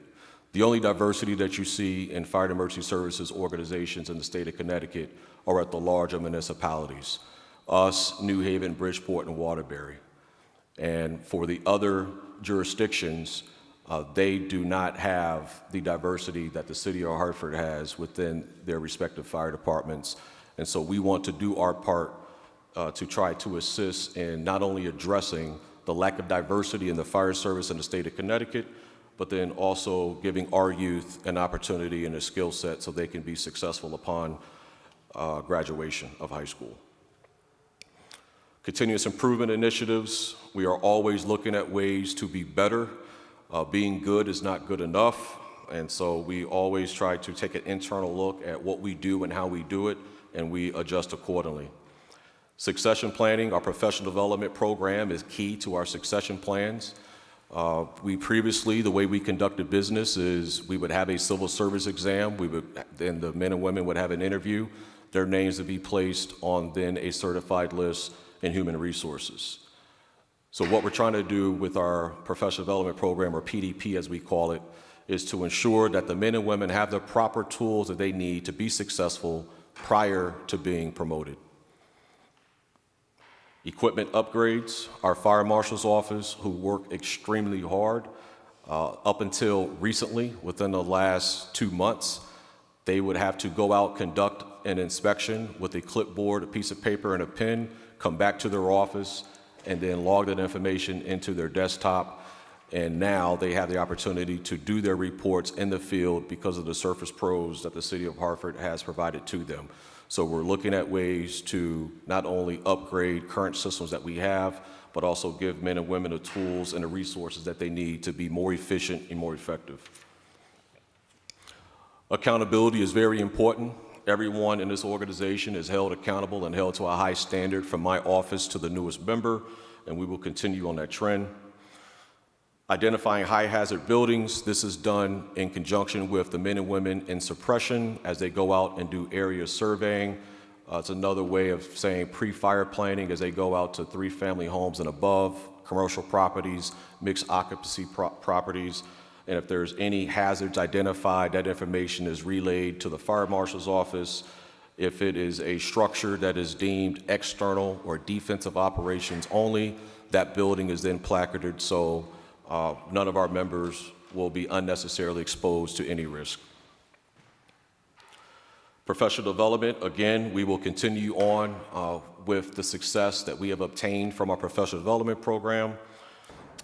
The only diversity that you see in fire and emergency services organizations in the state of Connecticut are at the larger municipalities, us, New Haven, Bridgeport, and Waterbury. And for the other jurisdictions, they do not have the diversity that the city of Hartford has within their respective fire departments. And so we want to do our part to try to assist in not only addressing the lack of diversity in the fire service in the state of Connecticut, but then also giving our youth an opportunity and a skill set so they can be successful upon graduation of high school. Continuous improvement initiatives. We are always looking at ways to be better. Being good is not good enough, and so we always try to take an internal look at what we do and how we do it, and we adjust accordingly. Succession planning, our professional development program is key to our succession plans. We previously, the way we conducted business is we would have a civil service exam, then the men and women would have an interview, their names would be placed on then a certified list in human resources. So what we're trying to do with our professional development program, or PDP as we call it, is to ensure that the men and women have the proper tools that they need to be successful prior to being promoted. Equipment upgrades. Our fire marshal's office, who work extremely hard, up until recently, within the last 2 months, they would have to go out, conduct an inspection with a clipboard, a piece of paper, and a pen, come back to their office, and then log that information into their desktop. And now they have the opportunity to do their reports in the field because of the Surface Pros that the city of Hartford has provided to them. So we're looking at ways to not only upgrade current systems that we have, but also give men and women the tools and the resources that they need to be more efficient and more effective. Accountability is very important. Everyone in this organization is held accountable and held to a high standard, from my office to the newest member, and we will continue on that trend. Identifying high hazard buildings. This is done in conjunction with the men and women in suppression as they go out and do area surveying. It's another way of saying pre-fire planning as they go out to 3-family homes and above, commercial properties, mixed occupancy properties. And if there's any hazards identified, that information is relayed to the fire marshal's office, If it is a structure that is deemed external or defensive operations only, that building is then placarded so none of our members will be unnecessarily exposed to any risk. Professional development, again, we will continue on with the success that we have obtained from our professional development program.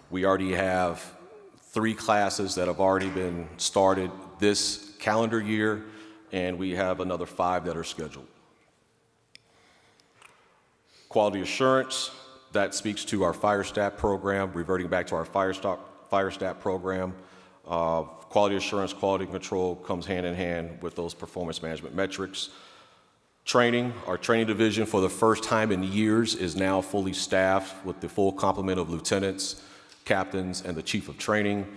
We already have 3 classes that have already been started this calendar year, and we have another 5 that are scheduled. Quality assurance, that speaks to our fire stat program, reverting back to our fire stat program. Quality assurance, quality control comes hand in hand with those performance management metrics. Training, our training division for the first time in years is now fully staffed with the full complement of lieutenants, captains, and the chief of training.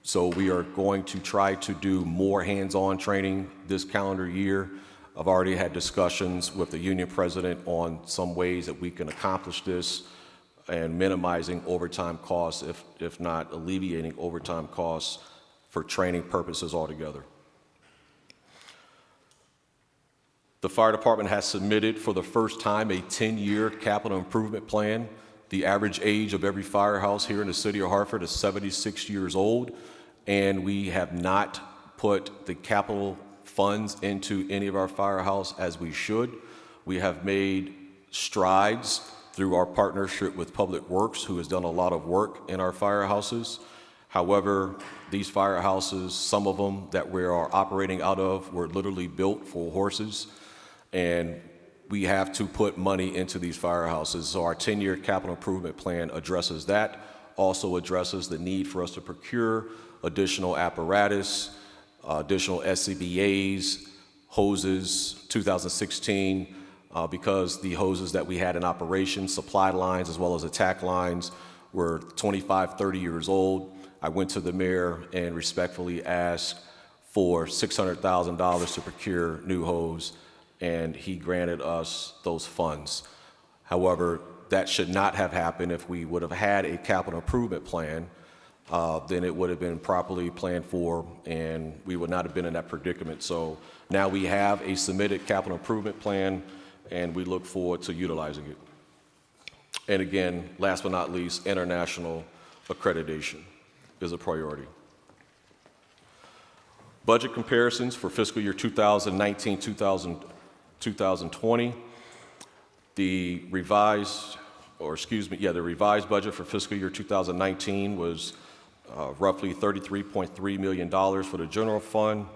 So we are going to try to do more hands-on training this calendar year. I've already had discussions with the union president on some ways that we can accomplish this and minimizing overtime costs, if not alleviating overtime costs for training purposes altogether. The fire department has submitted for the first time a 10-year capital improvement plan. The average age of every firehouse here in the city of Hartford is 76 years old, and we have not put the capital funds into any of our firehouse as we should. We have made strides through our partnership with Public Works, who has done a lot of work in our firehouses. However, these firehouses, some of them that we are operating out of, were literally built for horses, and we have to put money into these firehouses. So our 10-year capital improvement plan addresses that, also addresses the need for us to procure additional apparatus, additional SCBAs, hoses, 2016, because the hoses that we had in operation, supply lines as well as attack lines, were 25, 30 years old. I went to the mayor and respectfully asked for $600,000 to procure new hose, and he granted us those funds. However, that should not have happened. If we would have had a capital improvement plan, then it would have been properly planned for, and we would not have been in that predicament. So now we have a submitted capital improvement plan, and we look forward to utilizing it. And again, last but not least, international accreditation is a priority. Budget comparisons for fiscal year 2019-2020. The revised budget for fiscal year 2019 was roughly $33.3 million for the general fund.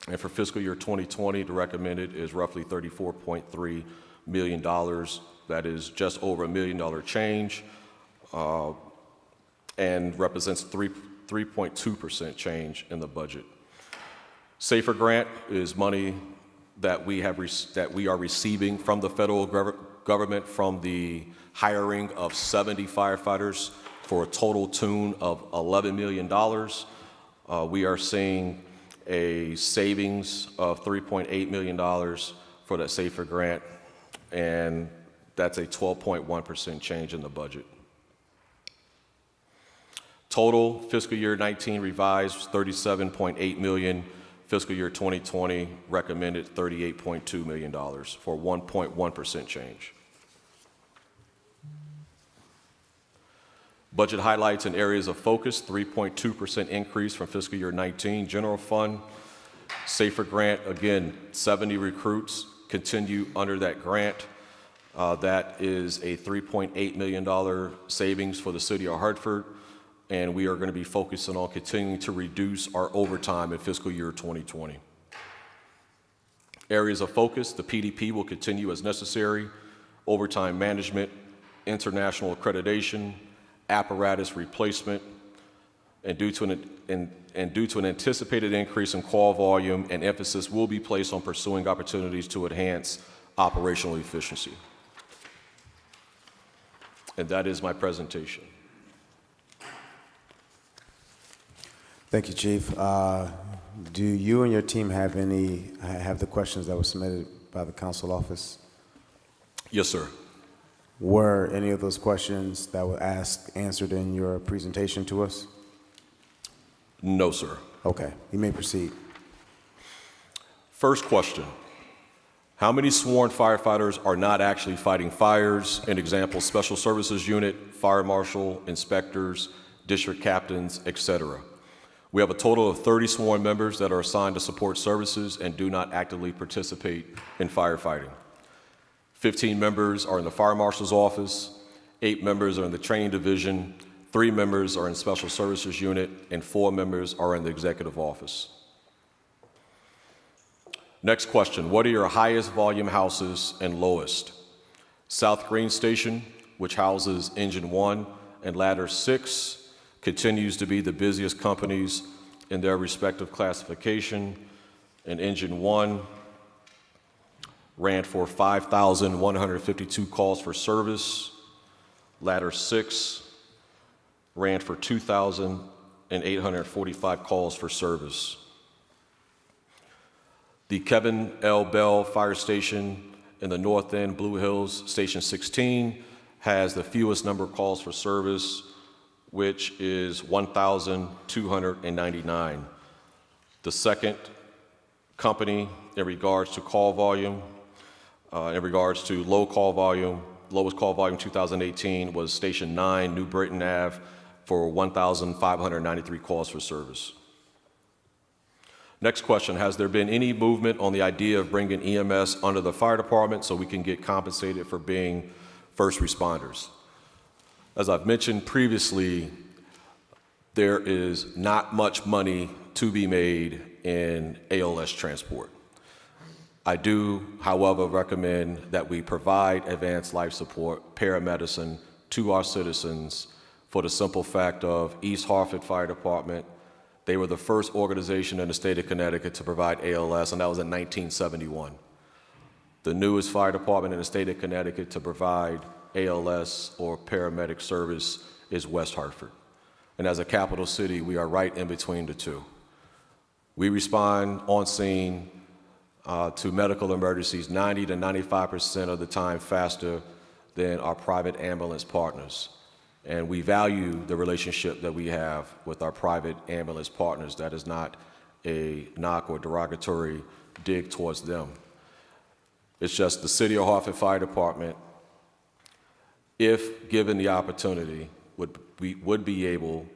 And for fiscal year 2020, the recommended is roughly $34.3 million. That is just over $1 million change, and represents 3.2% change in the budget. SAFER grant is money that we are receiving from the federal government from the hiring of 70 firefighters for a total tune of $11 million. We are seeing a savings of $3.8 million for that SAFER grant, and that's a 12.1% change in the budget. Total fiscal year 19 revised $37.8 million. Fiscal year 2020 recommended $38.2 million for 1.1% change. Budget highlights and areas of focus: 3.2% increase from fiscal year 19. General fund, SAFER grant, again, 70 recruits continue under that grant. That is a $3.8 million savings for the city of Hartford, and we are going to be focusing on continuing to reduce our overtime in fiscal year 2020. Areas of focus: the PDP will continue as necessary, overtime management, international accreditation, apparatus replacement, and due to an anticipated increase in call volume, and emphasis will be placed on pursuing opportunities to enhance operational efficiency. And that is my presentation. Thank you, Chief. Do you and your team have the questions that were submitted by the council office? Yes, sir. Were any of those questions that were answered in your presentation to us? No, sir. Okay, you may proceed. First question: How many sworn firefighters are not actually fighting fires? An example, special services unit, fire marshal, inspectors, district captains, etc. We have a total of 30 sworn members that are assigned to support services and do not actively participate in firefighting. 15 members are in the fire marshal's office, 8 members are in the training division, 3 members are in special services unit, and 4 members are in the executive office. Next question, what are your highest volume houses and lowest? South Green Station, which houses Engine 1 and Ladder 6, continues to be the busiest companies in their respective classification. And Engine 1 ran for 5,152 calls for service. Ladder 6 ran for 2,845 calls for service. The Kevin L. Bell Fire Station in the North End, Blue Hills, Station 16, has the fewest number of calls for service, which is 1,299. The second company in regards to call volume, in regards to lowest call volume 2018 was Station 9, New Britain Ave, for 1,593 calls for service. Next question, has there been any movement on the idea of bringing EMS under the fire department so we can get compensated for being first responders? As I've mentioned previously, there is not much money to be made in ALS transport. I do, however, recommend that we provide advanced life support, paramedicine to our citizens for the simple fact of East Hartford Fire Department. They were the first organization in the state of Connecticut to provide ALS, and that was in 1971. The newest fire department in the state of Connecticut to provide ALS or paramedic service is West Hartford. And as a capital city, we are right in between the two. We respond on scene to medical emergencies 90 to 95% of the time faster than our private ambulance partners. And we value the relationship that we have with our private ambulance partners. That is not a knock or derogatory dig towards them. It's just the City of Hartford Fire Department, if given the opportunity, would be able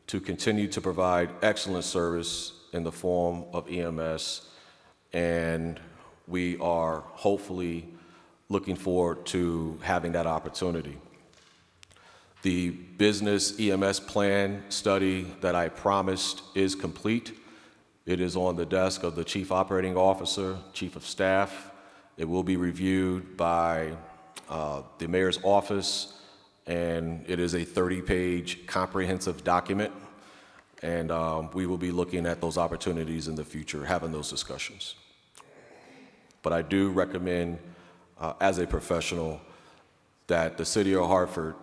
to continue to provide excellent service in the form of EMS, and we are hopefully looking forward to having that opportunity. The business EMS plan study that I promised is complete. It is on the desk of the Chief Operating Officer, Chief of Staff. It will be reviewed by the Mayor's Office, and it is a 30-page comprehensive document, and we will be looking at those opportunities in the future, having those discussions. But I do recommend, as a professional, that the City of Hartford,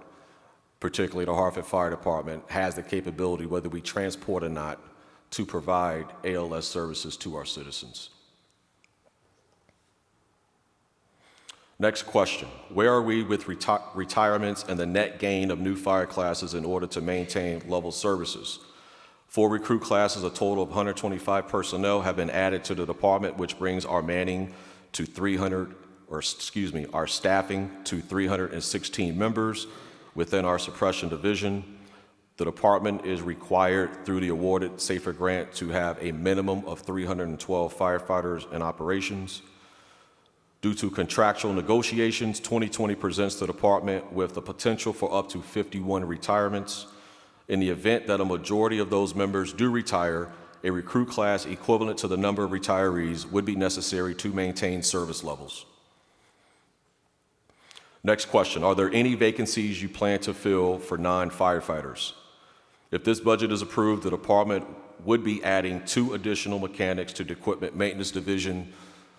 particularly the Hartford Fire Department, has the capability, whether we transport or not, to provide ALS services to our citizens. Next question, where are we with retirements and the net gain of new fire classes in order to maintain level services? 4 recruit classes, a total of 125 personnel have been added to the department, which brings our manning to our staffing to 316 members within our suppression division. The department is required through the awarded SAFER grant to have a minimum of 312 firefighters in operations. Due to contractual negotiations, 2020 presents the department with the potential for up to 51 retirements. In the event that a majority of those members do retire, a recruit class equivalent to the number of retirees would be necessary to maintain service levels. Next question, are there any vacancies you plan to fill for non-firefighters? If this budget is approved, the department would be adding 2 additional mechanics to the equipment maintenance division.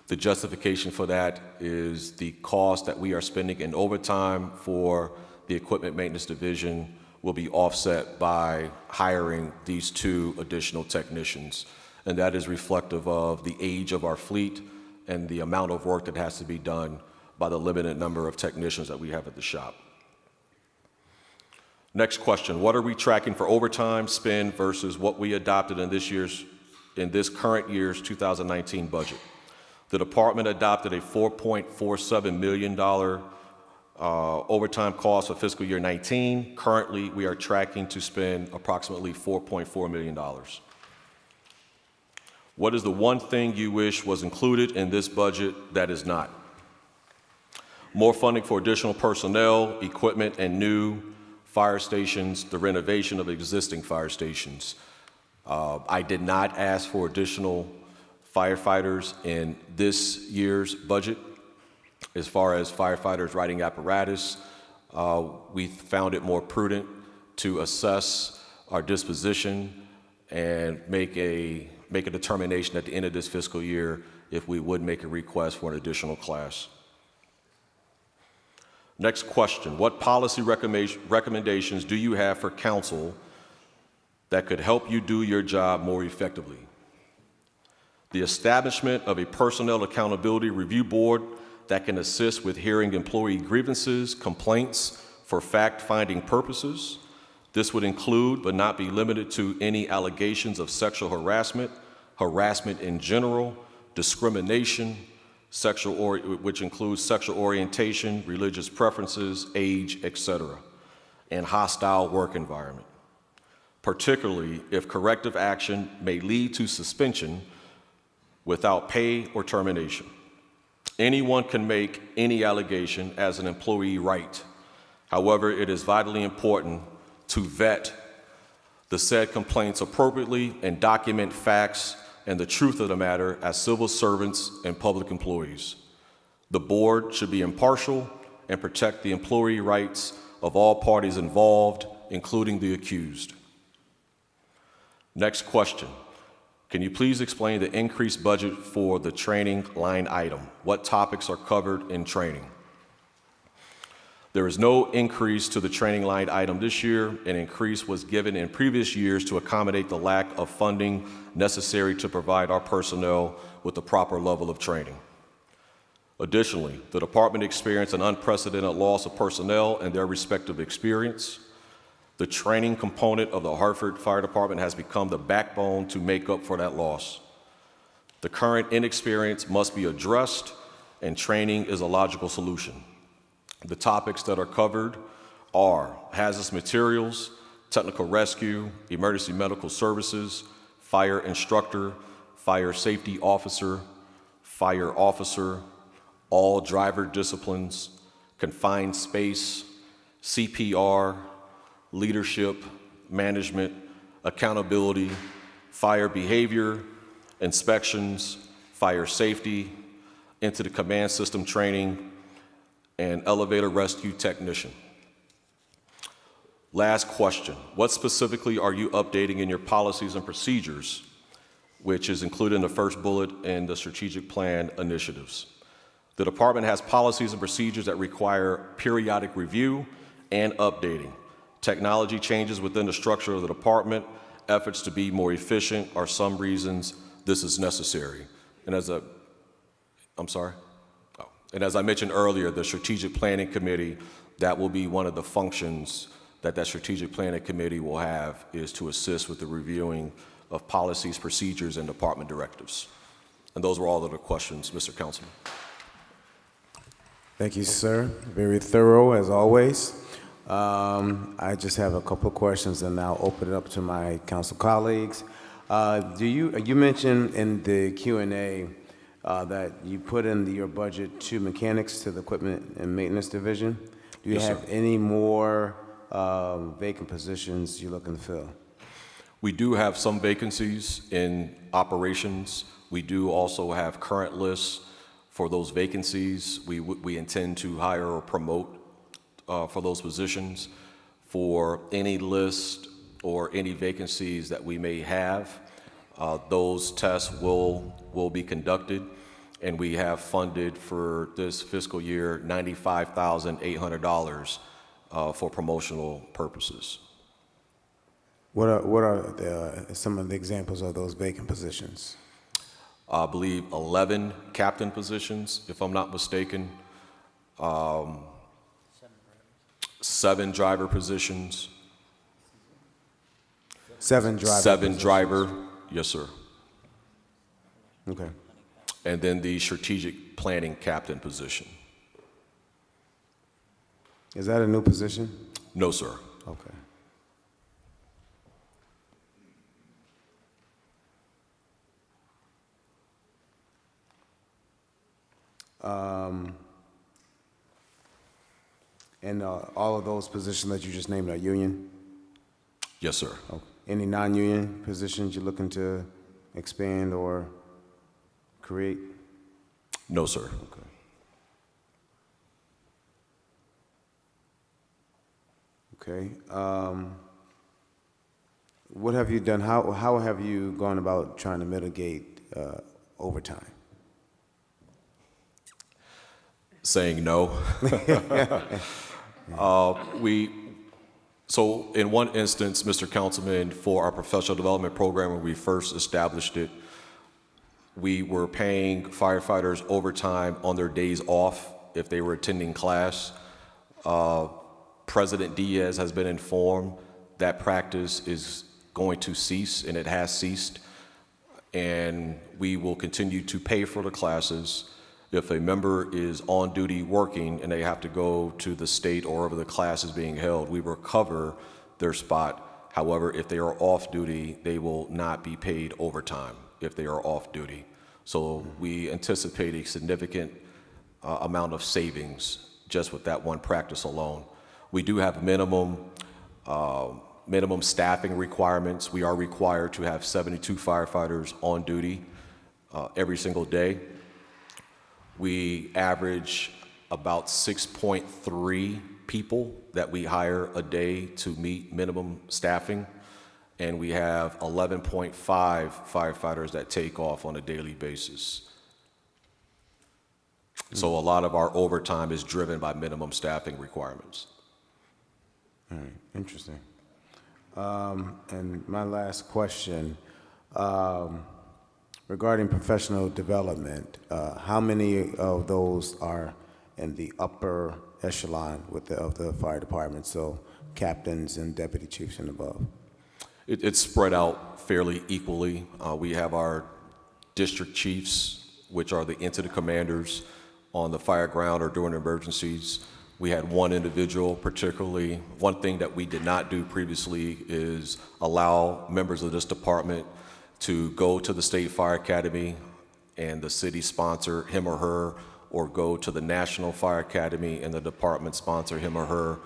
The justification for that is the cost that we are spending in overtime for the equipment maintenance division will be offset by hiring these 2 additional technicians. And that is reflective of the age of our fleet and the amount of work that has to be done by the limited number of technicians that we have at the shop. Next question, what are we tracking for overtime spend versus what we adopted in this current year's 2019 budget? The department adopted a $4.47 million overtime cost for fiscal year 19. Currently, we are tracking to spend approximately $4.4 million. What is the one thing you wish was included in this budget that is not? More funding for additional personnel, equipment, and new fire stations, the renovation of existing fire stations. I did not ask for additional firefighters in this year's budget. As far as firefighters riding apparatus, we found it more prudent to assess our disposition and make a determination at the end of this fiscal year if we would make a request for an additional class. Next question, what policy recommendations do you have for council that could help you do your job more effectively? The establishment of a personnel accountability review board that can assist with hearing employee grievances, complaints for fact-finding purposes. This would include, but not be limited to, any allegations of sexual harassment, harassment in general, discrimination, which includes sexual orientation, religious preferences, age, etc., and hostile work environment, particularly if corrective action may lead to suspension without pay or termination. Anyone can make any allegation as an employee right. However, it is vitally important to vet the said complaints appropriately and document facts and the truth of the matter as civil servants and public employees. The board should be impartial and protect the employee rights of all parties involved, including the accused. Next question. Can you please explain the increased budget for the training line item? What topics are covered in training? There is no increase to the training line item this year. An increase was given in previous years to accommodate the lack of funding necessary to provide our personnel with the proper level of training. Additionally, the department experienced an unprecedented loss of personnel and their respective experience. The training component of the Hartford Fire Department has become the backbone to make up for that loss. The current inexperience must be addressed, and training is a logical solution. The topics that are covered are hazardous materials, technical rescue, emergency medical services, fire instructor, fire safety officer, all driver disciplines, confined space, CPR, leadership, management, accountability, fire behavior, inspections, fire safety, into the command system training, and elevator rescue technician. Last question. What specifically are you updating in your policies and procedures, which is included in the first bullet in the strategic plan initiatives? The department has policies and procedures that require periodic review and updating. Technology changes within the structure of the department, efforts to be more efficient are some reasons this is necessary. And as I mentioned earlier, the strategic planning committee, that will be one of the functions that strategic planning committee will have, is to assist with the reviewing of policies, procedures, and department directives. And those were all of the questions, Mr. Councilman. Thank you, sir. Very thorough, as always. I just have a couple of questions, and I'll open it up to my council colleagues. You mentioned in the Q&A that you put in your budget 2 mechanics to the equipment and maintenance division. Do you have any more vacant positions you're looking to fill? We do have some vacancies in operations. We do also have current lists for those vacancies. We intend to hire or promote for those positions. For any list or any vacancies that we may have, those tests will be conducted, and we have funded for this fiscal year $95,800 for promotional purposes. What are some of the examples of those vacant positions? I believe 11 captain positions, if I'm not mistaken. 7 driver positions. 7 driver. 7 driver, yes, sir. Okay. and then the strategic planning captain position. Is that a new position? No, sir. Okay. And all of those positions that you just named are union? Yes, sir. Okay. Any non-union positions you're looking to expand or create? No, sir. Okay. Okay. What have you done? How have you gone about trying to mitigate overtime? Saying no. So in one instance, Mr. Councilman, for our professional development program, when we first established it, we were paying firefighters overtime on their days off if they were attending class. President Diaz has been informed that practice is going to cease, and it has ceased. And we will continue to pay for the classes. If a member is on duty working and they have to go to the state or wherever the class is being held, we will cover their spot. However, if they are off duty, they will not be paid overtime if they are off duty. So we anticipate a significant amount of savings just with that one practice alone. We do have minimum staffing requirements. We are required to have 72 firefighters on duty every single day. We average about 6.3 people that we hire a day to meet minimum staffing, and we have 11.5 firefighters that take off on a daily basis. So a lot of our overtime is driven by minimum staffing requirements. All right, interesting. And my last question, regarding professional development, how many of those are in the upper echelon of the fire department, so captains and deputy chiefs and above? It's spread out fairly equally. We have our district chiefs, which are the incident commanders on the fire ground or during emergencies. We had one individual, particularly, one thing that we did not do previously is allow members of this department to go to the State Fire Academy and the city sponsor him or her, or go to the National Fire Academy and the department sponsor him or her.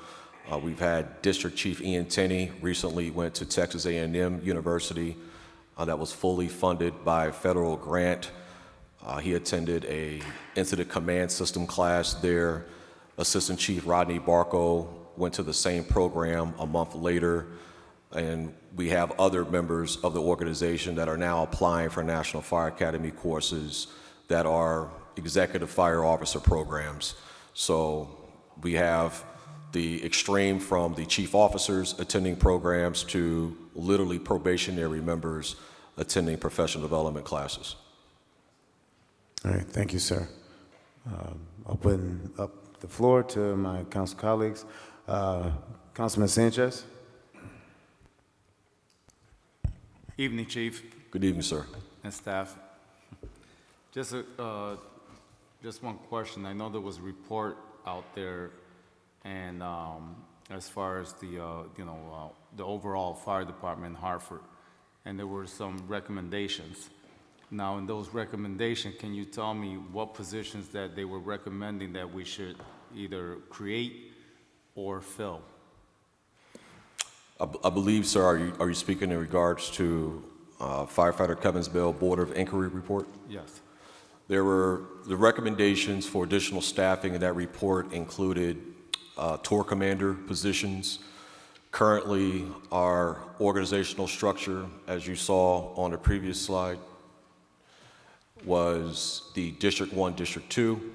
We've had District Chief Ian Tenney recently went to Texas A&M University that was fully funded by a federal grant. He attended a incident command system class there. Assistant Chief Rodney Barco went to the same program a month later. And we have other members of the organization that are now applying for National Fire Academy courses that are executive fire officer programs. So we have the extreme from the chief officers attending programs to literally probationary members attending professional development classes. All right, thank you, sir. Open up the floor to my council colleagues. Councilman Sanchez. Evening, Chief Good evening, sir. and staff. Just one question. I know there was a report out there, and as far as the the overall fire department in Hartford, and there were some recommendations. Now, in those recommendations, can you tell me what positions that they were recommending that we should either create or fill? I believe, sir, are you speaking in regards to firefighter Kevin's Bell Board of Inquiry report? Yes. There were the recommendations for additional staffing in that report included tour commander positions. Currently, our organizational structure, as you saw on the previous slide, was the District 1, District 2.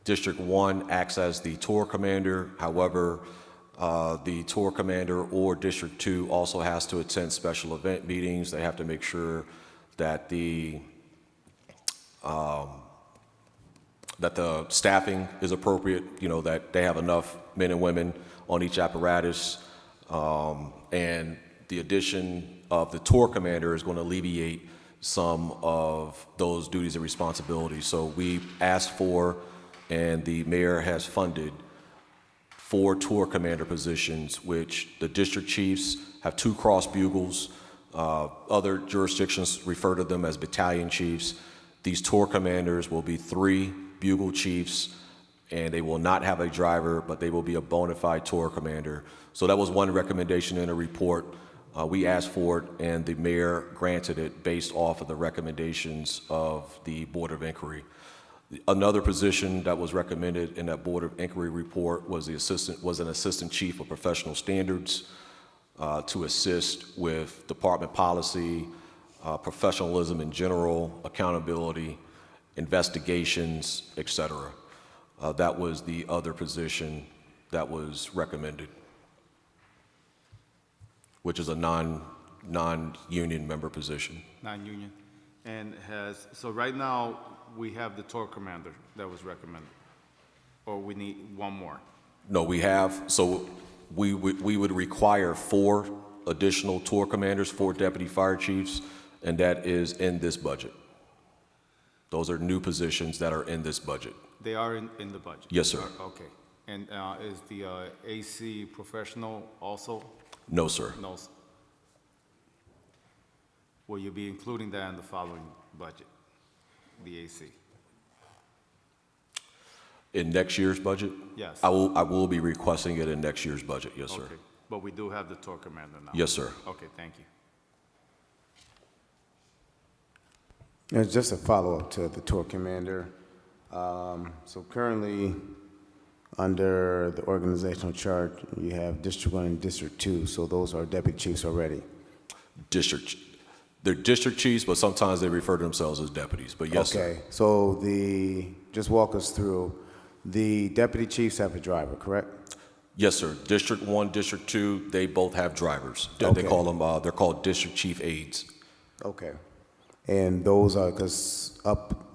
District 1 acts as the tour commander. However, the tour commander or District 2 also has to attend special event meetings. They have to make sure that the staffing is appropriate, that they have enough men and women on each apparatus. And the addition of the tour commander is going to alleviate some of those duties and responsibilities. So we asked for, and the mayor has funded, 4 tour commander positions, which the district chiefs have 2 cross bugles. Other jurisdictions refer to them as battalion chiefs. These tour commanders will be 3 bugle chiefs, and they will not have a driver, but they will be a bona fide tour commander. So that was one recommendation in a report. We asked for it, and the mayor granted it based off of the recommendations of the Board of Inquiry. Another position that was recommended in that Board of Inquiry report was an assistant chief of professional standards to assist with department policy, professionalism in general, accountability, investigations, etc. That was the other position that was recommended, which is a non-union member position. Non-union. And so right now, we have the tour commander that was recommended, or we need one more? No, we have, so we would require 4 additional tour commanders, 4 deputy fire chiefs, and that is in this budget. Those are new positions that are in this budget. They are in the budget? Yes, sir. Okay. And is the AC professional also? No, sir. No. Will you be including that in the following budget, the AC? In next year's budget? Yes. I will be requesting it in next year's budget, yes, sir. Okay. But we do have the tour commander now? Yes, sir. Okay, thank you. It's just a follow-up to the tour commander. So currently, under the organizational chart, you have District 1 and District 2, so those are deputy chiefs already. They're district chiefs, but sometimes they refer to themselves as deputies, but yes, sir. Okay, so just walk us through. The deputy chiefs have a driver, correct? Yes, sir. District 1, District 2, they both have drivers. They Okay. call them, they're called district chief aides. Okay. And those are,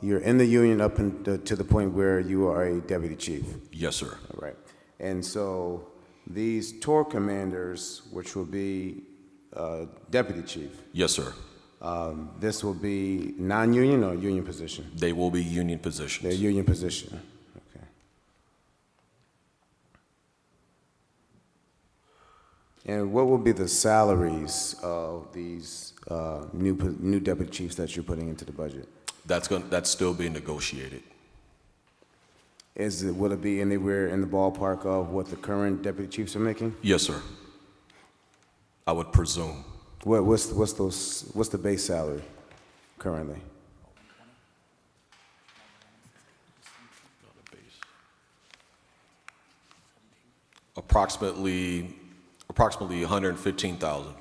you're in the union up to the point where you are a deputy chief. Yes, sir. All right. And so these tour commanders, which will be deputy chief, Yes, sir. this will be non-union or union position? They will be union positions. They're union position. Okay. And what will be the salaries of these new deputy chiefs that you're putting into the budget? That's still being negotiated. Will it be anywhere in the ballpark of what the current deputy chiefs are making? Yes, sir. I would presume. What's the base salary currently? Approximately 115,000.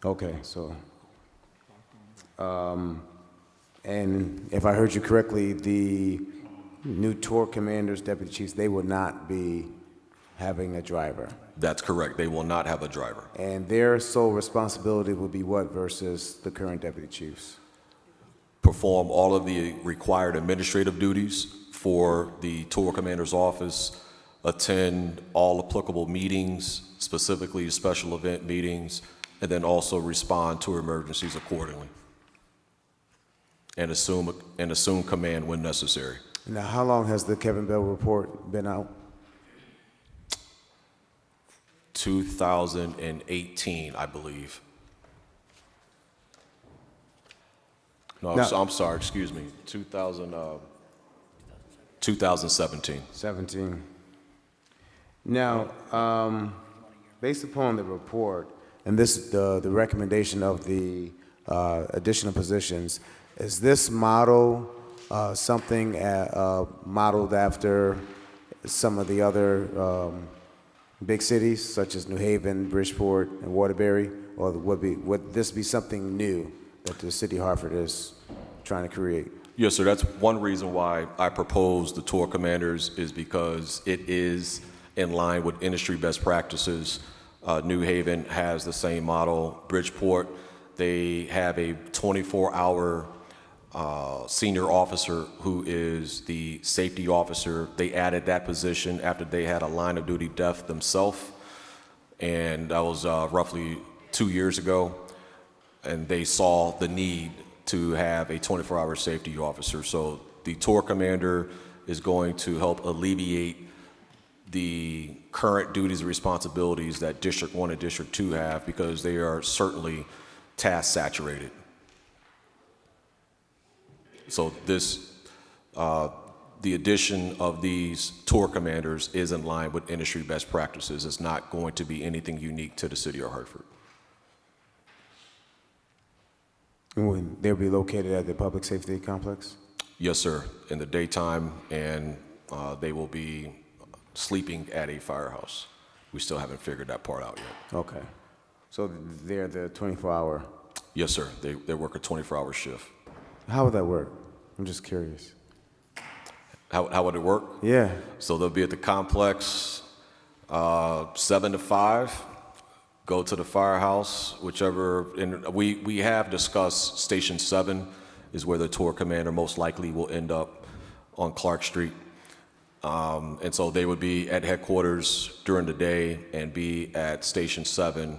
Okay, so, and if I heard you correctly, the new tour commanders, deputy chiefs, they will not be having a driver. That's correct. They will not have a driver. And their sole responsibility will be what versus the current deputy chiefs? Perform all of the required administrative duties for the tour commander's office, attend all applicable meetings, specifically special event meetings, and then also respond to emergencies accordingly, and assume command when necessary. Now, how long has the Kevin Bell report been out? 2018, I believe. No, Now- I'm sorry, excuse me, 2017. 17. Now, based upon the report, and the recommendation of the additional positions, is this model something modeled after some of the other big cities, such as New Haven, Bridgeport, and Waterbury, or would this be something new that the city of Hartford is trying to create? Yes, sir. That's one reason why I proposed the tour commanders, is because it is in line with industry best practices. New Haven has the same model. Bridgeport, they have a 24-hour senior officer who is the safety officer. They added that position after they had a line of duty death themselves. And that was roughly 2 years ago. And they saw the need to have a 24-hour safety officer. So the tour commander is going to help alleviate the current duties and responsibilities that District 1 and District 2 have, because they are certainly task saturated. So this, the addition of these tour commanders is in line with industry best practices. It's not going to be anything unique to the city of Hartford. And they'll be located at the public safety complex? Yes, sir, in the daytime, and they will be sleeping at a firehouse. We still haven't figured that part out yet. Okay. So they're the 24-hour? Yes, sir, they work a 24-hour shift. How would that work? I'm just curious. How would it work? Yeah. So they'll be at the complex 7 to 5, go to the firehouse, whichever, and we have discussed Station 7 is where the tour commander most likely will end up on Clark Street. And so they would be at headquarters during the day and be at Station 7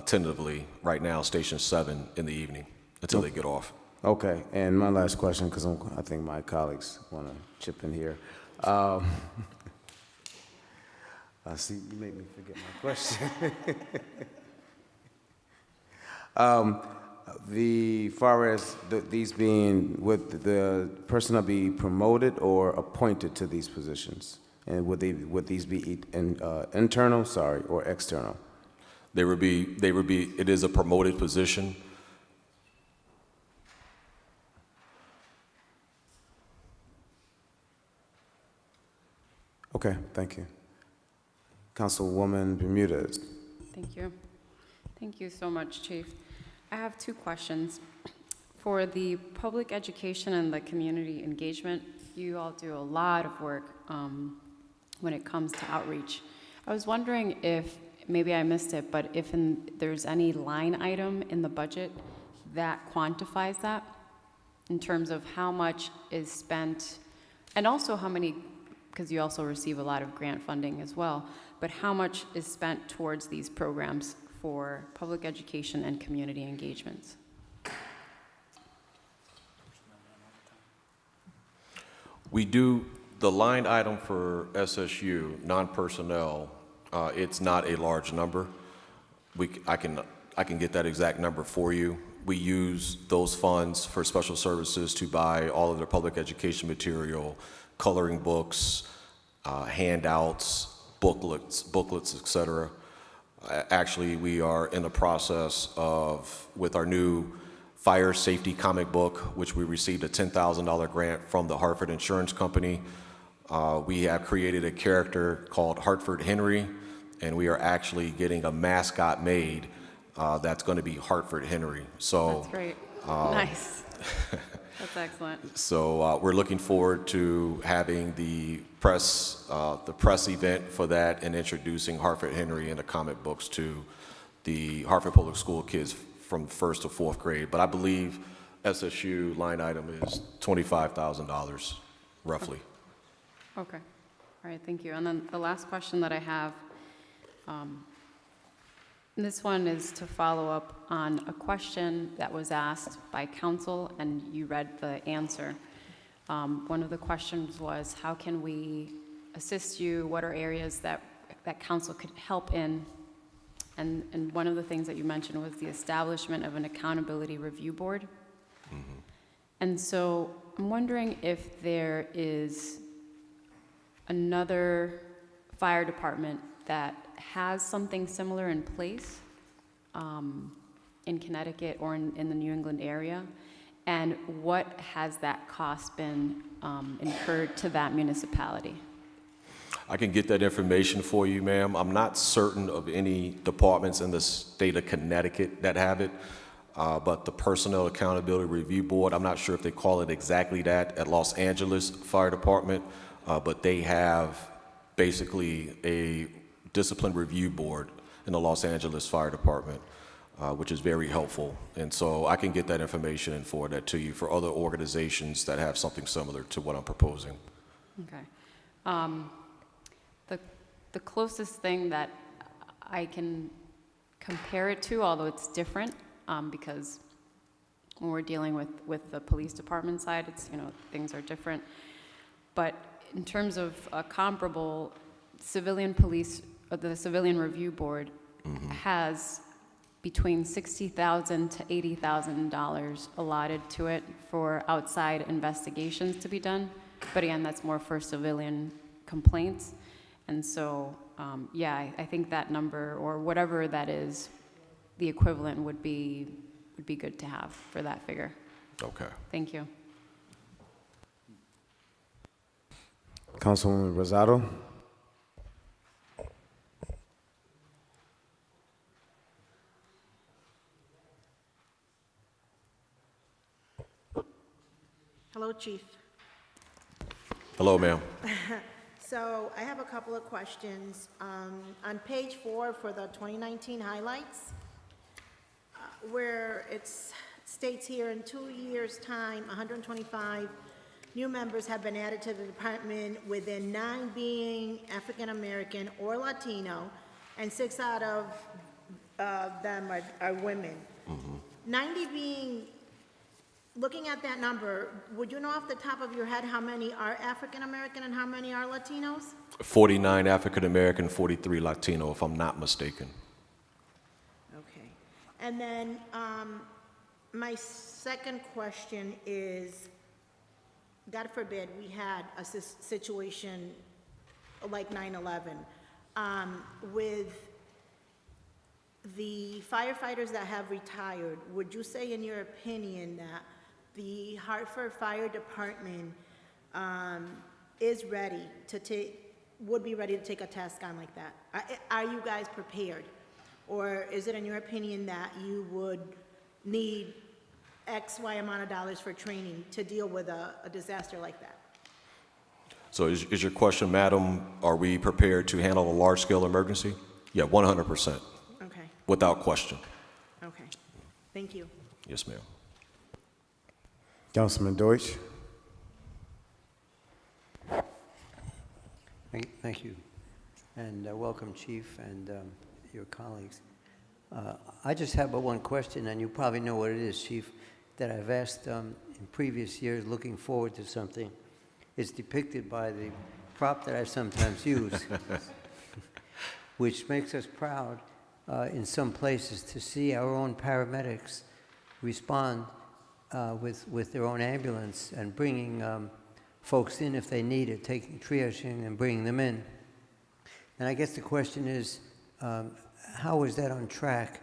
tentatively, right now, Station 7 in the evening until they get off. Okay, and my last question, because I think my colleagues want to chip in here. I see, you make me forget my question. The far as these being, would the personnel be promoted or appointed to these positions? And would these be internal, or external? They would be, it is a promoted position. Okay, thank you. Councilwoman Bermudez. Thank you. Thank you so much, Chief. I have two questions. For the public education and the community engagement, you all do a lot of work when it comes to outreach. I was wondering if, maybe I missed it, but if there's any line item in the budget that quantifies that in terms of how much is spent, and also how many, because you also receive a lot of grant funding as well, but how much is spent towards these programs for public education and community engagements? We do, the line item for SSU, non-personnel, it's not a large number. I can get that exact number for you. We use those funds for special services to buy all of their public education material, coloring books, handouts, booklets, et cetera. Actually, we are in the process of, with our new fire safety comic book, which we received a $10,000 grant from the Hartford Insurance Company. We have created a character called Hartford Henry, and we are actually getting a mascot made that's going to be Hartford Henry. So that's great. Nice. That's excellent. So we're looking forward to having the press event for that and introducing Hartford Henry and the comic books to the Hartford Public School kids from 1st to 4th grade. But I believe SSU line item is $25,000, roughly. Okay. All right, thank you. And then the last question that I have, this one is to follow up on a question that was asked by council, and you read the answer. One of the questions was, how can we assist you? What are areas that council could help in? And one of the things that you mentioned was the establishment of an accountability review board. Mm-hmm. And so I'm wondering if there is another fire department that has something similar in place in Connecticut or in the New England area, and what has that cost been incurred to that municipality? I can get that information for you, ma'am. I'm not certain of any departments in the state of Connecticut that have it, but the Personnel Accountability Review Board, I'm not sure if they call it exactly that at Los Angeles Fire Department, but they have basically a discipline review board in the Los Angeles Fire Department, which is very helpful. And so I can get that information and forward that to you for other organizations that have something similar to what I'm proposing. Okay. The closest thing that I can compare it to, although it's different, because when we're dealing with the police department side, it's, things are different. But in terms of a comparable, civilian police, the Civilian Review Board has between $60,000 to $80,000 allotted to it for outside investigations to be done. But again, that's more for civilian complaints. And so, I think that number, or whatever that is, the equivalent would be good to have for that figure. Okay. Thank you. Councilwoman Rosado? Hello, Chief. Hello, ma'am. So I have a couple of questions. On page 4 for the 2019 highlights, where it states here in 2 years' time, 125 new members have been added to the department, within 9 being African American or Latino, and 6 out of them are women. 90 being, looking at that number, would you know off the top of your head how many are African American and how many are Latinos? 49 African American, 43 Latino, if I'm not mistaken. Okay. And then my second question is, God forbid we had a situation like 9/11 with the firefighters that have retired. Would you say, in your opinion, that the Hartford Fire Department is ready to would be ready to take a task on like that? Are you guys prepared? Or is it, in your opinion, that you would need X, Y amount of dollars for training to deal with a disaster like that? So is your question, madam, are we prepared to handle a large-scale emergency? Yeah, 100%, Okay, without question. okay. Thank you. Yes, ma'am. Councilman Deutsch? Thank you, and welcome, Chief, and your colleagues. I just have one question, and you probably know what it is, Chief, that I've asked in previous years, looking forward to something. It's depicted by the prop that I sometimes use, which makes us proud in some places to see our own paramedics respond with their own ambulance and bringing folks in if they need it, triaging and bringing them in. And I guess the question is, how is that on track?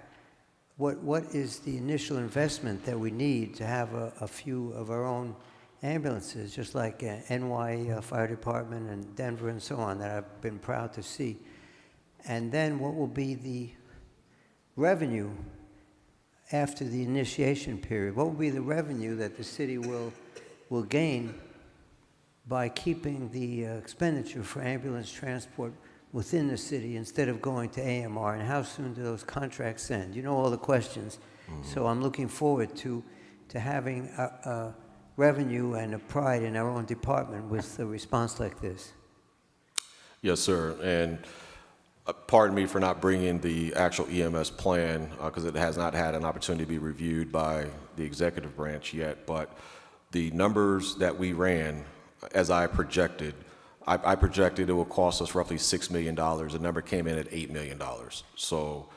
What is the initial investment that we need to have a few of our own ambulances, just like NY Fire Department and Denver and so on, that I've been proud to see? And then what will be the revenue after the initiation period? What will be the revenue that the city will gain by keeping the expenditure for ambulance transport within the city instead of going to AMR? And how soon do those contracts end? You know all the questions. So I'm looking forward to having a revenue and a pride in our own department with a response like this. Yes, sir. And pardon me for not bringing the actual EMS plan because it has not had an opportunity to be reviewed by the executive branch yet. But the numbers that we ran, as I projected, I projected it will cost us roughly $6 million. The number came in at $8 million. So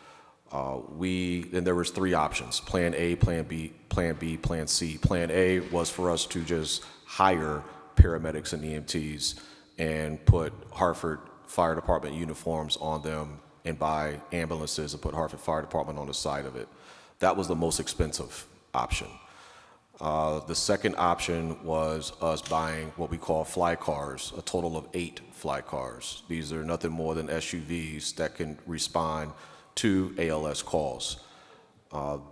and there was 3 options: Plan A, Plan B, Plan C. Plan A was for us to just hire paramedics and EMTs and put Hartford Fire Department uniforms on them and buy ambulances and put Hartford Fire Department on the side of it. That was the most expensive option. The second option was us buying what we call fly cars, a total of 8 fly cars. These are nothing more than SUVs that can respond to ALS calls.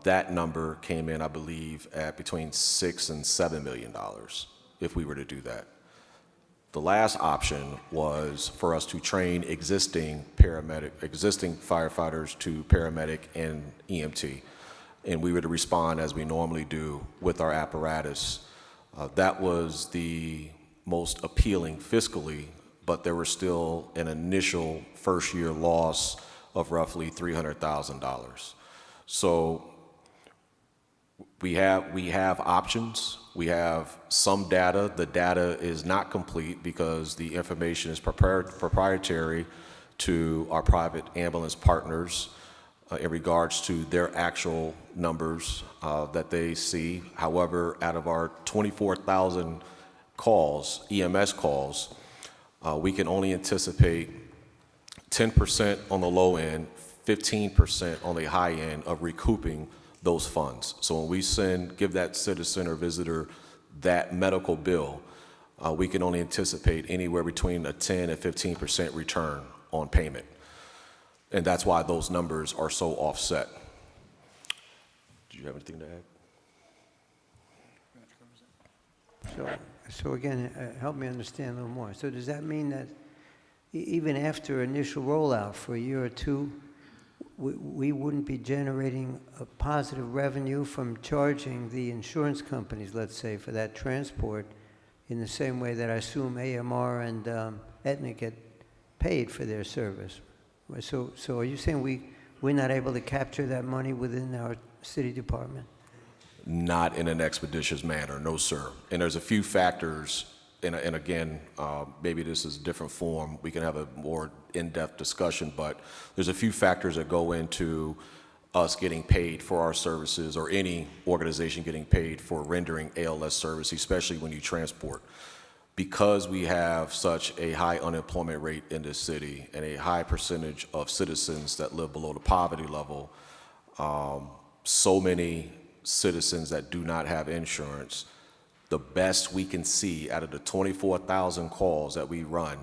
That number came in, I believe, at between $6 and $7 million if we were to do that. The last option was for us to train existing firefighters to paramedic and EMT. And we were to respond as we normally do with our apparatus. That was the most appealing fiscally, but there was still an initial first-year loss of roughly $300,000. So we have options. We have some data. The data is not complete because the information is proprietary to our private ambulance partners in regards to their actual numbers that they see. However, out of our 24,000 calls, EMS calls, we can only anticipate 10% on the low end, 15% on the high end of recouping those funds. So when we give that citizen or visitor that medical bill, we can only anticipate anywhere between a 10 and 15% return on payment. And that's why those numbers are so offset. Do you have anything to add? So again, help me understand a little more. So does that mean that even after initial rollout for a year or two, we wouldn't be generating a positive revenue from charging the insurance companies, let's say, for that transport in the same way that I assume AMR and Aetna get paid for their service? So are you saying we're not able to capture that money within our city department? Not in an expeditious manner, no, sir. And there's a few factors, and again, maybe this is a different form. We can have a more in-depth discussion, but there's a few factors that go into us getting paid for our services, or any organization getting paid for rendering ALS service, especially when you transport. Because we have such a high unemployment rate in this city and a high percentage of citizens that live below the poverty level, so many citizens that do not have insurance, the best we can see out of the 24,000 calls that we run,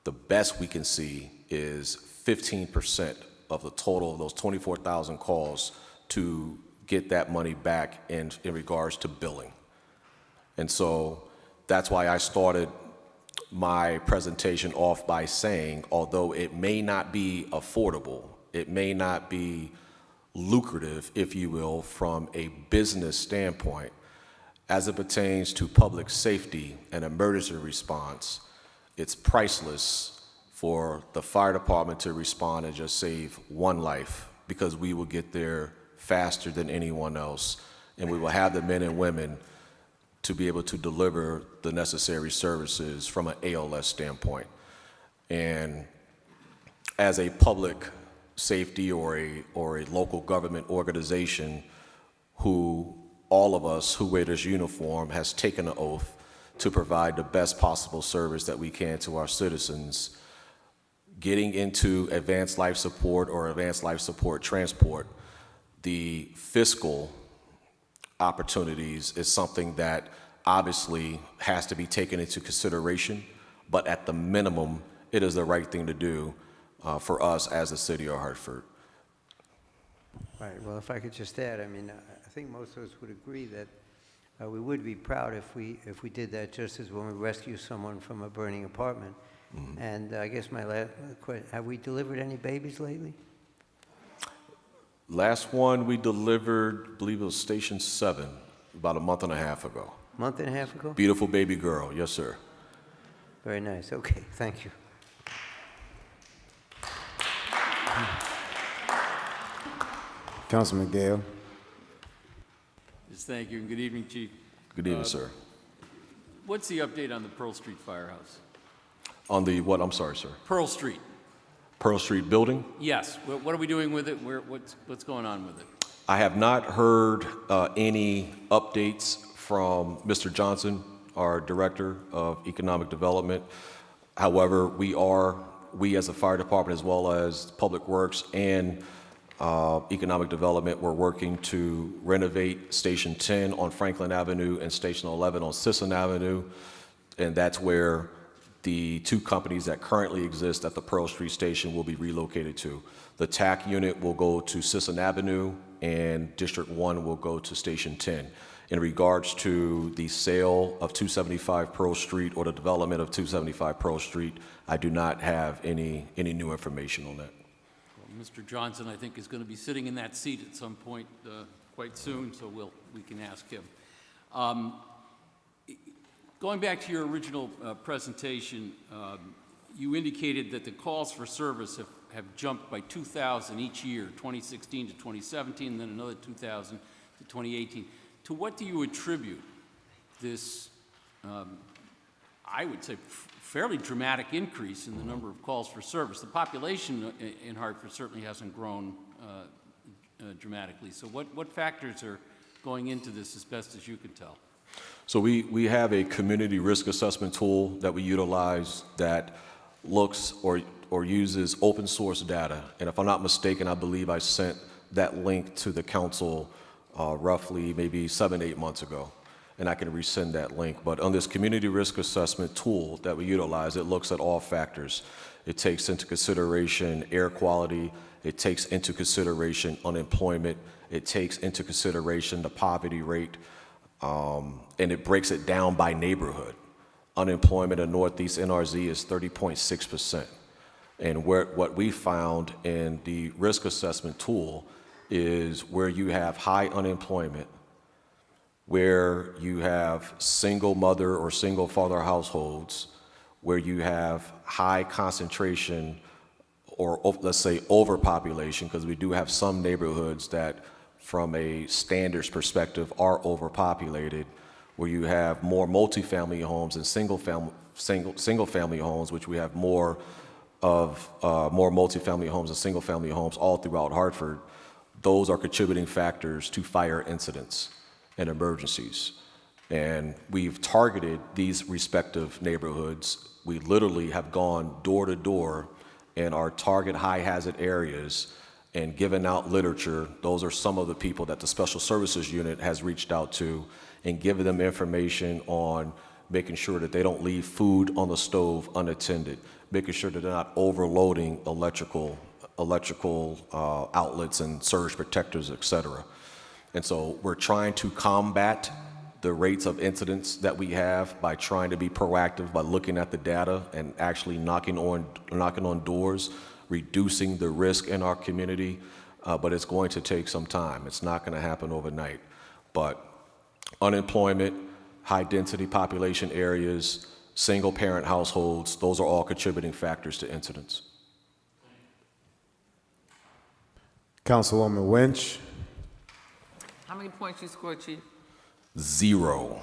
the best we can see is 15% of the total of those 24,000 calls to get that money back in regards to billing. And so that's why I started my presentation off by saying, although it may not be affordable, it may not be lucrative, if you will, from a business standpoint, as it pertains to public safety and emergency response, it's priceless for the fire department to respond and just save one life, because we will get there faster than anyone else, and we will have the men and women to be able to deliver the necessary services from an ALS standpoint. And as a public safety or a local government organization, who all of us who wear this uniform has taken an oath to provide the best possible service that we can to our citizens, getting into advanced life support or advanced life support transport, the fiscal opportunities is something that obviously has to be taken into consideration, but at the minimum, it is the right thing to do for us as the city of Hartford. Right, well, if I could just add, I mean, I think most of us would agree that we would be proud if we did that, just as when we rescue someone from a burning apartment. Mm-hmm. And I guess my last question, have we delivered any babies lately? Last one we delivered, I believe it was Station 7, about a month and a half ago. Month and a half ago? Beautiful baby girl, yes, sir. Very nice, okay, thank you. Councilman Gale. Yes, thank you, and good evening, Chief. Good evening, sir. What's the update on the Pearl Street Firehouse? On the what? I'm sorry, sir. Pearl Street. Pearl Street building? Yes. What are we doing with it? What's going on with it? I have not heard any updates from Mr. Johnson, our Director of Economic Development. However, we as a fire department, as well as Public Works and Economic Development, we're working to renovate Station 10 on Franklin Avenue and Station 11 on Sisson Avenue, and that's where the two companies that currently exist at the Pearl Street Station will be relocated to. The TAC unit will go to Sisson Avenue, and District 1 will go to Station 10. In regards to the sale of 275 Pearl Street or the development of 275 Pearl Street, I do not have any new information on that. Well, Mr. Johnson, I think, is going to be sitting in that seat at some point quite soon, so we can ask him. Going back to your original presentation, you indicated that the calls for service have jumped by 2,000 each year, 2016 to 2017, then another 2,000 to 2018. To what do you attribute this, I would say, fairly dramatic increase in the number of calls for service? The population in Hartford certainly hasn't grown dramatically. So what factors are going into this as best as you can tell? So we have a community risk assessment tool that we utilize that looks or uses open source data. And if I'm not mistaken, I believe I sent that link to the council roughly maybe 7-8 months ago. And I can resend that link. But on this community risk assessment tool that we utilize, it looks at all factors. It takes into consideration air quality. It takes into consideration unemployment. It takes into consideration the poverty rate. And it breaks it down by neighborhood. Unemployment in Northeast NRZ is 30.6%. And what we found in the risk assessment tool is where you have high unemployment, where you have single mother or single father households, where you have high concentration or let's say overpopulation, because we do have some neighborhoods that from a standards perspective are overpopulated, where you have more multifamily homes and single family homes, which we have more multifamily homes and single family homes all throughout Hartford. Those are contributing factors to fire incidents and emergencies. And we've targeted these respective neighborhoods. We literally have gone door to door in our target high hazard areas and given out literature. Those are some of the people that the Special Services Unit has reached out to and given them information on making sure that they don't leave food on the stove unattended, making sure that they're not overloading electrical outlets and surge protectors, et cetera. And so we're trying to combat the rates of incidents that we have by trying to be proactive, by looking at the data and actually knocking on doors, reducing the risk in our community. But it's going to take some time. It's not going to happen overnight. But unemployment, high density population areas, single parent households, those are all contributing factors to incidents. Councilwoman Winch. How many points you scored, Chief? 0.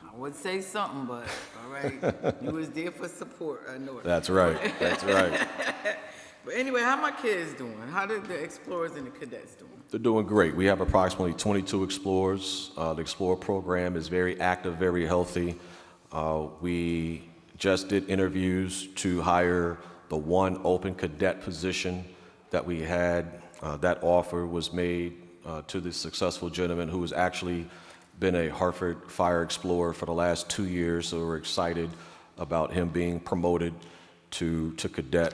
I would say something, but all right. You was there for support. I know it. That's right. That's right. But anyway, how my kids doing? How did the Explorers and the Cadets doing? They're doing great. We have approximately 22 Explorers. The Explorer program is very active, very healthy. We just did interviews to hire the one open cadet position that we had. That offer was made to the successful gentleman who has actually been a Hartford Fire Explorer for the last 2 years, so we're excited about him being promoted to cadet.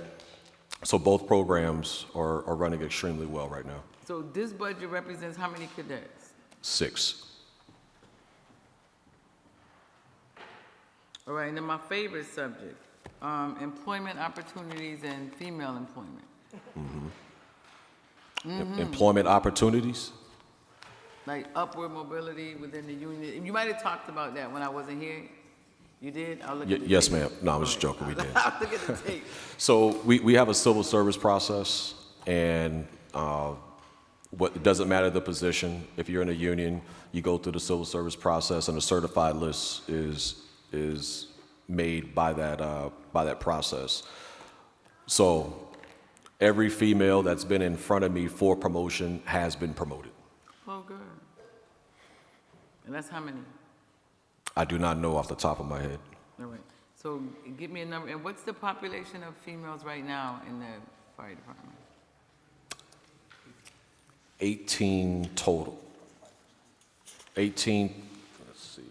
So both programs are running extremely well right now. So this budget represents how many cadets? 6. All right, and then my favorite subject, employment opportunities and female employment. Employment opportunities? Like upward mobility within the union. You might have talked about that when I wasn't here. You did? I'll look at the Yes, tape. ma'am. No, I was just joking. We did. I'll look at the tape. So we have a civil service process, and it doesn't matter the position. If you're in a union, you go through the civil service process, and a certified list is made by that process. So every female that's been in front of me for promotion has been promoted. Oh, good. And that's how many? I do not know off the top of my head. All right. So give me a number. And what's the population of females right now in the fire department? 18 total. 18, let's see.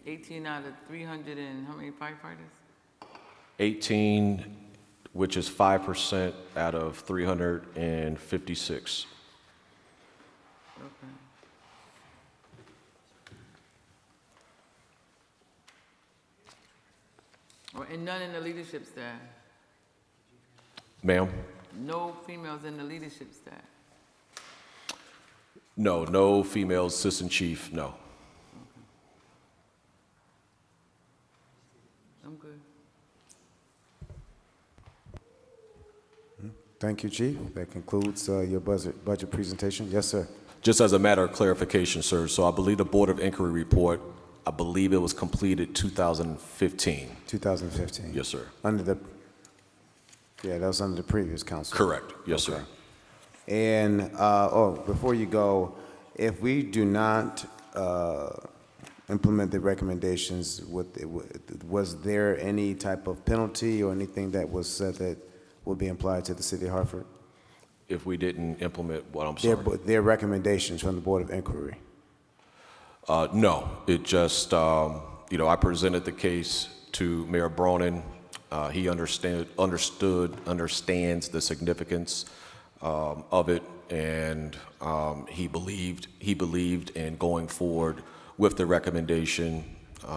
18 out of 300 and how many firefighters? 18, which is 5% out of 356. Okay. And none in the leadership staff? Ma'am? No females in the leadership staff? No female assistant chief, no. I'm good. Thank you, Chief. That concludes your budget presentation. Yes, sir. Just as a matter of clarification, sir, so I believe the Board of Inquiry report, I believe it was completed 2015. 2015. Yes, sir. That was under the previous council. Correct. Yes, Okay. sir. And, before you go, if we do not implement the recommendations, was there any type of penalty or anything that was said that would be applied to the city of Hartford? If we didn't implement what, I'm sorry? Their recommendations from the Board of Inquiry? No, it just, I presented the case to Mayor Bronin. He understands the significance of it, and he believed in going forward with the recommendation,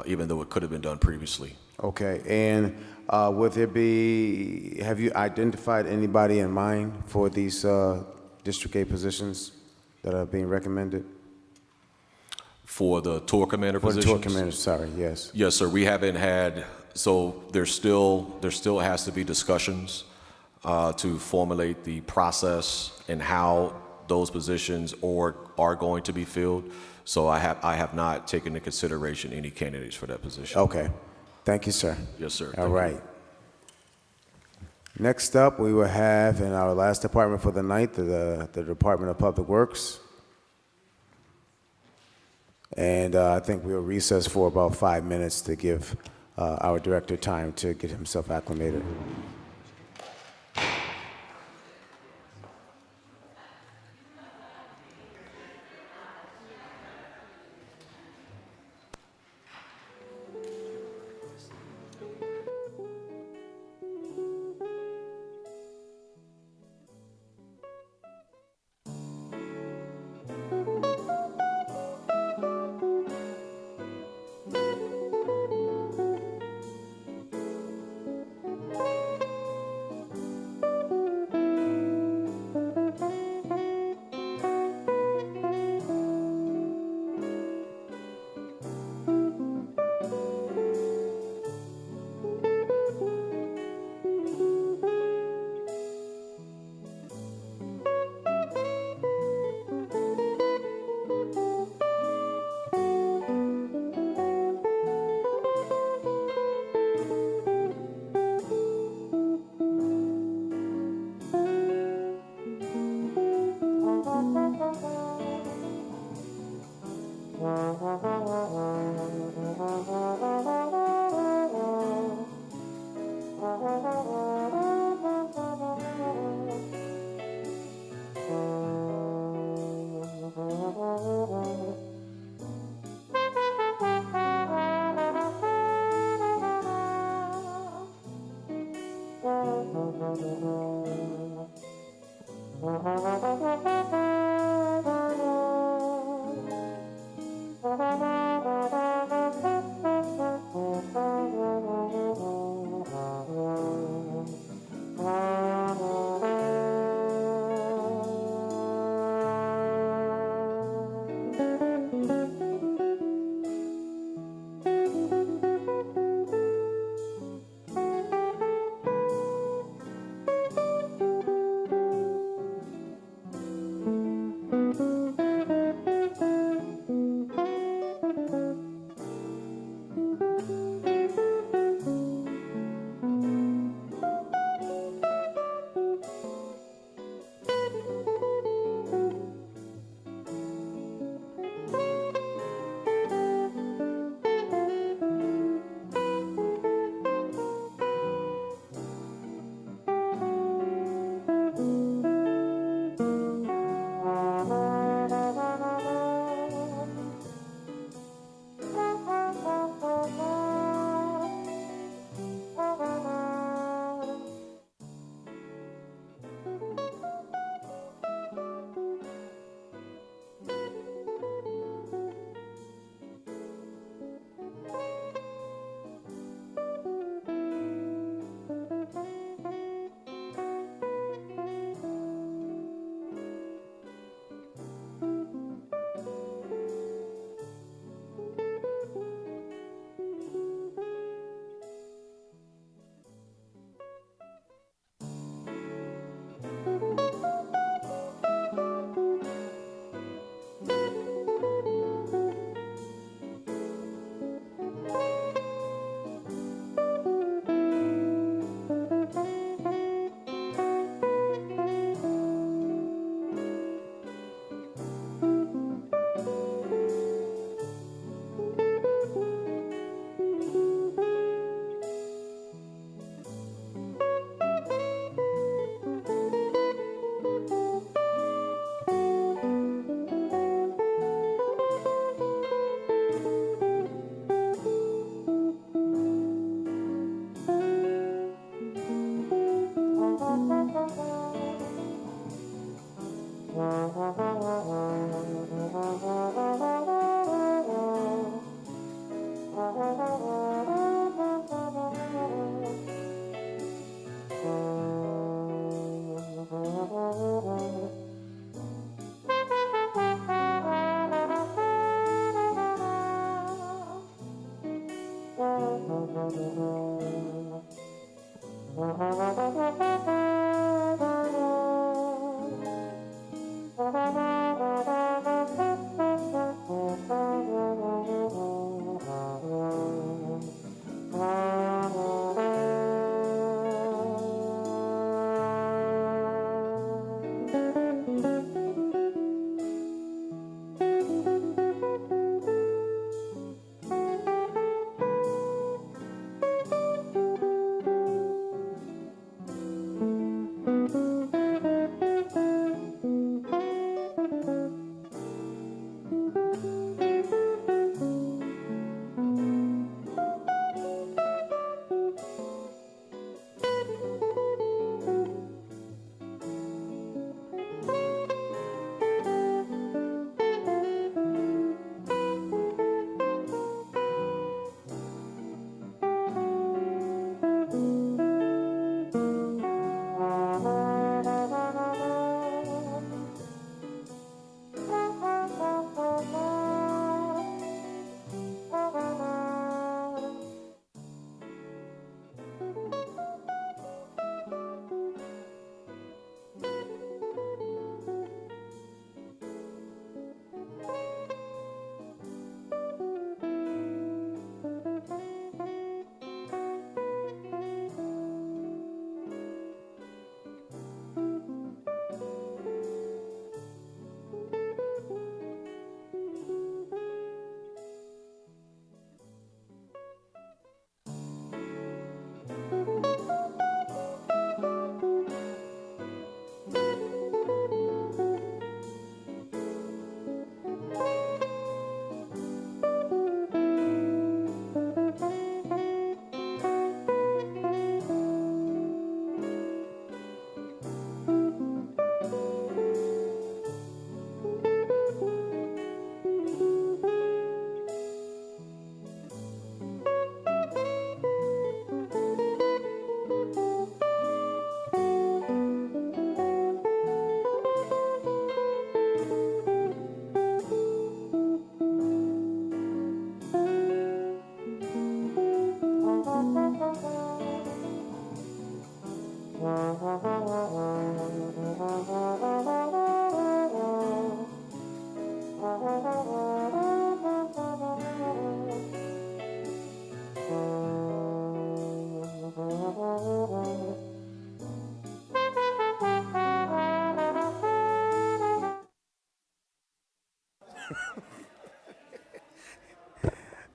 even though it could have been done previously. Okay, and have you identified anybody in mind for these District 8 positions that are being recommended? For the tour commander For the positions? tour commander, sorry, yes. Yes, sir. We haven't had, so there still has to be discussions to formulate the process and how those positions are going to be filled. So I have not taken into consideration any candidates for that position. Okay, thank you, sir. Yes, sir. All Thank you. right. Next up, we will have in our last department for the night, the Department of Public Works. And I think we'll recess for about 5 minutes to give our director time to get himself acclimated.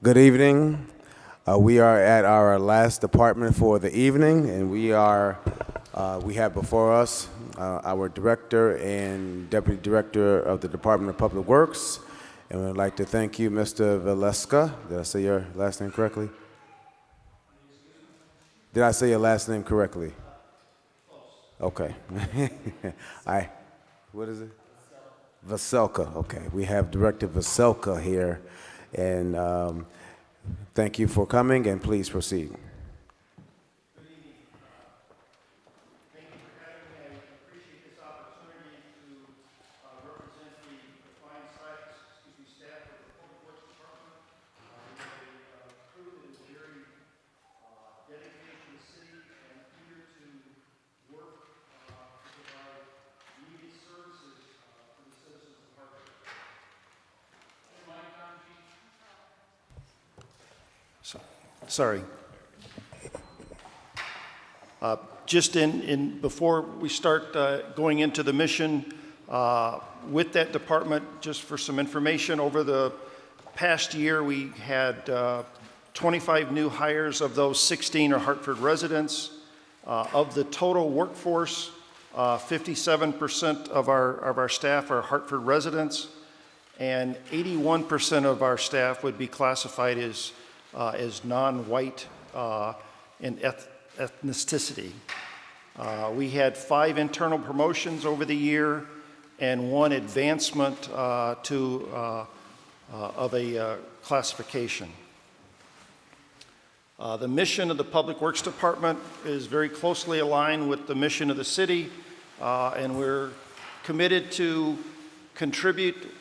Good evening. We are at our last department for the evening, and we have before us our director and deputy director of the Department of Public Works, and we'd like to thank you, Mr. Valeska. Did I say your last name correctly? Did I say your last name correctly? Okay. What is it? Vaselka. Okay, we have Director Vaselka here, and thank you for coming, and please proceed. Sorry. Just before we start going into the mission with that department, just for some information, over the past year we had 25 new hires. Of those, 16 are Hartford residents. Of the total workforce, 57% of our staff are Hartford residents, and 81% of our staff would be classified as non-white in ethnicity. We had 5 internal promotions over the year. and one advancement of a classification. The mission of the Public Works Department is very closely aligned with the mission of the city, and we're committed to contribute,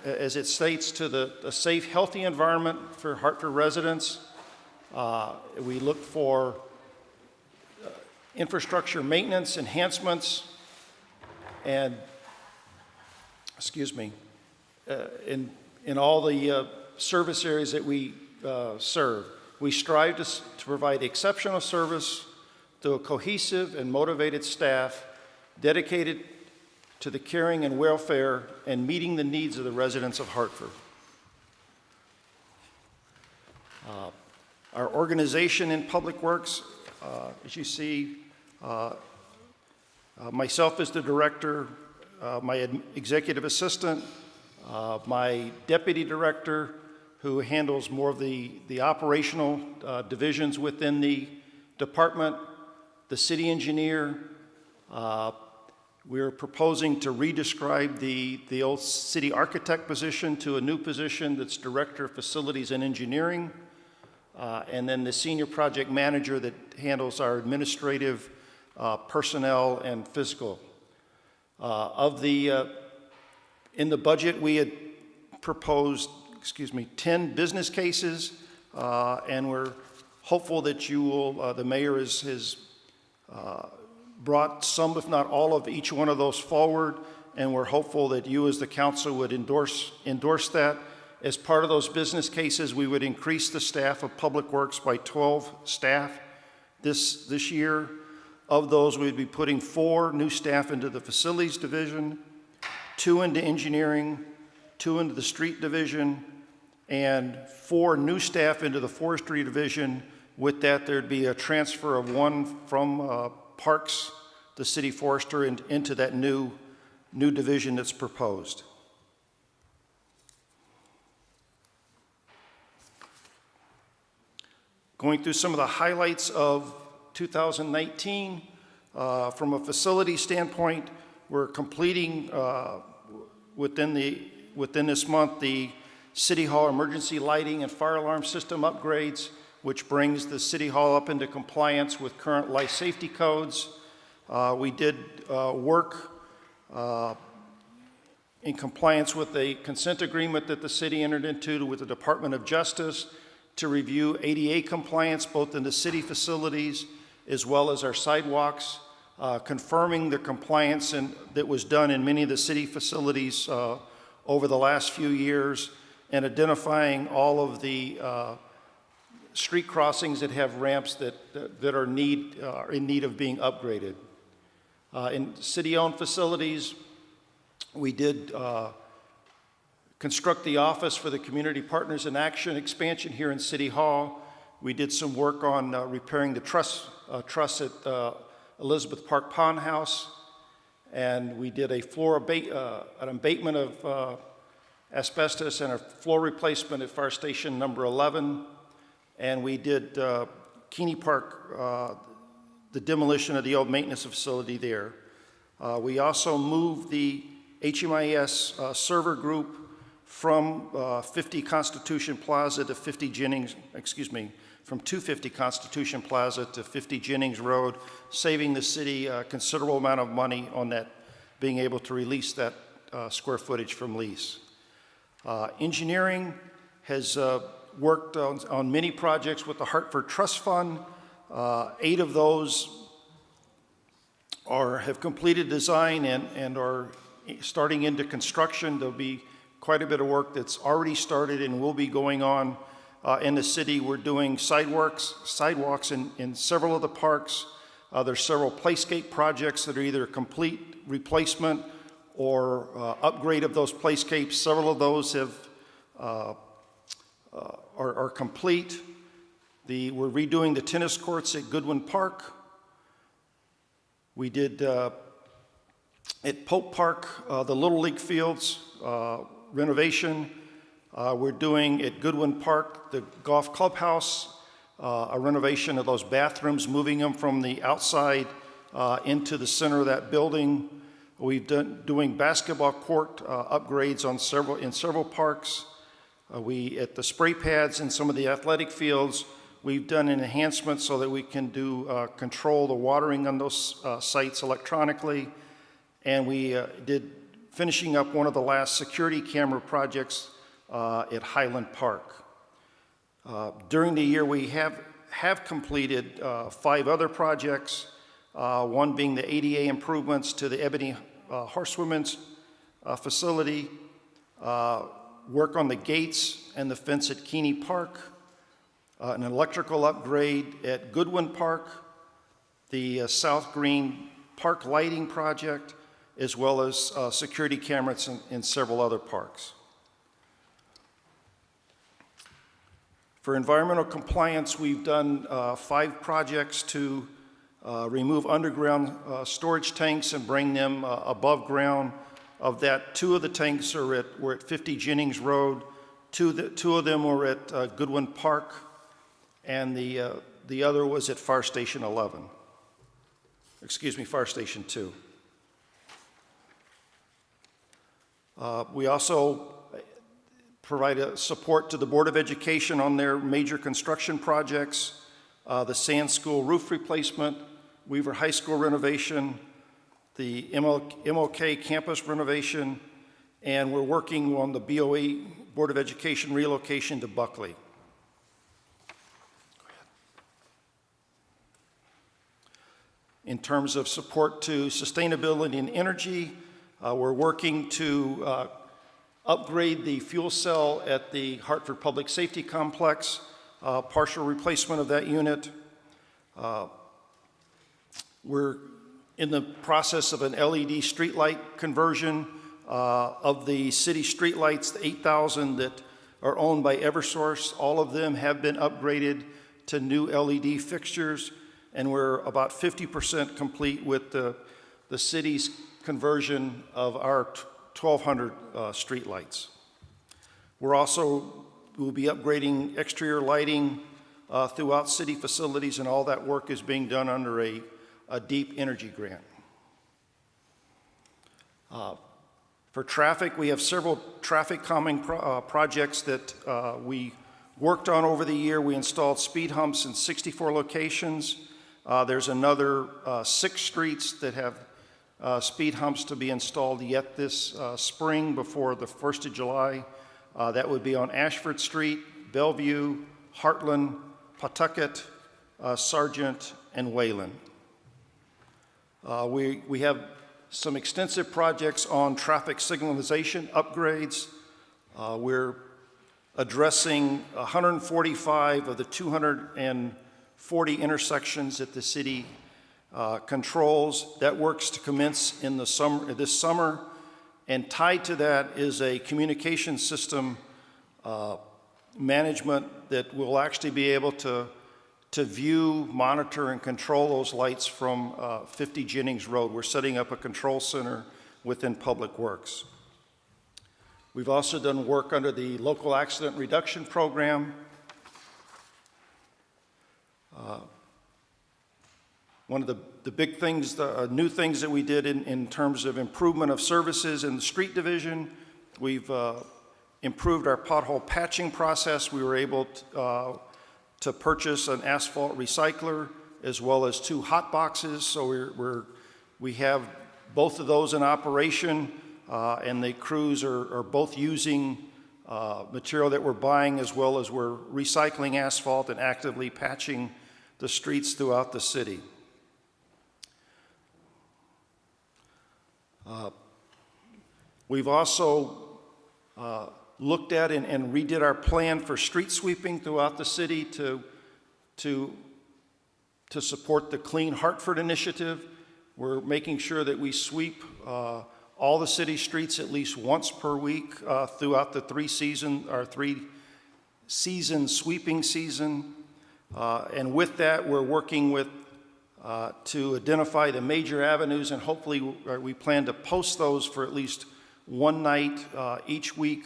as it states, to a safe, healthy environment for Hartford residents. We look for infrastructure maintenance, enhancements, and, in all the service areas that we serve. We strive to provide exceptional service to a cohesive and motivated staff dedicated to the caring and welfare and meeting the needs of the residents of Hartford. Our organization in Public Works, as you see, myself as the director, my executive assistant, my deputy director, who handles more of the operational divisions within the department, the city engineer. We're proposing to redescribe the old city architect position to a new position that's Director of Facilities and Engineering, and then the senior project manager that handles our administrative, personnel, and fiscal. In the budget, we had proposed 10 business cases, and we're hopeful that you will, the mayor has brought some, if not all, of each one of those forward, and we're hopeful that you as the council would endorse that. As part of those business cases, we would increase the staff of Public Works by 12 staff this year. Of those, we'd be putting 4 new staff into the Facilities Division, 2 into Engineering, 2 into the Street Division, and 4 new staff into the Forestry Division. With that, there'd be a transfer of 1 from Parks, the City Forester, into that new division that's proposed. Going through some of the highlights of 2019, from a facility standpoint, we're completing within this month the City Hall emergency lighting and fire alarm system upgrades, which brings the City Hall up into compliance with current life safety codes. We did work in compliance with a consent agreement that the city entered into with the Department of Justice to review ADA compliance both in the city facilities as well as our sidewalks, confirming the compliance that was done in many of the city facilities over the last few years, and identifying all of the street crossings that have ramps that are in need of being upgraded. In city-owned facilities, we did construct the office for the Community Partners in Action expansion here in City Hall. We did some work on repairing the truss at Elizabeth Park Pond House, and we did an abatement of asbestos and a floor replacement at Fire Station number 11, and we did Keeney Park, the demolition of the old maintenance facility there. We also moved the HMIS server group from 50 Constitution Plaza to 50 Jennings, from 250 Constitution Plaza to 50 Jennings Road, saving the city a considerable amount of money on that, being able to release that square footage from lease. Engineering has worked on many projects with the Hartford Trust Fund. 8 of those have completed design and are starting into construction. There'll be quite a bit of work that's already started and will be going on in the city. We're doing sidewalks in several of the parks. There's several playscape projects that are either complete replacement or upgrade of those playscapes. Several of those are complete. We're redoing the tennis courts at Goodwin Park. We did at Pope Park the Little League fields renovation. We're doing at Goodwin Park the golf clubhouse, a renovation of those bathrooms, moving them from the outside into the center of that building. We've done doing basketball court upgrades in several parks. At the spray pads in some of the athletic fields, we've done an enhancement so that we can control the watering on those sites electronically. And we did finishing up one of the last security camera projects at Highland Park. During the year, we have completed 5 other projects, one being the ADA improvements to the Ebony Horsewomen's facility, work on the gates and the fence at Keeney Park, an electrical upgrade at Goodwin Park, the South Green Park lighting project, as well as security cameras in several other parks. For environmental compliance, we've done 5 projects to remove underground storage tanks and bring them above ground. Of that, 2 of the tanks were at 50 Jennings Road, 2 of them were at Goodwin Park, and the other was at Fire Station 11. Excuse me, Fire Station 2. We also provide support to the Board of Education on their major construction projects, the Sand School roof replacement, Weaver High School renovation, the MLK campus renovation, and we're working on the BOE, Board of Education relocation to Buckley. In terms of support to sustainability and energy, we're working to upgrade the fuel cell at the Hartford Public Safety Complex, partial replacement of that unit. We're in the process of an LED streetlight conversion of the city streetlights, the 8,000 that are owned by Eversource. All of them have been upgraded to new LED fixtures, and we're about 50% complete with the city's conversion of our 1,200 streetlights. We'll be upgrading exterior lighting throughout city facilities, and all that work is being done under a deep energy grant. For traffic, we have several traffic calming projects that we worked on over the year. We installed speed humps in 64 locations. There's another 6 streets that have speed humps to be installed yet this spring before the 1st of July. That would be on Ashford Street, Bellevue, Heartland, Pawtucket, Sargent, and Wayland. We have some extensive projects on traffic signalization upgrades. We're addressing 145 of the 240 intersections that the city controls. That works to commence in this summer, and tied to that is a communication system management that will actually be able to view, monitor, and control those lights from 50 Jennings Road. We're setting up a control center within Public Works. We've also done work under the Local Accident Reduction Program. One of the big things, the new things that we did in terms of improvement of services in the street division, we've improved our pothole patching process. We were able to purchase an asphalt recycler as well as 2 hot boxes. So we have both of those in operation, and the crews are both using material that we're buying, as well as we're recycling asphalt and actively patching the streets throughout the city. We've also looked at and redid our plan for street sweeping throughout the city to support the Clean Hartford initiative. We're making sure that we sweep all the city streets at least once per week throughout the 3-season sweeping season. And with that, we're working with to identify the major avenues, and hopefully we plan to post those for at least one night each week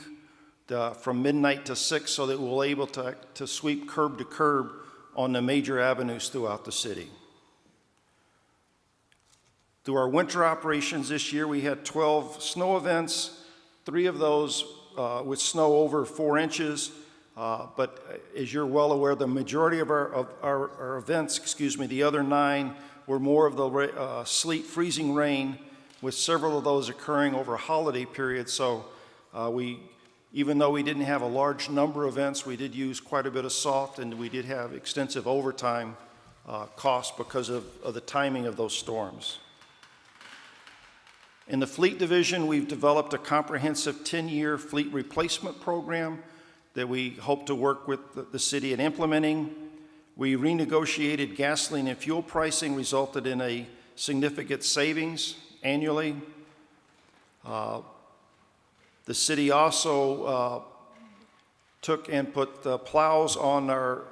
from midnight to 6, so that we'll be able to sweep curb to curb on the major avenues throughout the city. Through our winter operations this year, we had 12 snow events, 3 of those with snow over 4 inches. But as you're well aware, the majority of our events, the other 9, were more of the sleet, freezing rain, with several of those occurring over a holiday period. So even though we didn't have a large number of events, we did use quite a bit of salt, and we did have extensive overtime costs because of the timing of those storms. In the fleet division, we've developed a comprehensive 10-year fleet replacement program that we hope to work with the city in implementing. We renegotiated gasoline and fuel pricing, resulted in a significant savings annually. The city also took and put plows on our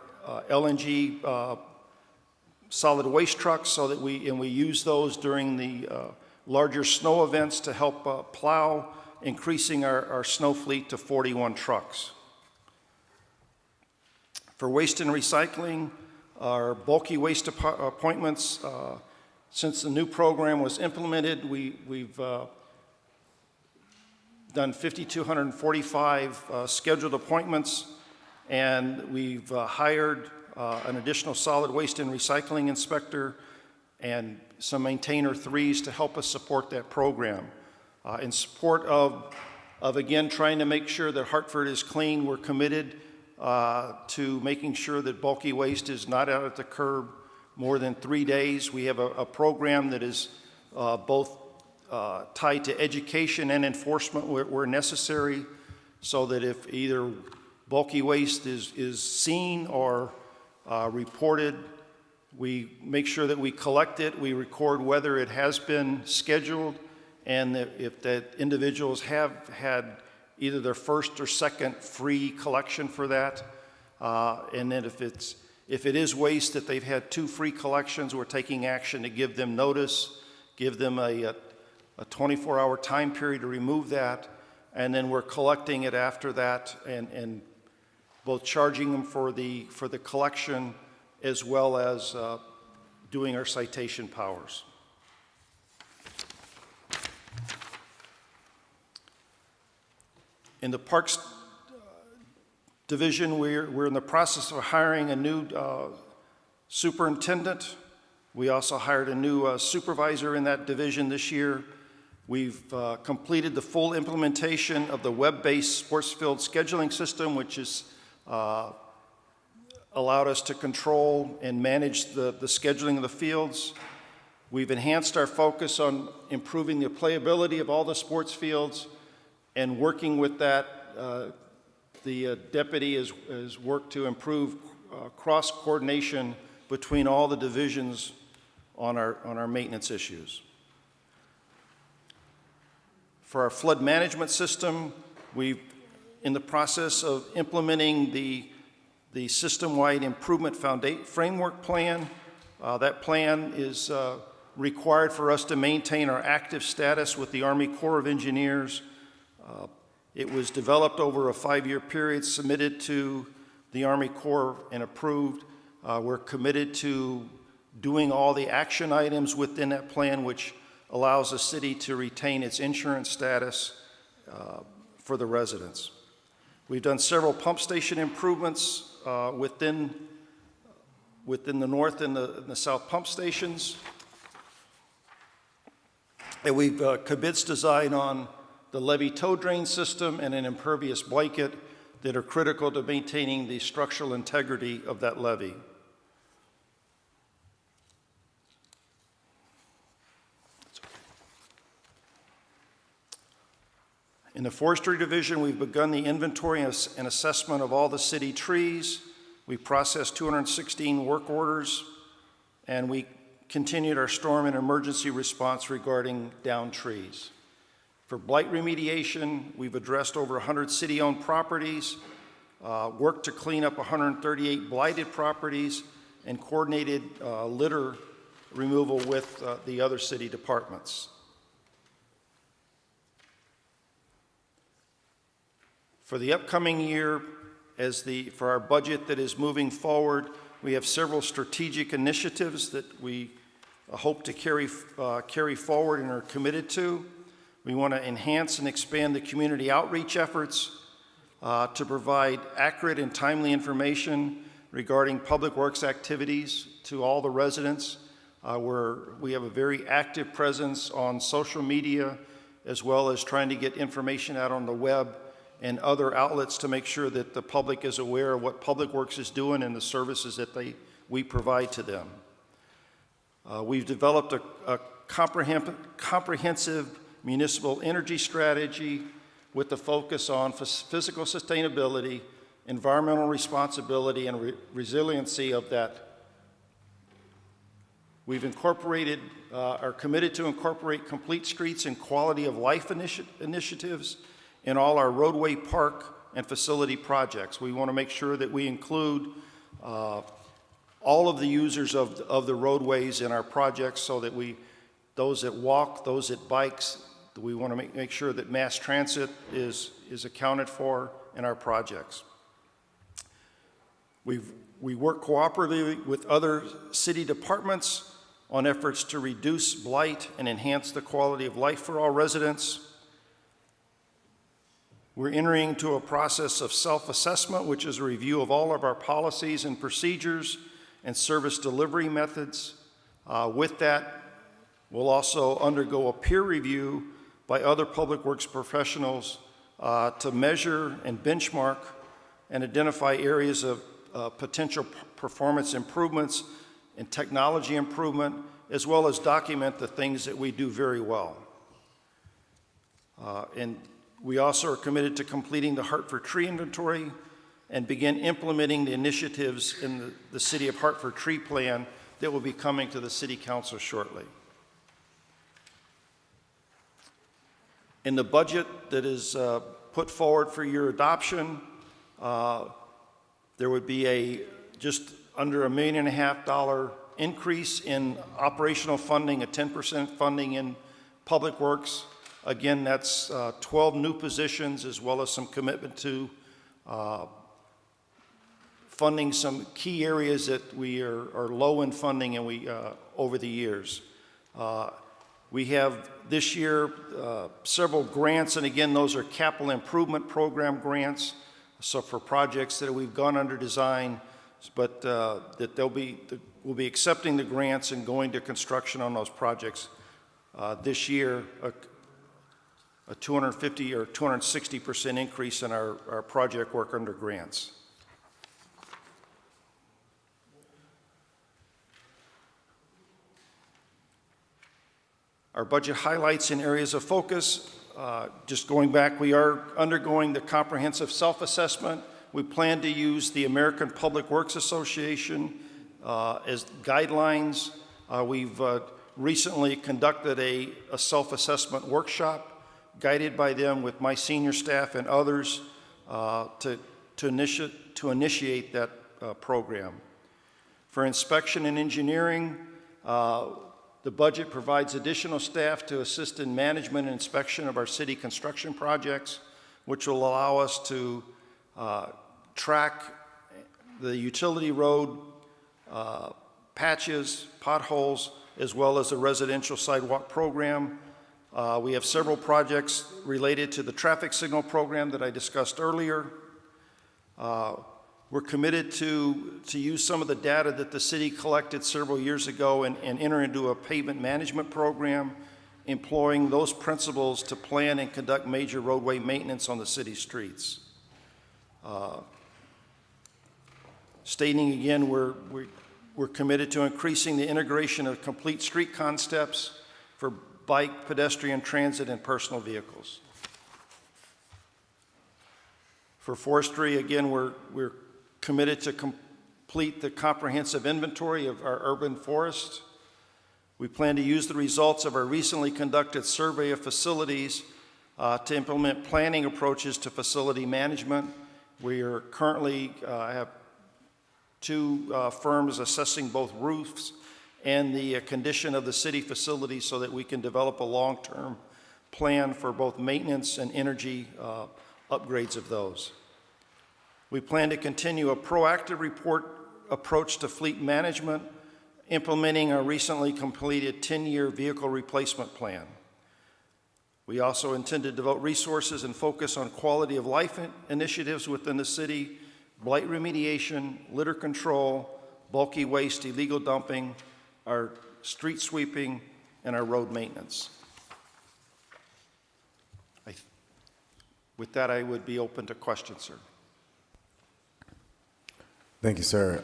LNG solid waste trucks, so that we use those during the larger snow events to help plow, increasing our snow fleet to 41 trucks. For waste and recycling, our bulky waste appointments, since the new program was implemented, we've done 5,245 scheduled appointments, and we've hired an additional solid waste and recycling inspector and some maintainer 3s to help us support that program. In support of again, trying to make sure that Hartford is clean, we're committed to making sure that bulky waste is not out at the curb more than 3 days. We have a program that is both tied to education and enforcement where necessary, so that if either bulky waste is seen or reported, we make sure that we collect it, we record whether it has been scheduled, and that if that individuals have had either their first or second free collection for that, and then if it is waste that they've had 2 free collections, we're taking action to give them notice, give them a 24-hour time period to remove that, and then we're collecting it after that, and both charging them for the collection as well as doing our citation powers. In the Parks Division, we're in the process of hiring a new superintendent. We also hired a new supervisor in that division this year. We've completed the full implementation of the web-based sports field scheduling system, which has allowed us to control and manage the scheduling of the fields. We've enhanced our focus on improving the playability of all the sports fields, and working with that, the deputy has worked to improve cross-coordination between all the divisions on our maintenance issues. For our flood management system, we're in the process of implementing the system-wide improvement framework plan. That plan is required for us to maintain our active status with the Army Corps of Engineers. It was developed over a 5-year period, submitted to the Army Corps and approved. We're committed to doing all the action items within that plan, which allows the city to retain its insurance status for the residents. We've done several pump station improvements within the north and the south pump stations. And we've commenced design on the levee tow drain system and an impervious blanket that are critical to maintaining the structural integrity of that levee. In the forestry division, we've begun the inventory and assessment of all the city trees. We processed 216 work orders, and we continued our storm and emergency response regarding downed trees. For blight remediation, we've addressed over 100 city-owned properties, worked to clean up 138 blighted properties, and coordinated litter removal with the other city departments. For the upcoming year, for our budget that is moving forward, we have several strategic initiatives that we hope to carry forward and are committed to. We want to enhance and expand the community outreach efforts to provide accurate and timely information regarding public works activities to all the residents. We have a very active presence on social media, as well as trying to get information out on the web and other outlets to make sure that the public is aware of what Public Works is doing and the services that we provide to them. We've developed a comprehensive municipal energy strategy with the focus on physical sustainability, environmental responsibility, and resiliency of that. We've are committed to incorporate complete streets and quality of life initiatives in all our roadway, park, and facility projects. We want to make sure that we include all of the users of the roadways in our projects, so that those that walk, those that bikes, we want to make sure that mass transit is accounted for in our projects. We work cooperatively with other city departments on efforts to reduce blight and enhance the quality of life for all residents. We're entering into a process of self-assessment, which is a review of all of our policies and procedures and service delivery methods. With that, we'll also undergo a peer review by other public works professionals to measure and benchmark and identify areas of potential performance improvements and technology improvement, as well as document the things that we do very well. And we also are committed to completing the Hartford tree inventory and begin implementing the initiatives in the City of Hartford tree plan that will be coming to the City Council shortly. In the budget that is put forward for your adoption, there would be just under $1.5 million increase in operational funding, a 10% funding in Public Works. Again, that's 12 new positions, as well as some commitment to funding some key areas that we are low in funding and over the years. We have this year several grants, and again, those are capital improvement program grants. So for projects that we've gone under design, but that we'll be accepting the grants and going to construction on those projects this year. A 250 or 260% increase in our project work under grants. Our budget highlights in areas of focus. Just going back, we are undergoing the comprehensive self-assessment. We plan to use the American Public Works Association as guidelines. We've recently conducted a self-assessment workshop guided by them with my senior staff and others to initiate that program. For inspection and engineering, the budget provides additional staff to assist in management and inspection of our city construction projects, which will allow us to track the utility road patches, potholes, as well as the residential sidewalk program. We have several projects related to the traffic signal program that I discussed earlier. We're committed to use some of the data that the city collected several years ago and enter into a pavement management program, employing those principles to plan and conduct major roadway maintenance on the city streets. Stating again, we're committed to increasing the integration of complete street concepts for bike, pedestrian, transit, and personal vehicles. For forestry, again, we're committed to complete the comprehensive inventory of our urban forests. We plan to use the results of our recently conducted survey of facilities to implement planning approaches to facility management. We are currently have two firms assessing both roofs and the condition of the city facilities so that we can develop a long-term plan for both maintenance and energy upgrades of those. We plan to continue a proactive approach to fleet management implementing our recently completed 10-year vehicle replacement plan. We also intend to devote resources and focus on quality of life initiatives within the city, blight remediation, litter control, bulky waste, illegal dumping, our street sweeping, and our road maintenance. With that, I would be open to questions, sir. Thank you, sir.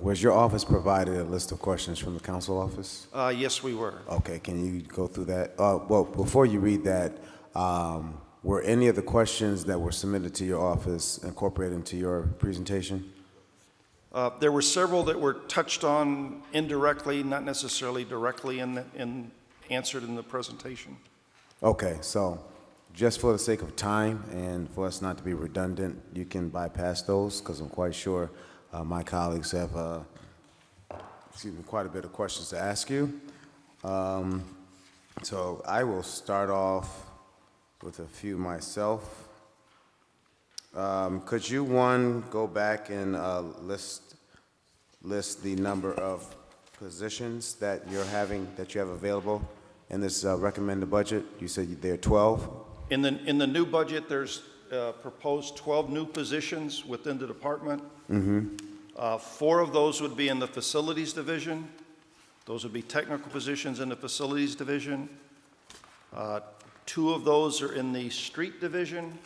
Was your office provided a list of questions from the council office? Yes, we were. Okay, can you go through that? Well, before you read that, were any of the questions that were submitted to your office incorporated into your presentation? There were several that were touched on indirectly, not necessarily directly answered in the presentation. Okay, so just for the sake of time and for us not to be redundant, you can bypass those because I'm quite sure my colleagues have quite a bit of questions to ask you. So I will start off with a few myself. Could you, one, go back and list the number of positions that you have available in this recommended budget? You said there are 12. In the new budget, there's proposed 12 new positions within the department. 4 of those would be in the facilities division. Those would be technical positions in the facilities division. 2 of those are in the street division.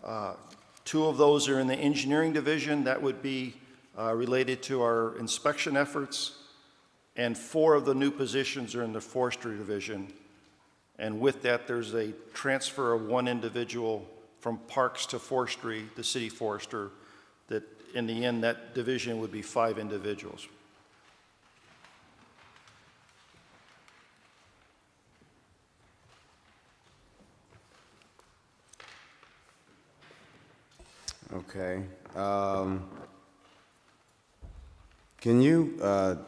2 of those are in the engineering division. That would be related to our inspection efforts. And 4 of the new positions are in the forestry division. And with that, there's a transfer of 1 individual from parks to forestry, the city forester, that in the end, that division would be 5 individuals. Okay. Can you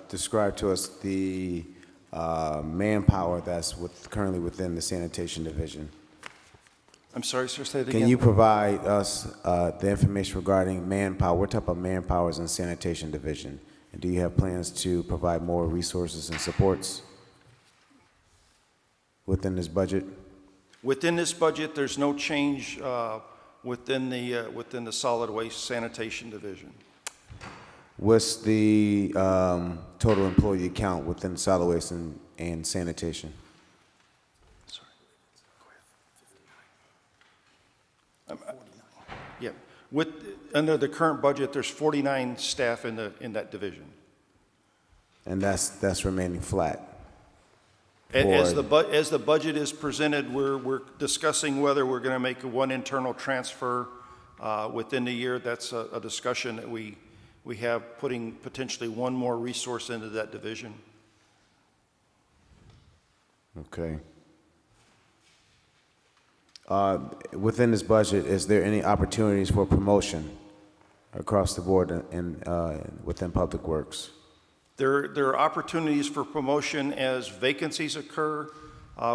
describe to us the manpower that's currently within the sanitation division? I'm sorry, sir, say it again. Can you provide us the information regarding manpower? What type of manpower is in sanitation division? And do you have plans to provide more resources and supports within this budget? Within this budget, there's no change within the solid waste sanitation division. What's the total employee count within solid waste and sanitation? Sorry. Go ahead. Yeah. Under the current budget, there's 49 staff in that division. And that's remaining flat? As the budget is presented, we're discussing whether we're going to make 1 internal transfer within the year. That's a discussion that we have, putting potentially 1 more resource into that division. Okay. Within this budget, is there any opportunities for promotion across the board within Public Works? There are opportunities for promotion as vacancies occur.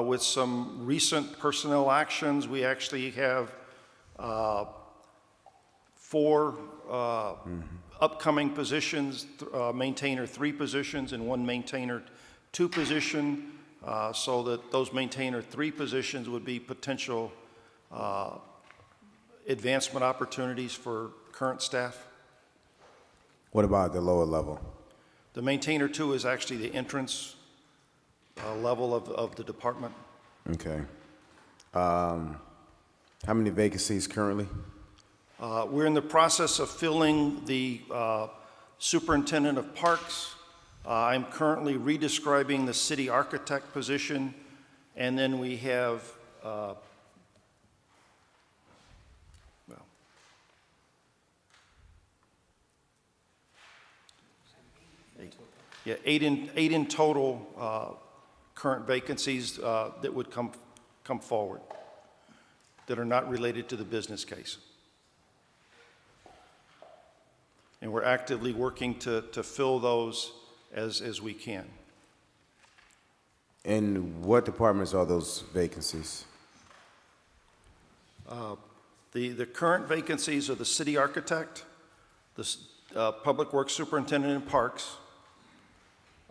With some recent personnel actions, we actually have 4 upcoming positions, maintainer 3 positions and 1 maintainer 2 position, so that those maintainer 3 positions would be potential advancement opportunities for current staff. What about the lower level? The maintainer 2 is actually the entrance level of the department. Okay. How many vacancies currently? We're in the process of filling the superintendent of parks. I'm currently redescribing the city architect position, and then we have 8 in total current vacancies that would come forward that are not related to the business case. And we're actively working to fill those as we can. In what departments are those vacancies? The current vacancies are the city architect, Public Works Superintendent and Parks,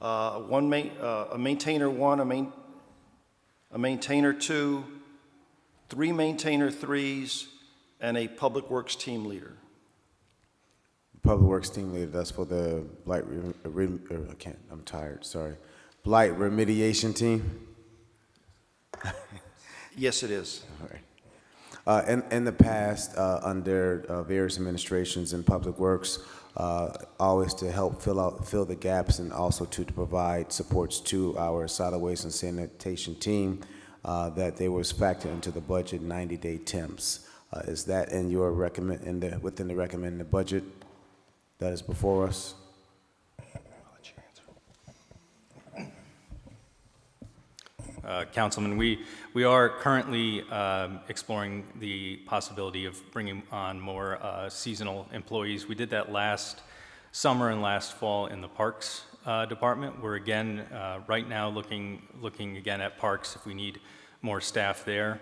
a maintainer 1, a maintainer 2, 3 maintainer 3s, and a Public Works team leader. Public Works team leader, that's for the blight, I'm tired, sorry. Blight remediation team? Yes, it is. All right. In the past, under various administrations in Public Works, always to help fill the gaps and also to provide supports to our solid waste and sanitation team, that they was factored into the budget 90-day temps. Is that in your within the recommended budget that is before us? Councilman, we are currently exploring the possibility of bringing on more seasonal employees. We did that last summer and last fall in the Parks Department. We're again, right now, looking again at Parks if we need more staff there.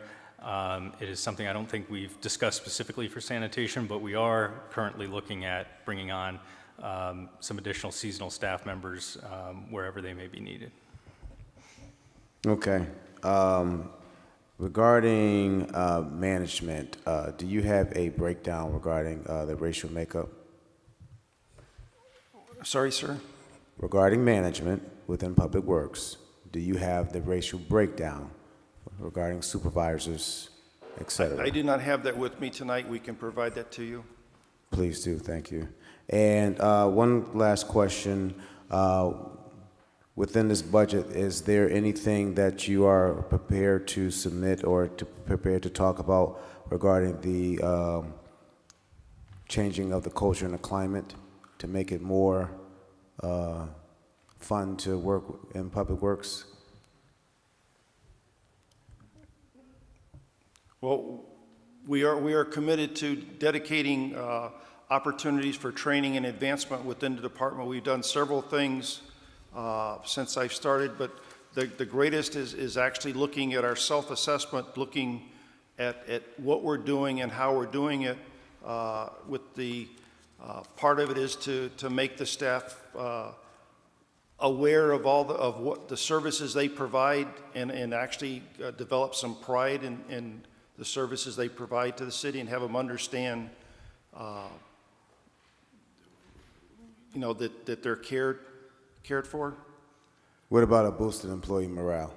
It is something I don't think we've discussed specifically for sanitation, but we are currently looking at bringing on some additional seasonal staff members wherever they may be needed. Okay. Regarding management, do you have a breakdown regarding the racial makeup? Sorry, sir? Regarding management within Public Works, do you have the racial breakdown regarding supervisors, et cetera? I do not have that with me tonight. We can provide that to you. Please do, thank you. And one last question. Within this budget, is there anything that you are prepared to submit or prepared to talk about regarding the changing of the culture and the climate to make it more fun to work in Public Works? Well, we are committed to dedicating opportunities for training and advancement within the department. We've done several things since I've started, but the greatest is actually looking at our self-assessment, looking at what we're doing and how we're doing it. With the part of it is to make the staff aware of of what the services they provide and actually develop some pride in the services they provide to the city and have them understand, that they're cared for. What about a boost in employee morale?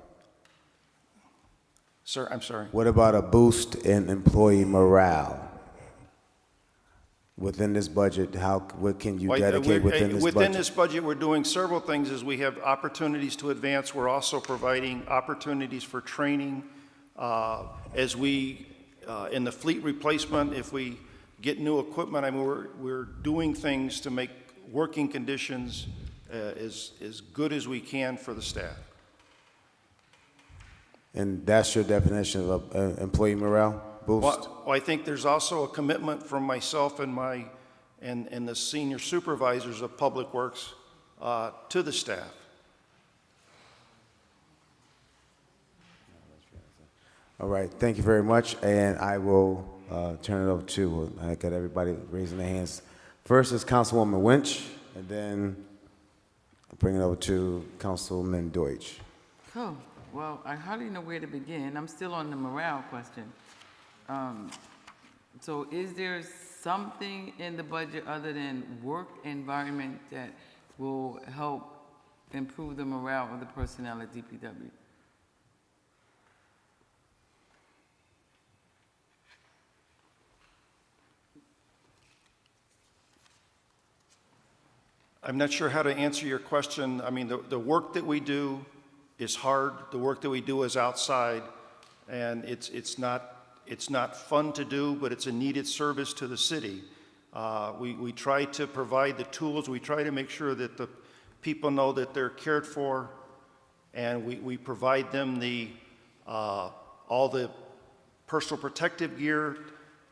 Sir, I'm sorry. What about a boost in employee morale? Within this budget, what can you dedicate within this budget? Within this budget, we're doing several things as we have opportunities to advance. We're also providing opportunities for training. As we, in the fleet replacement, if we get new equipment, I mean, we're doing things to make working conditions as good as we can for the staff. And that's your definition of employee morale boost? Well, I think there's also a commitment from myself and the senior supervisors of Public Works to the staff. All right, thank you very much, and I will turn it over to, I got everybody raising their hands. First is Councilwoman Winch, and then I'll bring it over to Councilman Deutsch. Oh, well, I hardly know where to begin. I'm still on the morale question. So is there something in the budget other than work environment that will help improve the morale of the personnel at DPW? I'm not sure how to answer your question. I mean, the work that we do is hard. The work that we do is outside, and it's not fun to do, but it's a needed service to the city. We try to provide the tools. We try to make sure that the people know that they're cared for, and we provide them all the personal protective gear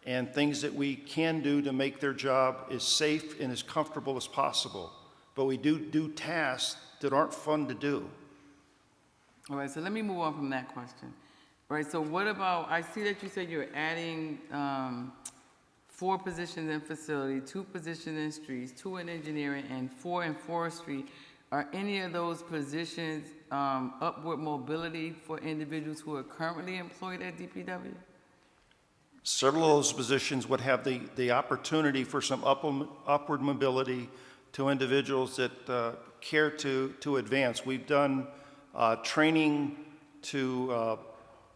and things that we can do to make their job as safe and as comfortable as possible. But we do tasks that aren't fun to do. All right, so let me move on from that question. All right, so what about, I see that you said you're adding 4 positions in facility, 2 positions in streets, 2 in engineering, and 4 in forestry. Are any of those positions upward mobility for individuals who are currently employed at DPW? Several of those positions would have the opportunity for some upward mobility to individuals that care to advance. We've done training to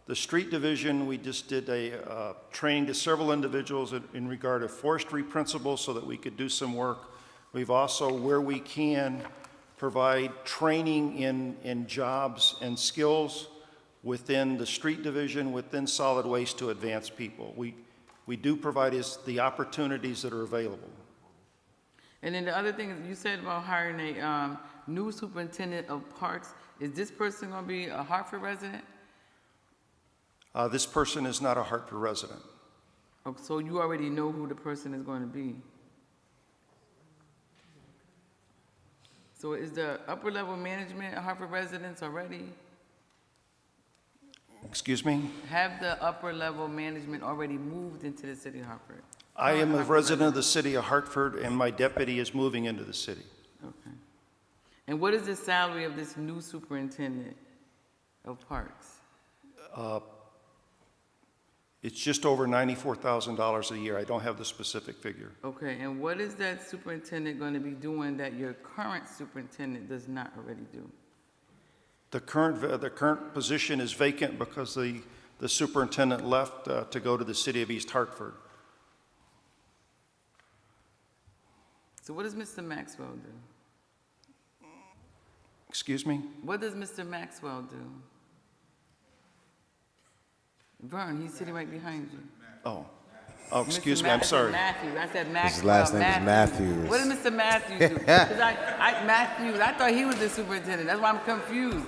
the street division. We just did a training to several individuals in regard to forestry principles so that we could do some work. We've also, where we can, provide training in jobs and skills within the street division, within solid waste to advance people. We do provide the opportunities that are available. And then the other thing is you said about hiring a new superintendent of parks. Is this person going to be a Hartford resident? This person is not a Hartford resident. Oh, so you already know who the person is going to be. So is the upper level management Hartford residents already? Excuse me? Have the upper level management already moved into the city of Hartford? I am a resident of the city of Hartford, and my deputy is moving into the city. Okay. And what is the salary of this new superintendent of parks? It's just over $94,000 a year. I don't have the specific figure. Okay, and what is that superintendent going to be doing that your current superintendent does not already do? The current position is vacant because the superintendent left to go to the city of East Hartford. So what does Mr. Maxwell do? Excuse me? What does Mr. Maxwell do? Vern, he's sitting right behind you. Oh, excuse me, I'm sorry. Matthews. I said Maxwell. His last name is Matthews. What does Mr. Matthews do? Because Matthews, I thought he was the superintendent. That's why I'm confused.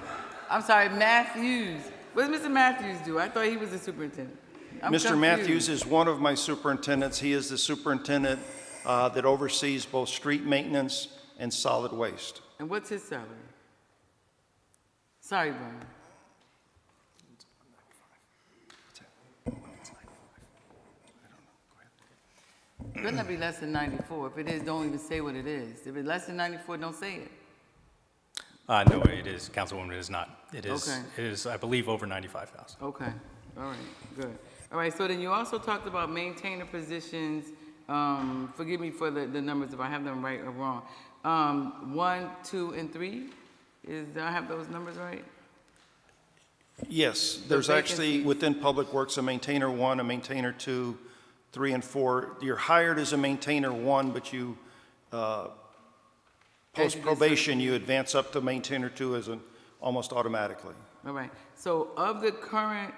I'm sorry, Matthews. What does Mr. Matthews do? I thought he was the superintendent. I'm Mr. confused. Matthews is one of my superintendents. He is the superintendent that oversees both street maintenance and solid waste. And what's his salary? Sorry, Vern. It better not be less than 94. If it is, don't even say what it is. If it's less than 94, don't say it. No, it is, Councilwoman, it is not. It is, Okay. it is, I believe, over 95,000. Okay, all right, good. All right, so then you also talked about maintainer positions. Forgive me for the numbers if I have them right or wrong. 1, 2, and 3? Do I have those numbers right? Yes, there's actually within Public Works a maintainer 1, a maintainer 2, 3, and 4. You're hired as a maintainer 1, but you post probation you advance up to maintainer 2 as almost automatically. All right, so of the current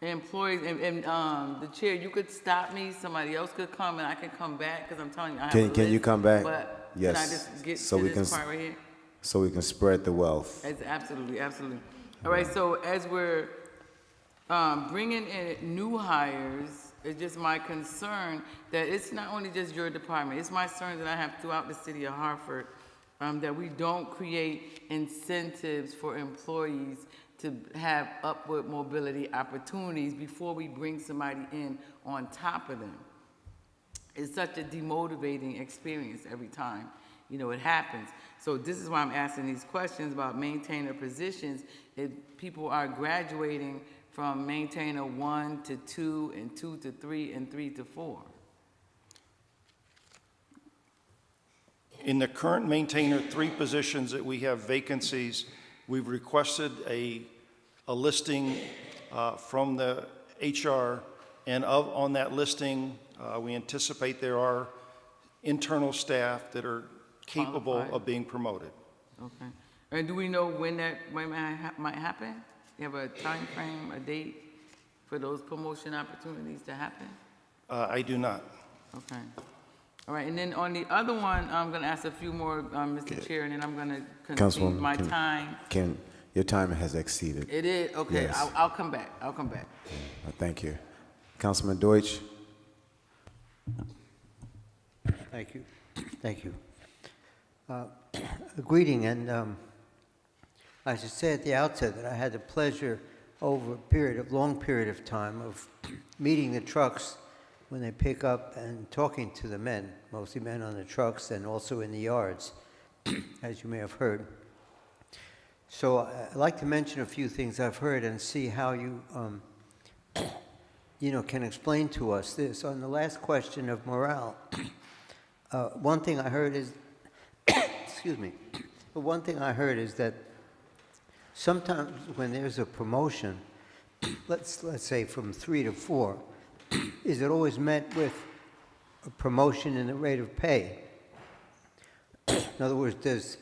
employees, and the chair, you could stop me, somebody else could come, and I can come back, because I'm telling you, I have a list. Can you come back? But Yes. can I just get So to we this can- part right here? So we can spread the wealth. Absolutely, absolutely. All right, so as we're bringing in new hires, it's just my concern that it's not only just your department, it's my concern that I have throughout the city of Hartford, that we don't create incentives for employees to have upward mobility opportunities before we bring somebody in on top of them. It's such a demotivating experience every time, it happens. So this is why I'm asking these questions about maintainer positions. If people are graduating from maintainer 1 to 2 and 2 to 3 and 3 to 4. In the current maintainer 3 positions that we have vacancies, we've requested a listing from the HR, and on that listing, we anticipate there are internal staff that are capable Qualified. of being promoted. Okay. And do we know when that might happen? You have a time frame, a date for those promotion opportunities to happen? I do not. Okay. All right, and then on the other one, I'm going to ask a few more, Mr. Chair, and then I'm going to concede Councilwoman, my time. Your time has exceeded. It is? Okay, Yes. I'll come back. I'll come back. Thank you. Councilman Deutsch? Thank you. Thank you. A greeting, and I should say at the outset that I had the pleasure over a long period of time of meeting the trucks when they pick up and talking to the men, mostly men on the trucks and also in the yards, as you may have heard. So I'd like to mention a few things I've heard and see how you, can explain to us this. On the last question of morale, one thing I heard is, excuse me, but one thing I heard is that sometimes when there's a promotion, let's say from 3 to 4, is it always met with a promotion in the rate of pay? In other words,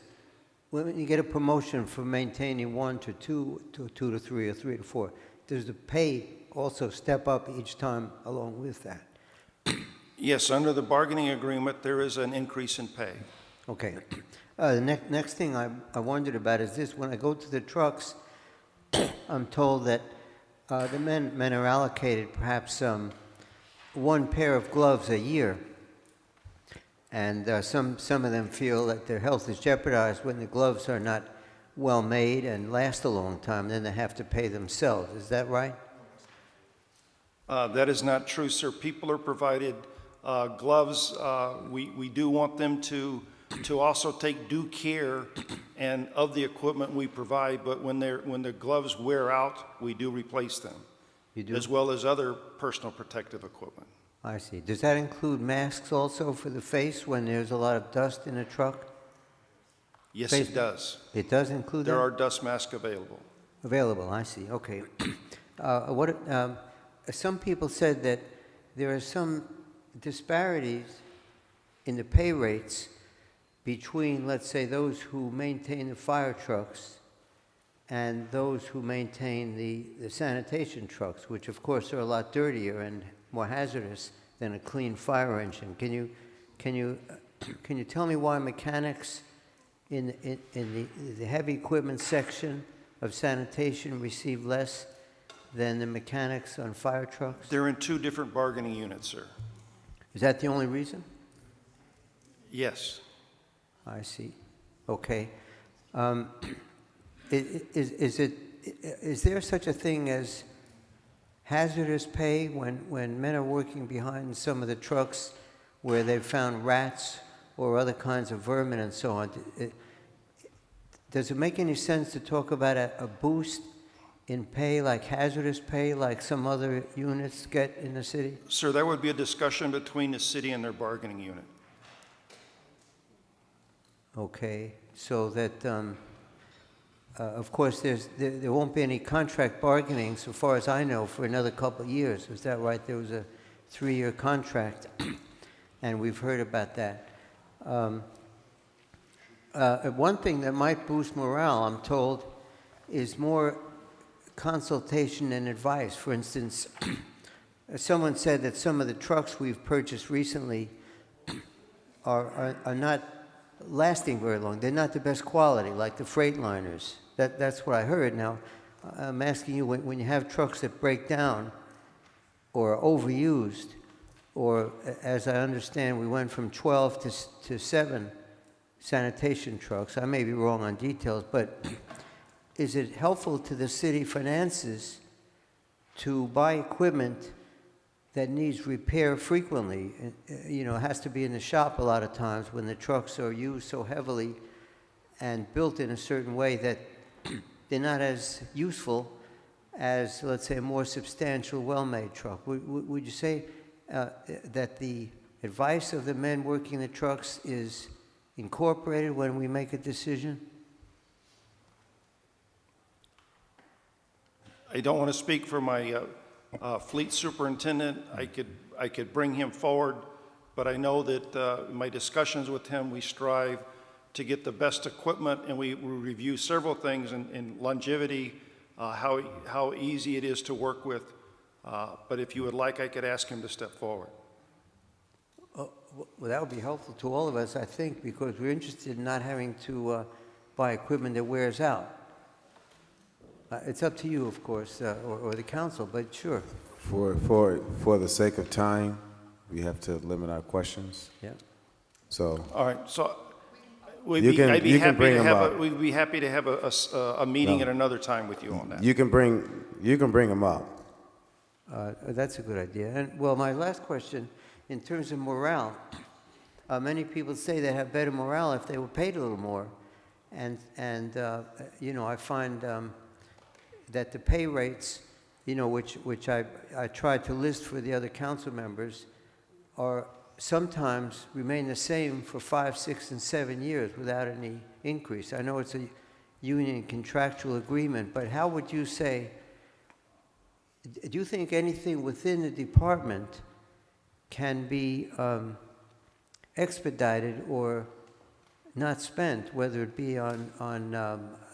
when you get a promotion from maintaining 1 to 2 to 2 to 3 or 3 to 4, does the pay also step up each time along with that? Yes, under the bargaining agreement, there is an increase in pay. Okay. The next thing I wondered about is this. When I go to the trucks, I'm told that the men are allocated perhaps 1 pair of gloves a year. And some of them feel that their health is jeopardized when the gloves are not well made and last a long time. Then they have to pay themselves. Is that right? That is not true, sir. People are provided gloves. We do want them to also take due care and of the equipment we provide, but when the gloves wear out, we do replace them. You do? As well as other personal protective equipment. I see. Does that include masks also for the face when there's a lot of dust in a truck? Yes, it does. It does include that? There are dust masks available. Available, I see. Okay. Some people said that there are some disparities in the pay rates between, let's say, those who maintain the fire trucks and those who maintain the sanitation trucks, which of course are a lot dirtier and more hazardous than a clean fire engine. Can you tell me why mechanics in the heavy equipment section of sanitation receive less than the mechanics on fire trucks? They're in 2 different bargaining units, sir. Is that the only reason? Yes. I see. Okay. Is there such a thing as hazardous pay when men are working behind some of the trucks where they've found rats or other kinds of vermin and so on? Does it make any sense to talk about a boost in pay, like hazardous pay, like some other units get in the city? Sir, that would be a discussion between the city and their bargaining unit. Okay, so that, of course, there won't be any contract bargaining, so far as I know, for another couple of years. Is that right? There was a 3-year contract, and we've heard about that. One thing that might boost morale, I'm told, is more consultation and advice. For instance, someone said that some of the trucks we've purchased recently are not lasting very long. They're not the best quality, like the Freightliners. That's what I heard. Now, I'm asking you, when you have trucks that break down or are overused, or as I understand, we went from 12 to 7 sanitation trucks. I may be wrong on details, but is it helpful to the city finances to buy equipment that needs repair frequently? It has to be in the shop a lot of times when the trucks are used so heavily and built in a certain way that they're not as useful as, let's say, a more substantial, well-made truck. Would you say that the advice of the men working the trucks is incorporated when we make a decision? I don't want to speak for my fleet superintendent. I could bring him forward, but I know that in my discussions with him, we strive to get the best equipment, and we review several things in longevity, how easy it is to work with. But if you would like, I could ask him to step forward. Well, that would be helpful to all of us, I think, because we're interested in not having to buy equipment that wears out. It's up to you, of course, or the council, but sure. For the sake of time, we have to limit our questions. Yeah. So. All right. So we'd You be, can- I'd be you can happy bring to him have up. we'd be happy to have a meeting No. at another time with you on that. You can bring them up. That's a good idea. And, well, my last question, in terms of morale, many people say they have better morale if they were paid a little more. And you know, I find that the pay rates, you know, which I tried to list for the other council members, are sometimes remain the same for 5, 6, and 7 years without any increase. I know it's a union contractual agreement, but how would you say, do you think anything within the department can be expedited or not spent, whether it be on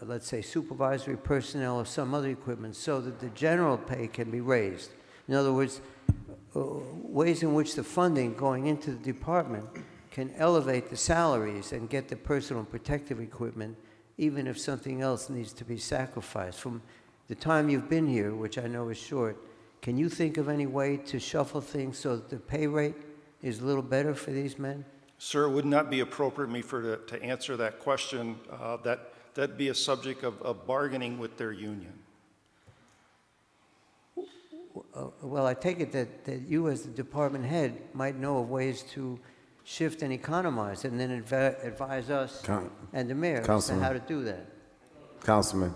let's say, supervisory personnel or some other equipment, so that the general pay can be raised? In other words, ways in which the funding going into the department can elevate the salaries and get the personal protective equipment, even if something else needs to be sacrificed. From the time you've been here, which I know is short, can you think of any way to shuffle things so that the pay rate is a little better for these men? Sir, it would not be appropriate for me to answer that question. That'd be a subject of bargaining with their union. Well, I take it that you as the department head might know of ways to shift and economize, and then advise us and the mayor as to how to do that. Councilman.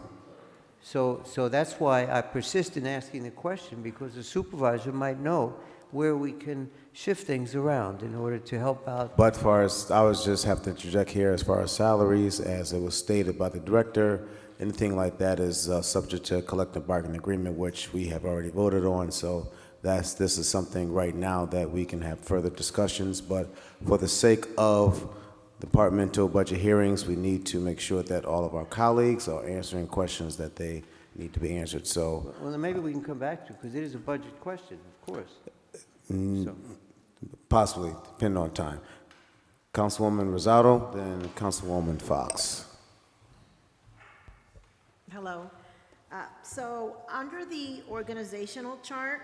So that's why I persist in asking the question, because the supervisor might know where we can shift things around in order to help out. But far as, I would just have to interject here, as far as salaries, as it was stated by the director, anything like that is subject to a collective bargaining agreement, which we have already voted on. So this is something right now that we can have further discussions. But for the sake of departmental budget hearings, we need to make sure that all of our colleagues are answering questions that they need to be answered. So, well, then maybe we can come back to it, because it is a budget question, of course. Possibly, depending on time. Councilwoman Rosado, then Councilwoman Fox. Hello. So under the organizational chart,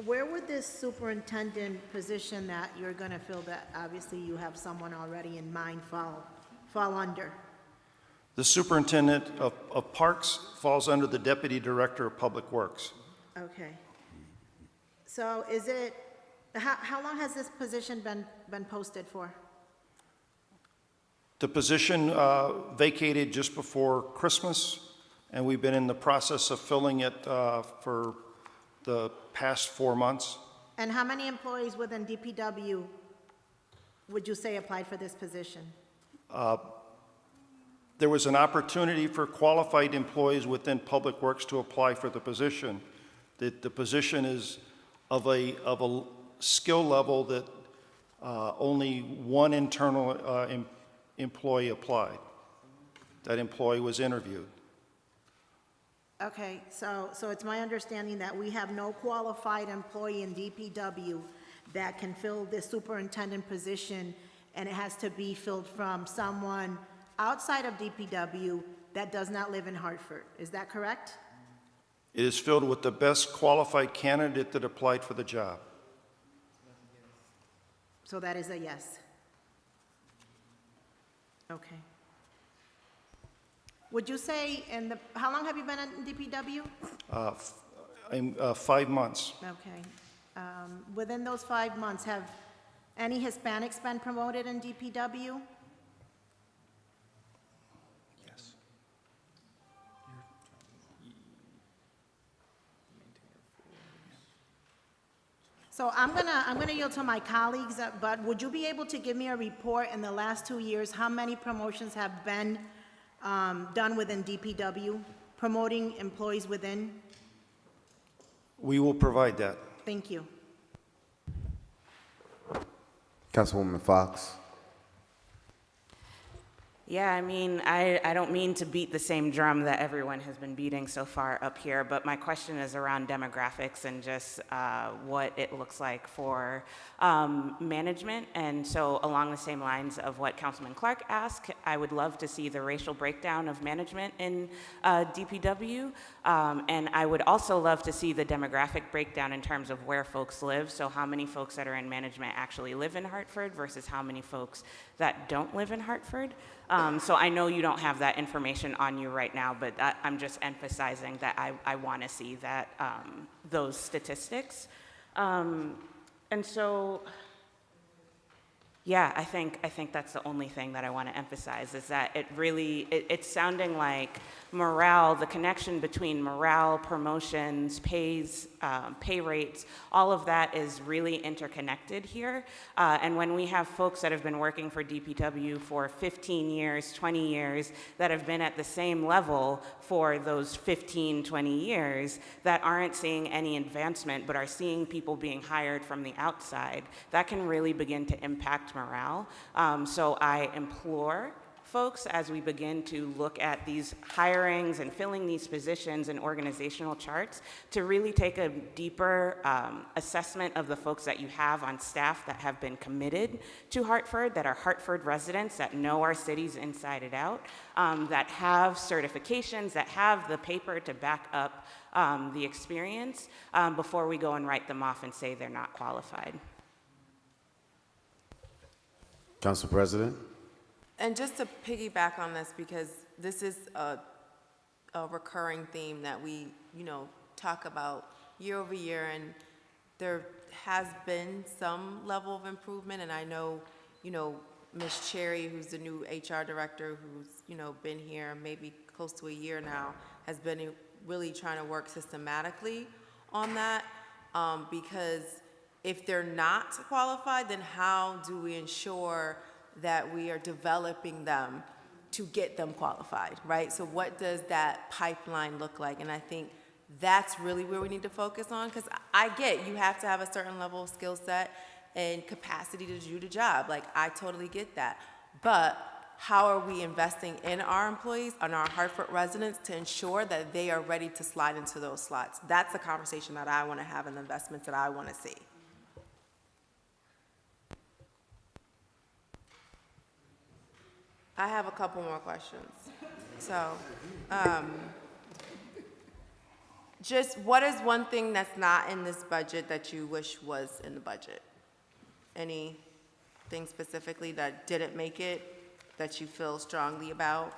where would this superintendent position that you're going to fill, that obviously you have someone already in mind, fall under? The superintendent of parks falls under the deputy director of public works. Okay. So is it, how long has this position been posted for? The position vacated just before Christmas, and we've been in the process of filling it for the past 4 months. And how many employees within DPW would you say applied for this position? There was an opportunity for qualified employees within Public Works to apply for the position. The position is of a skill level that only one internal employee applied. That employee was interviewed. Okay, so it's my understanding that we have no qualified employee in DPW that can fill this superintendent position, and it has to be filled from someone outside of DPW that does not live in Hartford. Is that correct? It is filled with the best qualified candidate that applied for the job. So that is a yes. Okay. Would you say how long have you been in DPW? 5 months. Okay. Within those 5 months, have any Hispanics been promoted in DPW? Yes. So I'm gonna yield to my colleagues, but would you be able to give me a report in the last 2 years, how many promotions have been done within DPW, promoting employees within? We will provide that. Thank you. Councilwoman Fox. Yeah, I mean, I don't mean to beat the same drum that everyone has been beating so far up here, but my question is around demographics and just what it looks like for management. And so along the same lines of what Councilman Clark asked, I would love to see the racial breakdown of management in DPW. And I would also love to see the demographic breakdown in terms of where folks live. So how many folks that are in management actually live in Hartford versus how many folks that don't live in Hartford. So I know you don't have that information on you right now, but I'm just emphasizing that I want to see that, those statistics. And so, yeah, I think that's the only thing that I want to emphasize, is that it's sounding like morale, the connection between morale, promotions, pay rates, all of that is really interconnected here. And when we have folks that have been working for DPW for 15 years, 20 years, that have been at the same level for those 15, 20 years, that aren't seeing any advancement, but are seeing people being hired from the outside, that can really begin to impact morale. So I implore folks, as we begin to look at these hirings and filling these positions and organizational charts, to really take a deeper assessment of the folks that you have on staff that have been committed to Hartford, that are Hartford residents, that know our cities inside and out, that have certifications, that have the paper to back up the experience, before we go and write them off and say they're not qualified. Council President. And just to piggyback on this, because this is a recurring theme that we, talk about year over year, and there has been some level of improvement, and I know, Ms. Cherry, who's the new HR director, who's, been here maybe close to a year now, has been really trying to work systematically on that, because if they're not qualified, then how do we ensure that we are developing them to get them qualified, right? So what does that pipeline look like? And I think that's really where we need to focus on, because I get you have to have a certain level of skill set and capacity to do the job. Like, I totally get that. But how are we investing in our employees, on our Hartford residents, to ensure that they are ready to slide into those slots? That's the conversation that I want to have and the investments that I want to see. I have a couple more questions. So, just what is one thing that's not in this budget that you wish was in the budget? Anything specifically that didn't make it that you feel strongly about?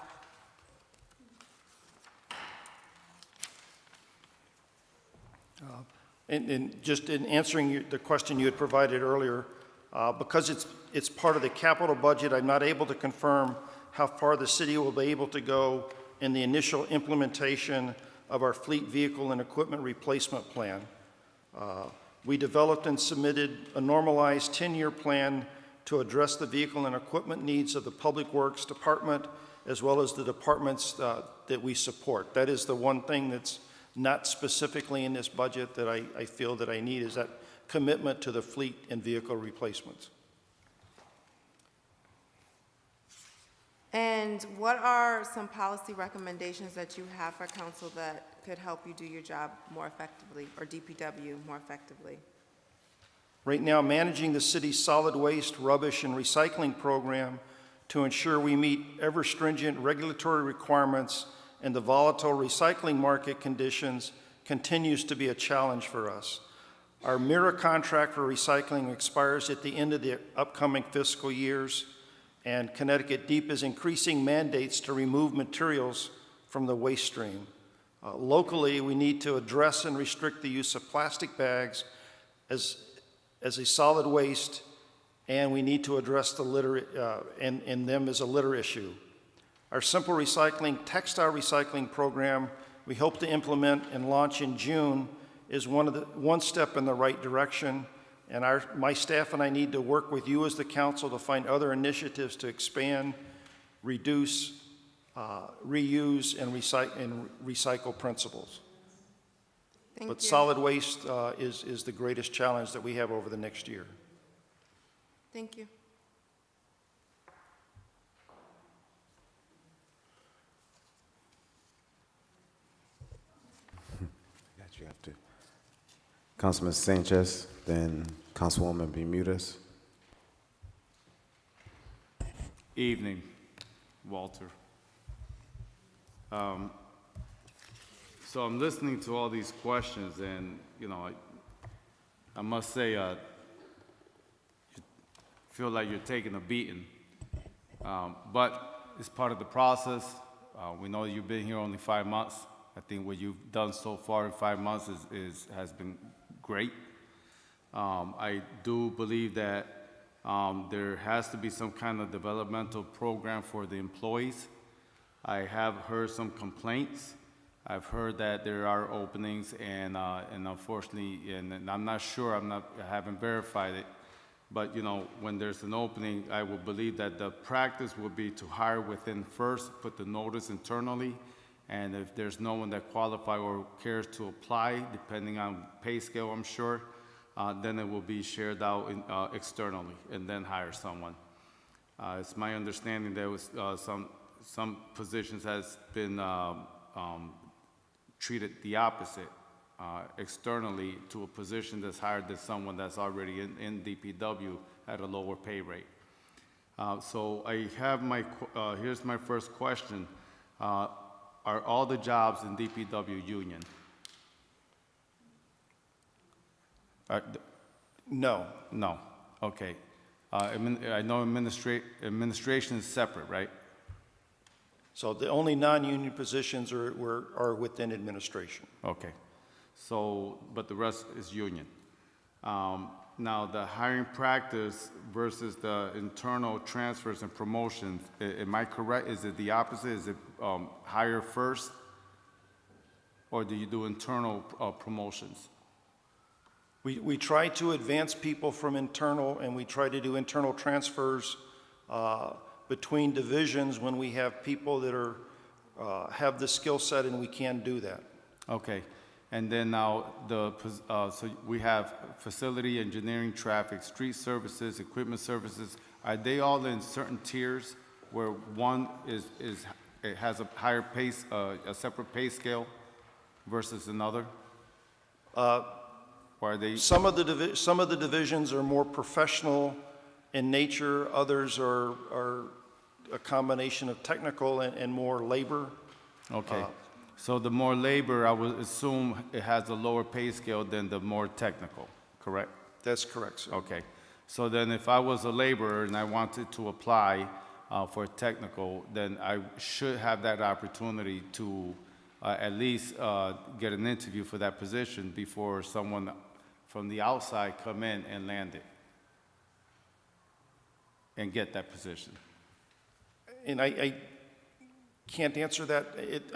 And just in answering the question you had provided earlier, because it's part of the capital budget, I'm not able to confirm how far the city will be able to go in the initial implementation of our fleet vehicle and equipment replacement plan. We developed and submitted a normalized 10-year plan to address the vehicle and equipment needs of the Public Works Department, as well as the departments that we support. That is the one thing that's not specifically in this budget that I feel that I need, is that commitment to the fleet and vehicle replacements. And what are some policy recommendations that you have for council that could help you do your job more effectively, or DPW more effectively? Right now, managing the city's solid waste, rubbish, and recycling program to ensure we meet ever stringent regulatory requirements and the volatile recycling market conditions continues to be a challenge for us. Our mirror contract for recycling expires at the end of the upcoming fiscal years, and Connecticut Deep is increasing mandates to remove materials from the waste stream. Locally, we need to address and restrict the use of plastic bags as a solid waste, and we need to address the litter and them as a litter issue. Our simple recycling, textile recycling program we hope to implement and launch in June is one step in the right direction. And my staff and I need to work with you as the council to find other initiatives to expand, reduce, reuse, and recycle principles. But solid waste is the greatest challenge that we have over the next year. Thank you. You have to. Councilman Sanchez, then Councilwoman Bermudez. Evening, Walter. So I'm listening to all these questions, and I must say, you feel like you're taking a beating But it's part of the process. We know you've been here only 5 months. I think what you've done so far in 5 months has been great. I do believe that there has to be some kind of developmental program for the employees. I have heard some complaints. I've heard that there are openings, and unfortunately, and I'm not sure, I haven't verified it, but you know, when there's an opening, I will believe that the practice will be to hire within first, put the notice internally, and if there's no one that qualifies or cares to apply, depending on pay scale, I'm sure, then it will be shared out externally, and then hire someone. It's my understanding there was some positions has been treated the opposite, externally to a position that's higher than someone that's already in DPW at a lower pay rate. So I have here's my first question. Are all the jobs in DPW union? No. No, okay. I know administration is separate, right? So the only non-union positions are within administration. Okay, so, but the rest is union. Now, the hiring practice versus the internal transfers and promotions, am I correct? Is it the opposite? Is it hire first? Or do you do internal promotions? We try to advance people from internal, and we try to do internal transfers between divisions when we have people that have the skill set, and we can do that. Okay, and then now so we have facility, engineering, traffic, street services, equipment services. Are they all in certain tiers where one it has a higher pace, a separate pay scale versus another? Or are they? Some of the divisions are more professional in nature. Others are a combination of technical and more labor. Okay. So the more labor, I would assume it has a lower pay scale than the more technical, correct? That's correct, sir. Okay. So then if I was a laborer and I wanted to apply for technical, then I should have that opportunity to at least get an interview for that position before someone from the outside come in and land it and get that position. And I can't answer that.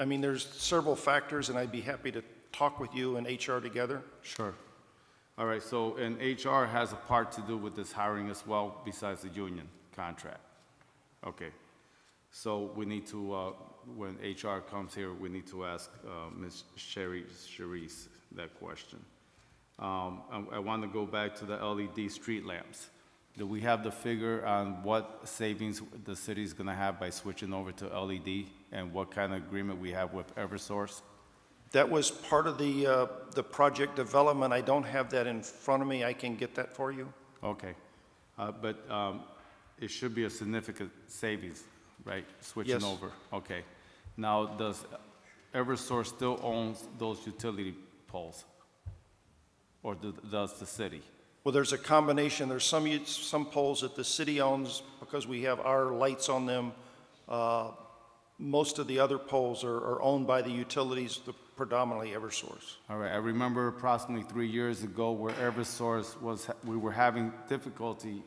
I mean, there's several factors, and I'd be happy to talk with you and HR together. Sure. All right, so, and HR has a part to do with this hiring as well, besides the union contract? Okay. So we need to, when HR comes here, we need to ask Ms. Charisse that question. I want to go back to the LED street lamps. Do we have the figure on what savings the city's going to have by switching over to LED, and what kind of agreement we have with Eversource? That was part of the project development. I don't have that in front of me. I can get that for you. Okay. But it should be a significant savings, right? Switching Yes. over. Okay. Now, does Eversource still owns those utility poles? Or does the city? Well, there's a combination. There's some poles that the city owns because we have our lights on them. Most of the other poles are owned by the utilities, predominantly Eversource. All right, I remember approximately 3 years ago where Eversource we were having difficulty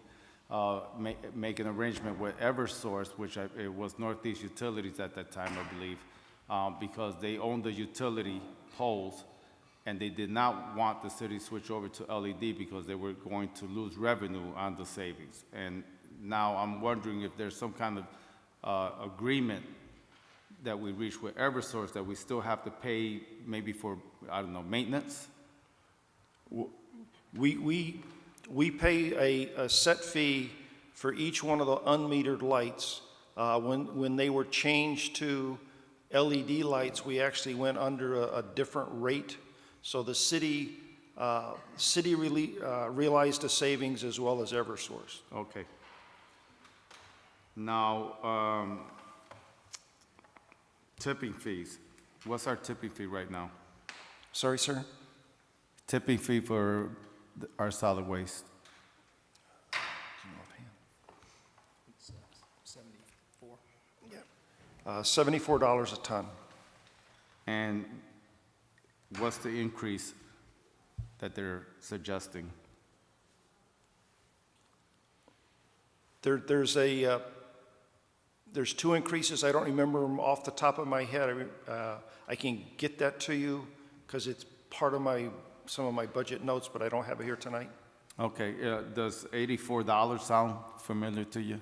making arrangement with Eversource, which it was Northeast Utilities at that time, I believe, because they owned the utility poles, and they did not want the city to switch over to LED because they were going to lose revenue on the savings. And now I'm wondering if there's some kind of agreement that we reach with Eversource that we still have to pay maybe for, I don't know, maintenance? We pay a set fee for each one of the unmetered lights. When they were changed to LED lights, we actually went under a different rate. So the city realized the savings as well as Eversource. Okay. Now, tipping fees. What's our tipping fee right now? Sorry, sir? Tipping fee for our solid waste. $74 a ton. And what's the increase that they're suggesting? There's two increases. I don't remember them off the top of my head. I can get that to you because it's part of some of my budget notes, but I don't have it here tonight. Okay, does $84 sound familiar to you?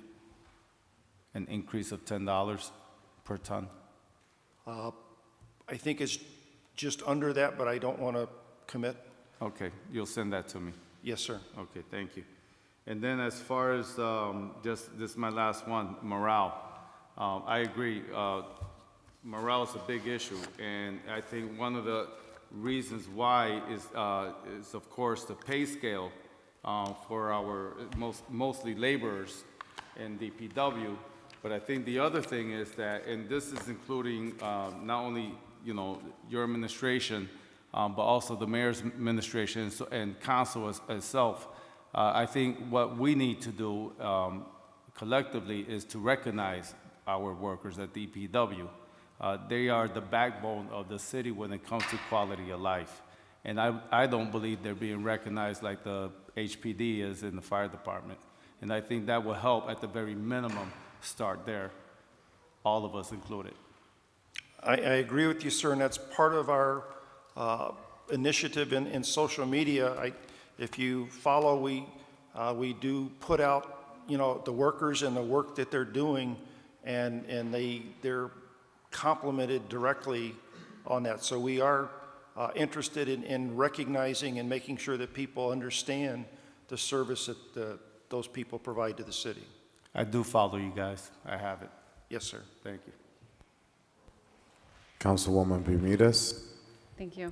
An increase of $10 per ton? I think it's just under that, but I don't want to commit. Okay, you'll send that to me. Yes, sir. Okay, thank you. And then as far as, just, this is my last one, morale. I agree, morale is a big issue, and I think one of the reasons why is of course the pay scale for our mostly laborers in DPW. But I think the other thing is that, and this is including not only, you know, your administration, but also the mayor's administration and council itself. I think what we need to do collectively is to recognize our workers at DPW. They are the backbone of the city when it comes to quality of life. And I don't believe they're being recognized like the HPD is in the fire department. And I think that will help at the very minimum start there, all of us included. I agree with you, sir, and that's part of our initiative in social media. If you follow, we do put out, you know, the workers and the work that they're doing, and they're complimented directly on that. So we are interested in recognizing and making sure that people understand the service that those people provide to the city. I do follow you guys. I have it. Yes, sir. Thank you. Councilwoman Bermudez. Thank you.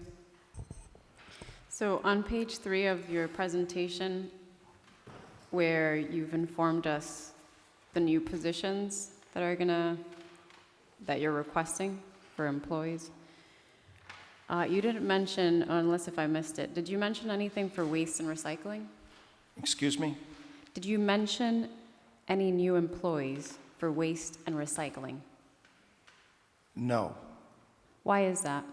So on page 3 of your presentation, where you've informed us the new positions that you're requesting for employees, you didn't mention, unless if I missed it, did you mention anything for waste and recycling? Excuse me? Did you mention any new employees for waste and recycling? No. Why is that?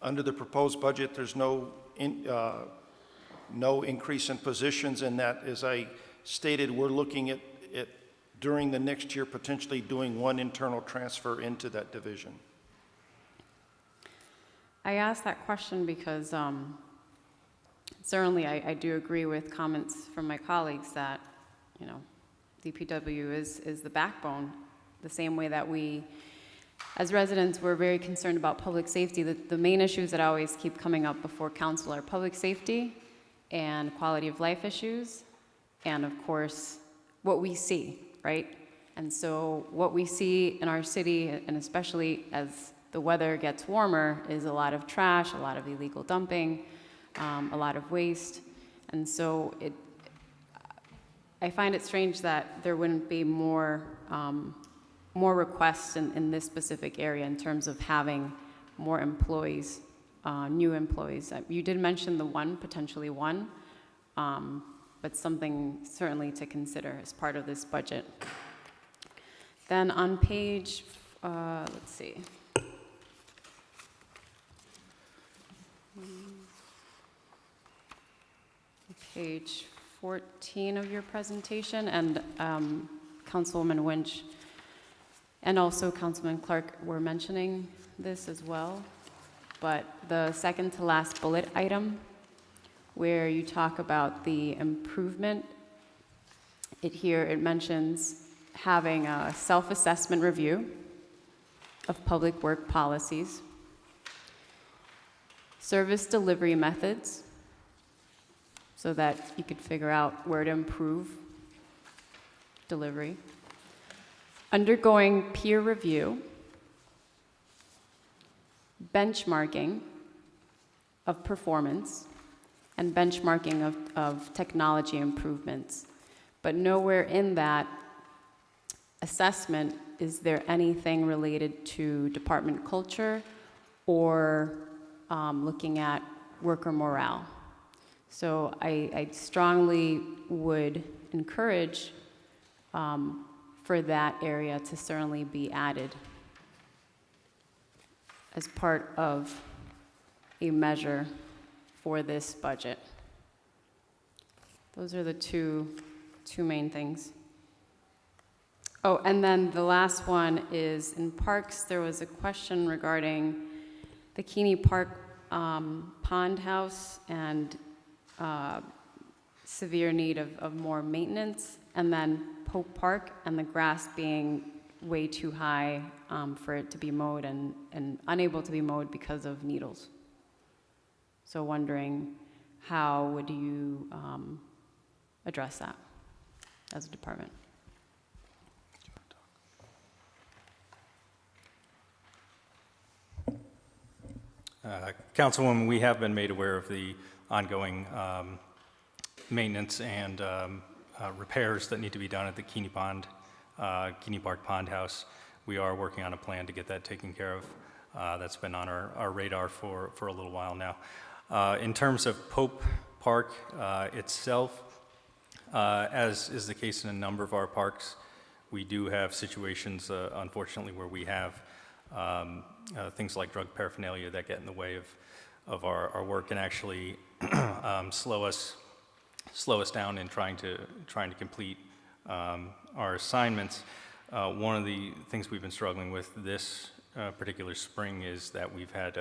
Under the proposed budget, there's no increase in positions, and that, as I stated, we're looking at during the next year potentially doing one internal transfer into that division. I asked that question because certainly I do agree with comments from my colleagues that, you know, DPW is the backbone, the same way that we, as residents, we're very concerned about public safety. The main issues that always keep coming up before council are public safety and quality of life issues, and of course, what we see, right? And so what we see in our city, and especially as the weather gets warmer, is a lot of trash, a lot of illegal dumping, a lot of waste. And so I find it strange that there wouldn't be more requests in this specific area in terms of having more employees, new employees. You did mention potentially one, but something certainly to consider as part of this budget. Then on page, let's see. Page 14 of your presentation, and Councilwoman Winch and also Councilman Clark were mentioning this as well, but the second to last bullet item, where you talk about the improvement, it mentions having a self-assessment review of public work policies, service delivery methods, so that you could figure out where to improve delivery, undergoing peer review, benchmarking of performance, and benchmarking of technology improvements. But nowhere in that assessment is there anything related to department culture or looking at worker morale. So I strongly would encourage for that area to certainly be added as part of a measure for this budget. Those are the two main things. Oh, and then the last one is in parks. There was a question regarding the Keeney Park pond house and severe need of more maintenance, and then Pope Park and the grass being way too high for it to be mowed and unable to be mowed because of needles. So wondering how would you address that as a department? Councilwoman, we have been made aware of the ongoing maintenance and repairs that need to be done at the Keeney Park Pond House. We are working on a plan to get that taken care of. That's been on our radar for a little while now. In terms of Pope Park itself, as is the case in a number of our parks, we do have situations, unfortunately, where we have things like drug paraphernalia that get in the way of our work and actually slow us down in trying to complete our assignments. One of the things we've been struggling with this particular spring is that we've had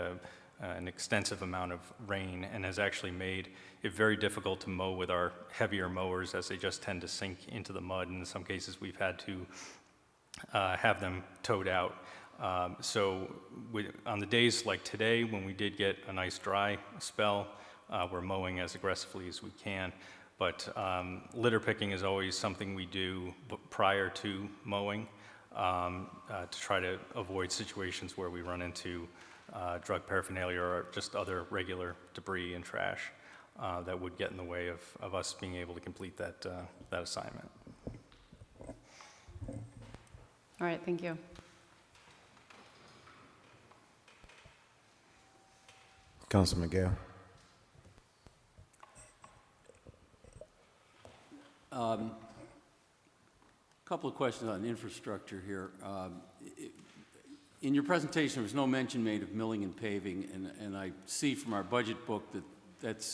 an extensive amount of rain and has actually made it very difficult to mow with our heavier mowers, as they just tend to sink into the mud. And in some cases, we've had to have them towed out. So on the days like today, when we did get a nice dry spell, we're mowing as aggressively as we can. But litter picking is always something we do prior to mowing to try to avoid situations where we run into drug paraphernalia or just other regular debris and trash that would get in the way of us being able to complete that assignment. All right, thank you. Councilman Gale. Couple of questions on infrastructure here. In your presentation, there was no mention made of milling and paving, and I see from our budget book that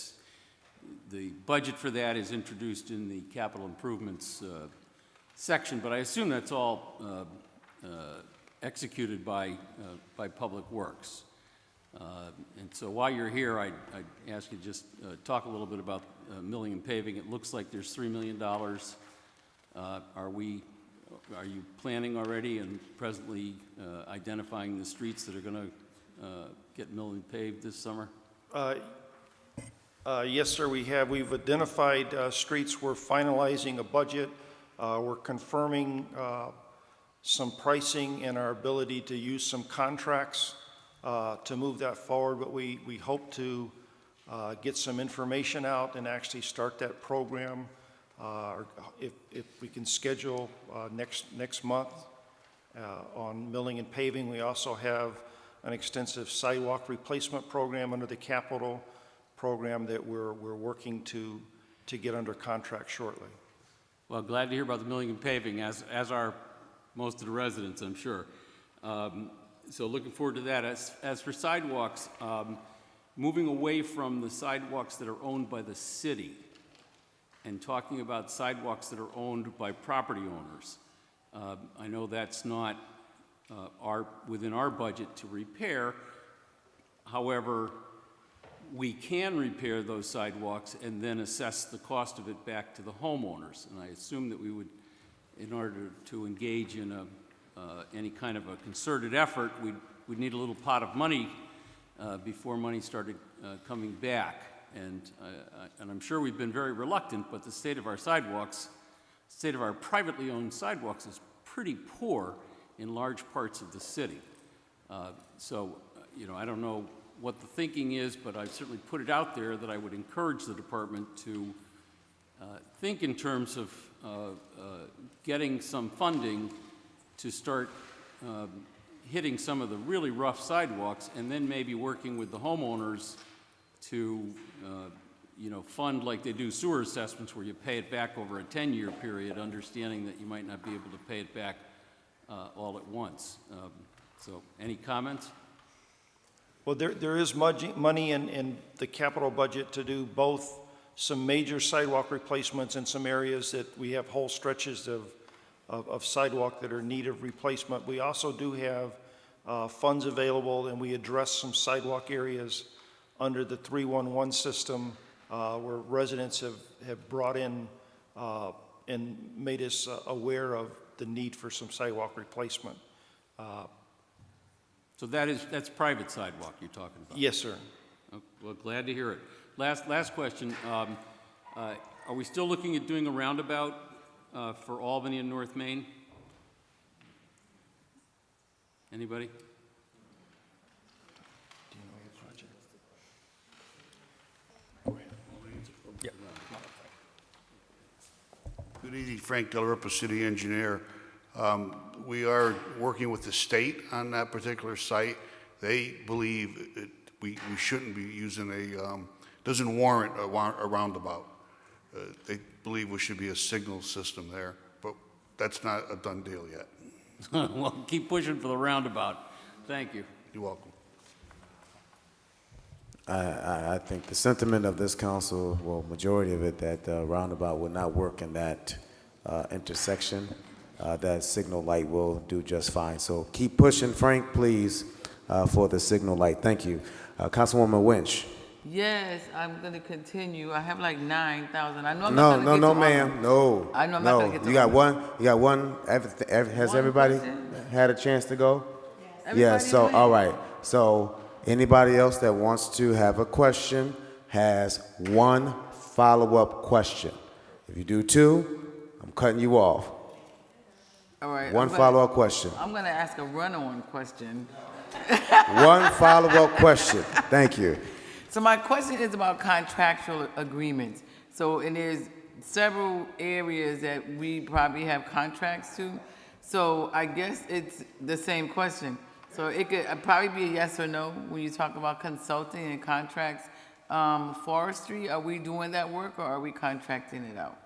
the budget for that is introduced in the capital improvements section, but I assume that's all executed by Public Works. And so while you're here, I'd ask you to just talk a little bit about milling and paving. It looks like there's $3 million. Are you planning already and presently identifying the streets that are going to get milled and paved this summer? Yes, sir, we have. We've identified streets. We're finalizing a budget. We're confirming some pricing and our ability to use some contracts to move that forward, but we hope to get some information out and actually start that program if we can schedule next month on milling and paving. We also have an extensive sidewalk replacement program under the capital program that we're working to get under contract shortly. Well, glad to hear about the milling and paving, as are most of the residents, I'm sure. So looking forward to that. As for sidewalks, moving away from the sidewalks that are owned by the city and talking about sidewalks that are owned by property owners. I know that's not within our budget to repair. However, we can repair those sidewalks and then assess the cost of it back to the homeowners. And I assume that we would, in order to engage in any kind of a concerted effort, we'd need a little pot of money before money started coming back. And I'm sure we've been very reluctant, but the state of our sidewalks, state of our privately owned sidewalks is pretty poor in large parts of the city. So, I don't know what the thinking is, but I've certainly put it out there that I would encourage the department to think in terms of getting some funding to start hitting some of the really rough sidewalks, and then maybe working with the homeowners to fund like they do sewer assessments where you pay it back over a 10-year period, understanding that you might not be able to pay it back all at once. So any comments? Well, there is money in the capital budget to do both some major sidewalk replacements in some areas that we have whole stretches of sidewalk that are in need of replacement. We also do have funds available, and we address some sidewalk areas under the 311 system where residents have brought in and made us aware of the need for some sidewalk replacement. So that's private sidewalk you're talking about? Yes, sir. Oh, well, glad to hear it. Last question. Are we still looking at doing a roundabout for Albany and North Main? Anybody? Good evening, Frank Delaripa, City Engineer. We are working with the state on that particular site. They believe we shouldn't be using doesn't warrant a roundabout. They believe we should be a signal system there, but that's not a done deal yet. Well, keep pushing for the roundabout. Thank you. You're welcome. I think the sentiment of this council, well, majority of it, that roundabout will not work in that intersection. That signal light will do just fine. So keep pushing, Frank, please, for the signal light. Thank you. Councilwoman Winch. Yes, I'm going to continue. I have like 9,000. I know I'm No, not no, going to no, get to all of ma'am. them. No. I know I'm not no. going to get to You got all of one. You got one. Has One everybody question? had a chance to go? Yes. Yeah. Everybody So went? all right. So anybody else that wants to have a question has one follow-up question. If you do two, I'm cutting you off. All right. One follow-up question. I'm going to ask a run-on question. One follow-up question. Thank you. So my question is about contractual agreements. So, and there's several areas that we probably have contracts to. So I guess it's the same question. So it could probably be a yes or no when you talk about consulting and contracts. Forestry, are we doing that work or are we contracting it out?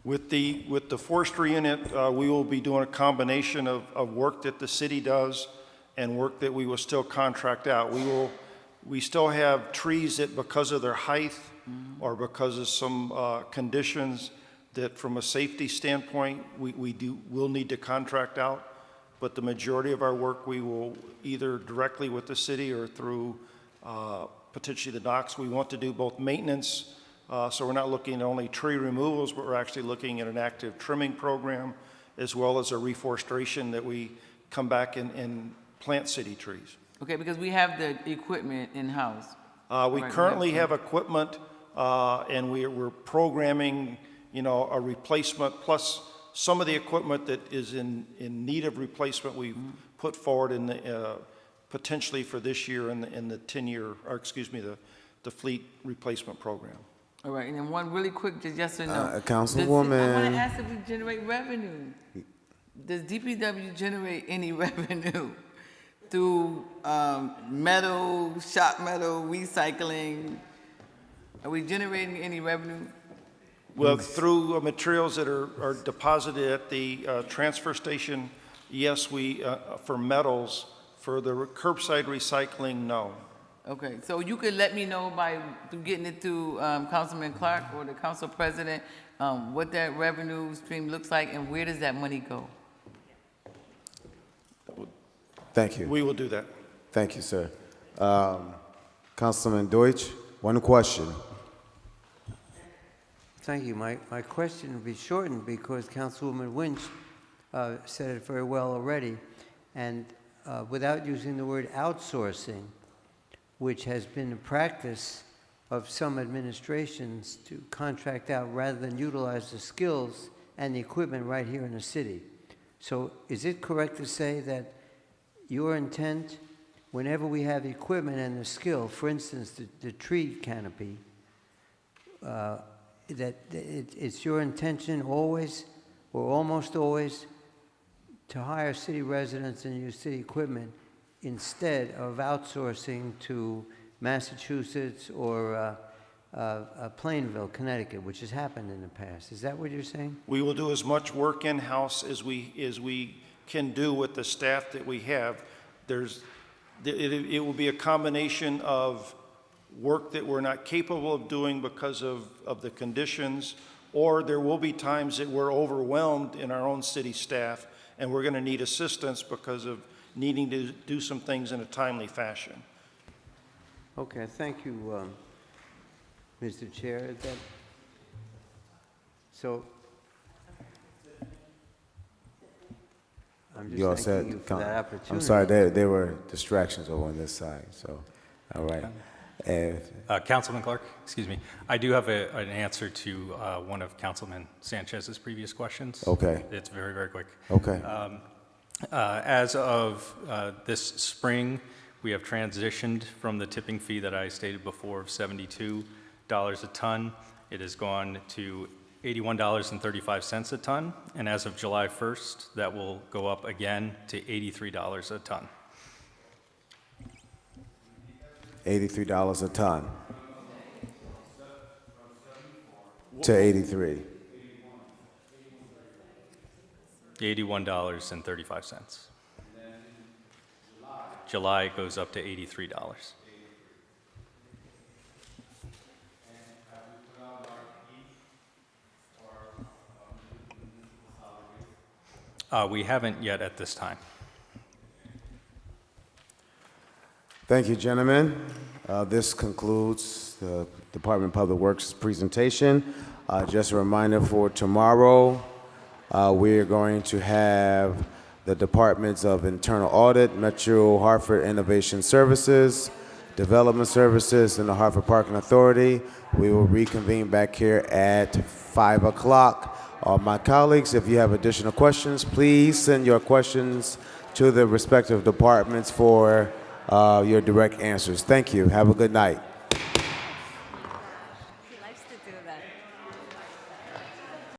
With the forestry in it, we will be doing a combination of work that the city does and work that we will still contract out. We still have trees that, because of their height or because of some conditions that from a safety standpoint, we'll need to contract out. But the majority of our work, we will either directly with the city or through potentially the docks. We want to do both maintenance, so we're not looking at only tree removals, but we're actually looking at an active trimming program as well as a reforestation that we come back and plant city trees. Okay, because we have the equipment in-house. We currently have equipment, and we're programming, a replacement, plus some of the equipment that is in need of replacement we've put forward in the, potentially for this year in the 10-year, or excuse me, the fleet replacement program. All right, and then one really quick, just yes or no. Councilwoman. I want to ask if we generate revenue. Does DPW generate any revenue through metal, shop metal, recycling? Are we generating any revenue? Well, through materials that are deposited at the transfer station, yes, we, for metals, for the curbside recycling, no. Okay, so you could let me know through getting it through Councilman Clark or the council president, what that revenue stream looks like and where does that money go? Thank you. We will do that. Thank you, sir. Councilman Deutsch, one question. Thank you. My question will be shortened because Councilwoman Winch said it very well already. And without using the word outsourcing, which has been a practice of some administrations to contract out rather than utilize the skills and the equipment right here in the city. So is it correct to say that your intent, whenever we have equipment and the skill, for instance, the tree canopy, that it's your intention always, or almost always, to hire city residents and use city equipment instead of outsourcing to Massachusetts or Plainville, Connecticut, which has happened in the past. Is that what you're saying? We will do as much work in-house as we can do with the staff that we have. It will be a combination of work that we're not capable of doing because of the conditions, or there will be times that we're overwhelmed in our own city staff, and we're going to need assistance because of needing to do some things in a timely fashion. Okay, thank you, Mr. Chair. So, I'm You all just said, thanking you for that opportunity. I'm sorry, there were distractions over on this side, so, all right. Councilman Clark, excuse me. I do have an answer to one of Councilman Sanchez's previous questions. Okay. It's very, very quick. Okay. As of this spring, we have transitioned from the tipping fee that I stated before of $72 a ton. It has gone to $81.35 a ton, and as of July 1st, that will go up again to $83 a ton. $83 a ton to 83. $81.35. July it goes up to $83. We haven't yet at this time. Thank you, gentlemen. This concludes the Department of Public Works presentation. Just a reminder for tomorrow, we're going to have the Departments of Internal Audit, Metro Hartford Innovation Services, Development Services, and the Hartford Parking Authority. We will reconvene back here at 5 o'clock. My colleagues, if you have additional questions, please send your questions to the respective departments for your direct answers. Thank you. Have a good night.